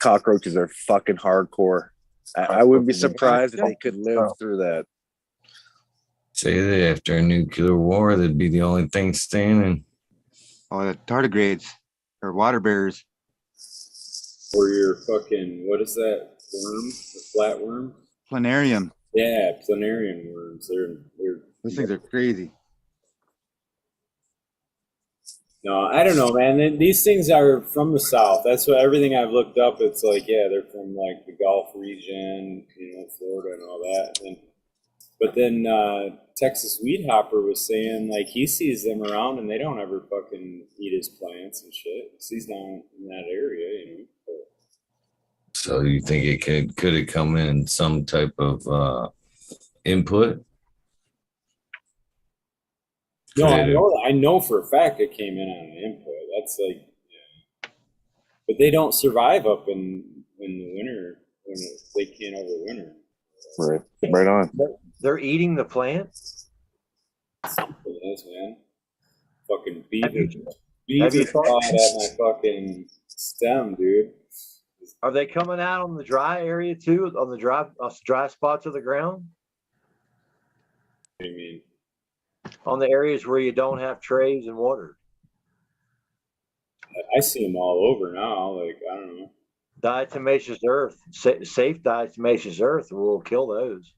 Cockroaches are fucking hardcore. I wouldn't be surprised if they could live through that. Say that after a nuclear war, that'd be the only thing standing. Oh, the tardigrades or water bears. Or your fucking, what is that worm? The flatworm? Planarium. Yeah, planarian worms. Those things are crazy. No, I don't know, man. These things are from the South. That's what everything I've looked up. It's like, yeah, they're from like the Gulf region, Florida and all that. But then Texas Weed Hopper was saying like he sees them around and they don't ever fucking eat his plants and shit. He's down in that area, So you think it could have come in some type of input? No, I know for a fact it came in on an input. That's like, yeah. But they don't survive up in the winter when they can't overwinter. Right on. They're eating the plant. Something is, man. Fucking beaver. Have you Beaver thought- clawed at my fucking stem, dude. Are they coming out on the dry area too? On the dry spots of the ground? What do you mean? On the areas where you don't have trays and water? I see them all over now. Like, I don't know. Diatomaceous earth, safe diatomaceous earth will kill those.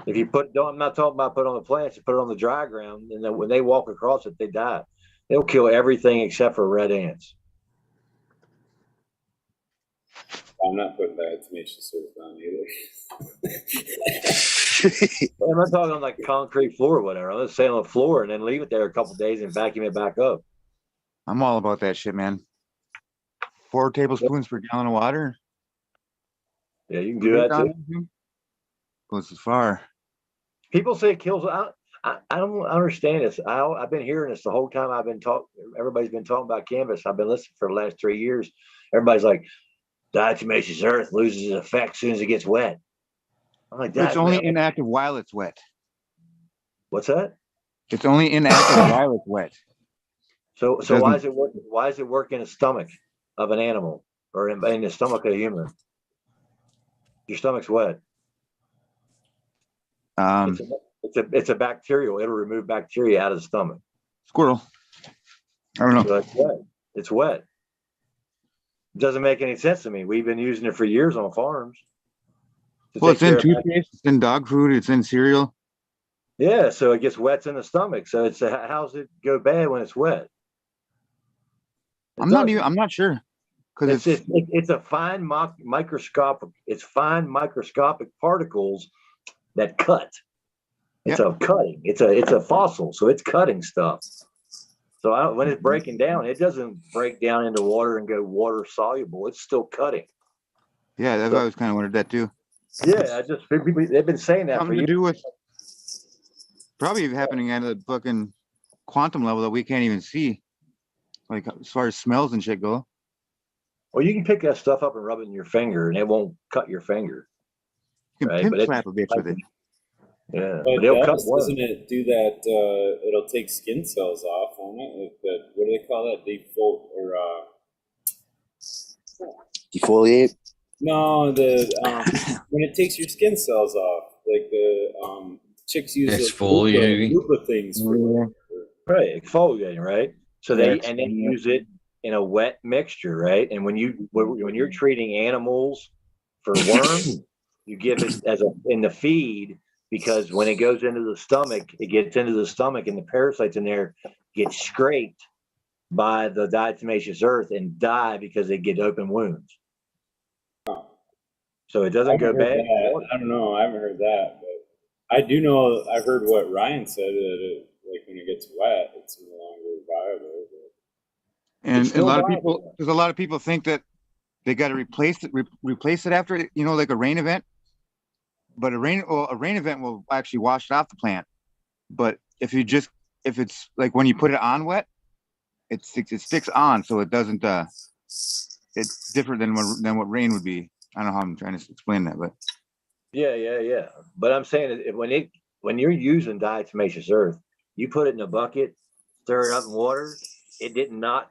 If you I'm not talking about put on the plants, you put it on the dry ground, and then when they walk across it, they die. They'll kill everything except for red ants. I'm not putting diatomaceous earth on either. I'm not talking on like concrete floor or whatever. I'm just saying on the floor and then leave it there a couple of days and vacuum it back up. I'm all about that shit, man. 4 tablespoons per gallon of water. Yeah, you can do that too. Goes as far. People say it kills. I don't understand this. I've been hearing this the whole time I've been talking. Everybody's been talking about cannabis. I've been listening for the last 3 years. Everybody's like, diatomaceous earth loses its effect as soon as it gets wet. I'm like, It's only inactive while it's wet. What's that? It's only inactive while it's wet. So why is it work? Why does it work in the stomach of an animal or in the stomach of a human? Your stomach's wet. It's a bacterial. It'll remove bacteria out of the stomach. Squirrel. I don't know. So it's wet. It's wet. It doesn't make any sense to me. We've been using it for years on farms. Well, it's in toothpaste, it's in dog food, it's in cereal. Yeah, so it gets wet in the stomach. So it's how's it go bad when it's wet? I'm not sure. Because it's a fine microscopic. It's fine microscopic particles that cut. It's a cutting. It's a fossil, so it's cutting stuff. So when it's breaking down, it doesn't break down into water and go water soluble. It's still cutting. Yeah, that's I was kind of wondered that too. Yeah, they've been saying that Something for years. to do with probably happening at a fucking quantum level that we can't even see, like as far as smells and shit go. Well, you can pick that stuff up and rub it in your finger, and it won't cut your finger. You can pimp slap a bitch with it. Yeah, But but it'll cut doesn't it do that? It'll take skin cells off, won't it? What do they call that? Defoliate. No, when it takes your skin cells off, like the chicks use those Exfoliating. lupa things for right, exfoliating, right? So they use it in a wet mixture, right? And when you're treating animals for worms, you give it in the feed, because when it goes into the stomach, it gets into the stomach and the parasites in there get scraped by the diatomaceous earth and die because they get open wounds. So it doesn't go bad. I don't know. I haven't heard that, but I do know. I've heard what Ryan said, that like when it gets wet, it's no longer viable. And a lot of people, there's a lot of people think that they got to replace it after it, like a rain event. But a rain event will actually wash it off the plant. But if it's like when you put it on wet, it sticks on, so it doesn't. It's different than what rain would be. I don't know how I'm trying to explain that, but yeah. But I'm saying that when you're using diatomaceous earth, you put it in a bucket, stir it up in water. It did not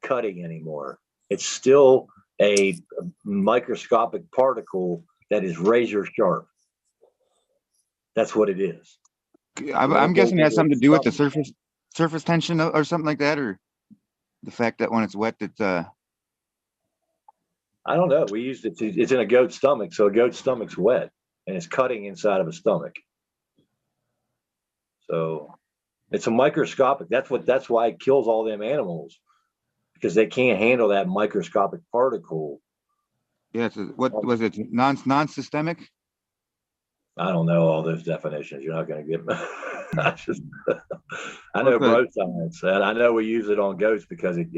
cutting anymore. It's still a microscopic particle that is razor sharp. That's what it is. I'm guessing it has something to do with the surface tension or something like that, or the fact that when it's wet, it's I don't know. We used it. It's in a goat's stomach, so a goat's stomach's wet, and it's cutting inside of a stomach. So it's a microscopic. That's why it kills all them animals, because they can't handle that microscopic particle. yeah. What was it? Non-systemic. I don't know all those definitions. You're not going to get me. I know bro science, and I know we use it on goats because it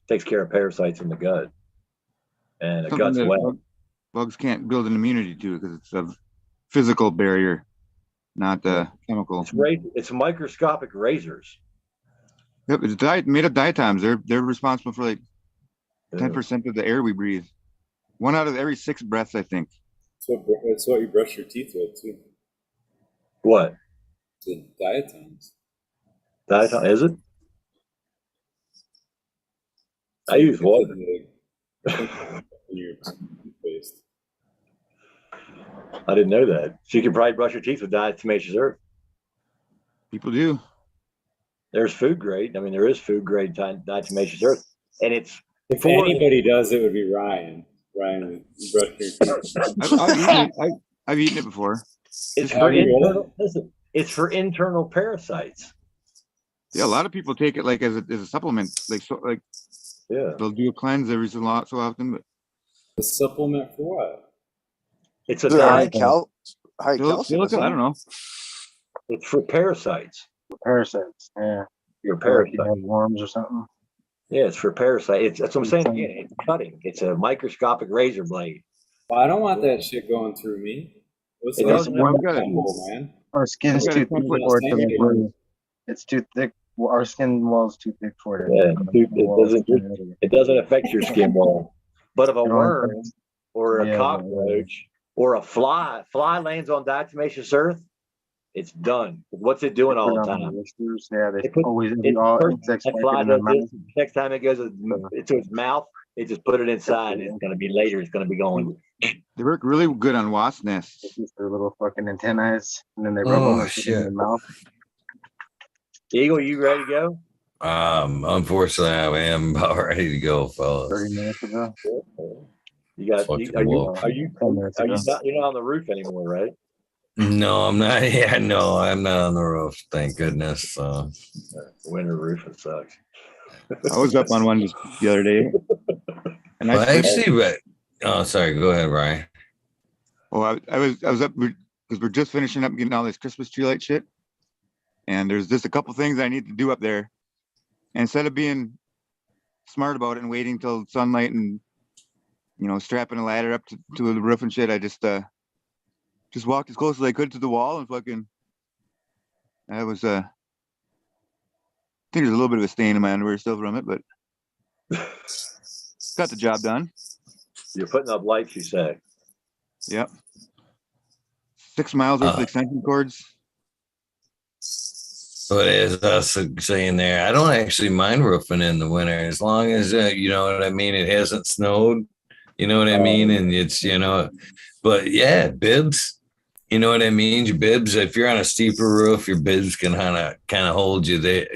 takes care of parasites in the gut, and the gut's wet. Bugs can't build an immunity to because it's a physical barrier, not chemical. It's microscopic razors. Yep, it's made of diatoms. They're responsible for like 10% of the air we breathe. 1 out of every 6 breaths, I think. That's what you brush your teeth with too. What? The diatoms. Diatom, is it? I use water. Your toothpaste. I didn't know that. So you can probably brush your teeth with diatomaceous earth. People do. There's food grade. I mean, there is food grade diatomaceous earth, and it's. If anybody does, it would be Ryan. Ryan, you brush your teeth. I've eaten it before. It's for internal parasites. Yeah, a lot of people take it like as a supplement, Yeah, they'll do a cleanse every so often. But A supplement for what? it's a high diet. calcium. I don't know. It's for parasites. Parasites. Yeah. Your Like parasites. you have worms or something. Yeah, it's for parasites. That's what I'm saying. Yeah, it's cutting. It's a microscopic razor blade. Well, I don't want that shit going through me. What's It the doesn't man? Our skin's I've got too a thick 10-foot for it to sandwich. breathe. It's too thick. Our skin wall's too thick for it. Yeah, it doesn't affect your skin wall. But if a worm or a cockroach or a fly lands on diatomaceous earth, it's done. What's it doing all the time? Yeah, That fly does this. Next time it goes into its mouth, it just put it inside. And it's going to be later. It's going to be going. They work really good on wasp nests. Their little fucking antennae, and then they rub them in their mouth. Eagle, you ready to go? Unfortunately, I am about ready to go, fellas. 30 minutes ago. You got? Are you not? You're not on the roof anymore, right? No, I'm not. Yeah, no, I'm not on the roof. Thank goodness. Winter roof, it sucks. I was up on one just the other day, and sorry. Go ahead, Ryan. Oh, I was up because we're just finishing up getting all this Christmas tree light shit, and there's just a couple things I need to do up there. And instead of being smart about it and waiting till sunlight and strapping a ladder up to the roof and shit, I just walked as close as I could to the wall and fucking. I was I think there's a little bit of a stain in my underwear still from it, but got the job done. You're putting up lights, you say? Yep. 6 miles worth of extension cords. But as I was saying there, I don't actually mind roofing in the winter as long as you know what I mean. It hasn't snowed, you know what I mean, and it's But yeah, bibs, you know what I mean. Your bibs, if you're on a steeper roof, your bibs can kind of hold you there,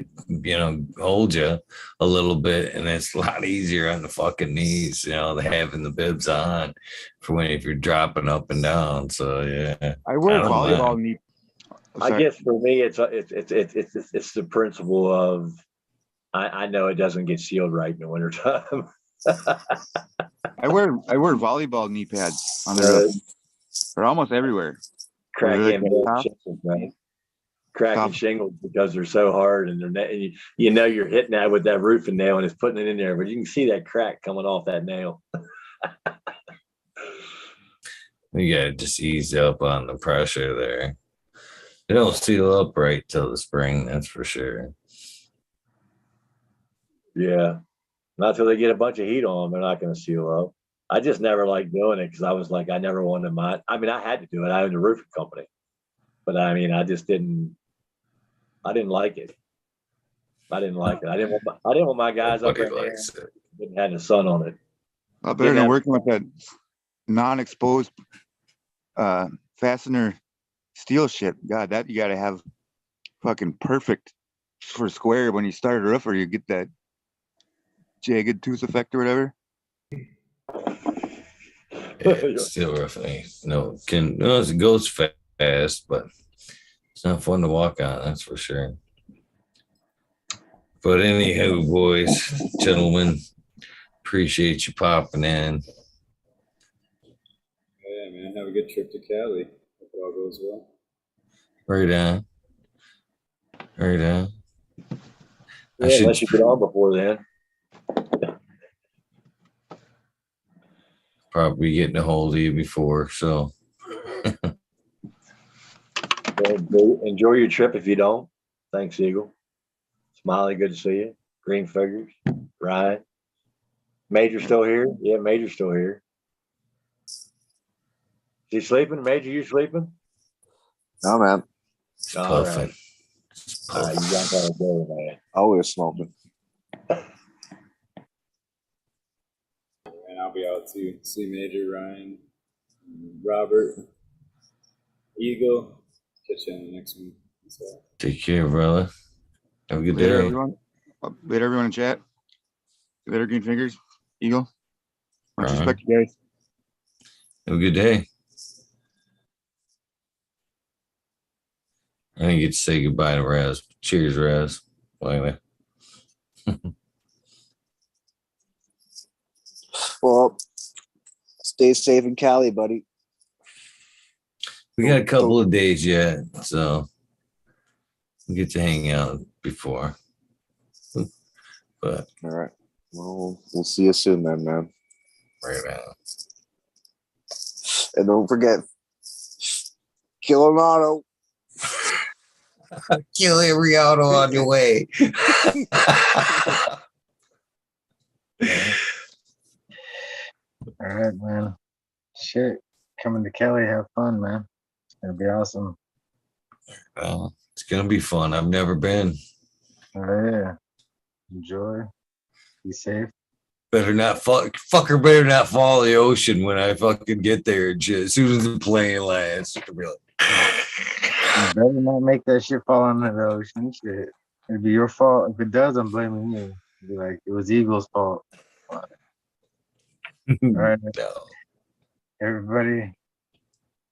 hold you a little bit, and it's a lot easier on the fucking knees, having the bibs on for if you're dropping up and down. So yeah, I wear volleyball knee. I guess for me, it's the principle of I know it doesn't get sealed right in the wintertime. I wear volleyball knee pads on the roof. They're almost everywhere. Cracking shingles because they're so hard, and you're hitting that with that roofing nail and it's putting it in there, but you can see that crack coming off that nail. You gotta just ease up on the pressure there. They don't seal up right till the spring, that's for sure. Yeah. Not till they get a bunch of heat on them, they're not going to seal up. I just never liked doing it because I was like, I never wanted mine. I mean, I had to do it. I owned a roofing company. But I mean, I didn't like it. I didn't want my guys up there didn't have the sun on it. Well, better than working with that non-exposed fastener steel shit. God, that you got to have fucking perfect for square when you start a roof or you get that jagged tooth effect or whatever. Yeah, still roughly. No, it goes fast, but it's not fun to walk on, that's for sure. But anywho, boys, gentlemen, appreciate you popping in. Yeah, man. Have a good trip to Cali. Hope it all goes well. Right on. Right on. Yeah, unless you get on before then. Probably getting a hold of you before, so. Enjoy your trip if you don't. Thanks, Eagle. Smiley, good to see you. Green Figures, Ryan. Major still here? Yeah, Major's still here. Is he sleeping? Major, you sleeping? No, man. All right. All right, you got to go, man. Always smoking. And I'll be out too. See Major, Ryan, Robert, Eagle. Catch you on the next one. So. Take care, brother. Have a good Later, day. everyone. Later, everyone in chat. Later, Green Fingers. Eagle. Much respect, you guys. Have a good day. I didn't get to say goodbye to Raz. Cheers, Raz. Bye. Well, stay safe in Cali, buddy. We got a couple of days yet, so we'll get to hang out before. But all right. Well, we'll see you soon then, man. Right on. And don't forget, kill an auto. Kill every auto on your way. All right, man. Shit. Coming to Cali, have fun, man. It's gonna be awesome. It's gonna be fun. I've never been. Oh, yeah. Enjoy. Be safe. Better not fucker better not fall in the ocean when I fucking get there. As soon as the plane lands, I'll be like, You better not make that shit fall into the ocean. Shit. It'd be your fault. If it does, I'm blaming you. It'd be like, it was Eagle's fault. All right. No. Everybody,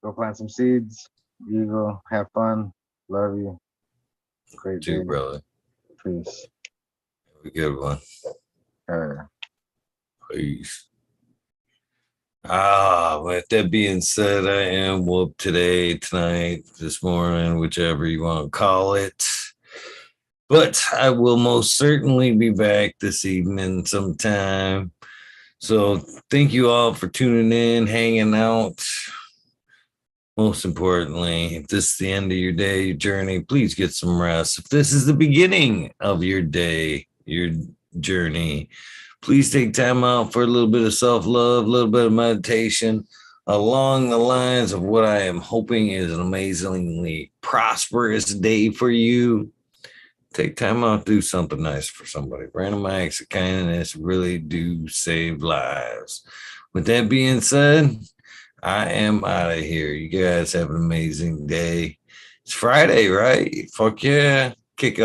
go plant some seeds. Eagle, have fun. Love you. Great day. Brother. Peace. Have a good one. Peace. With that being said, I am whooped today, tonight, this morning, whichever you want to call it. But I will most certainly be back this evening sometime. So thank you all for tuning in, hanging out. Most importantly, if this is the end of your day, your journey, please get some rest. If this is the beginning of your day, your journey, please take time out for a little bit of self-love, a little bit of meditation along the lines of what I am hoping is an amazingly prosperous day for you. Take time out, do something nice for somebody. Random acts of kindness really do save lives. With that being said, I am out of here. You guys have an amazing day. It's Friday, right? Fuck yeah. Kick off.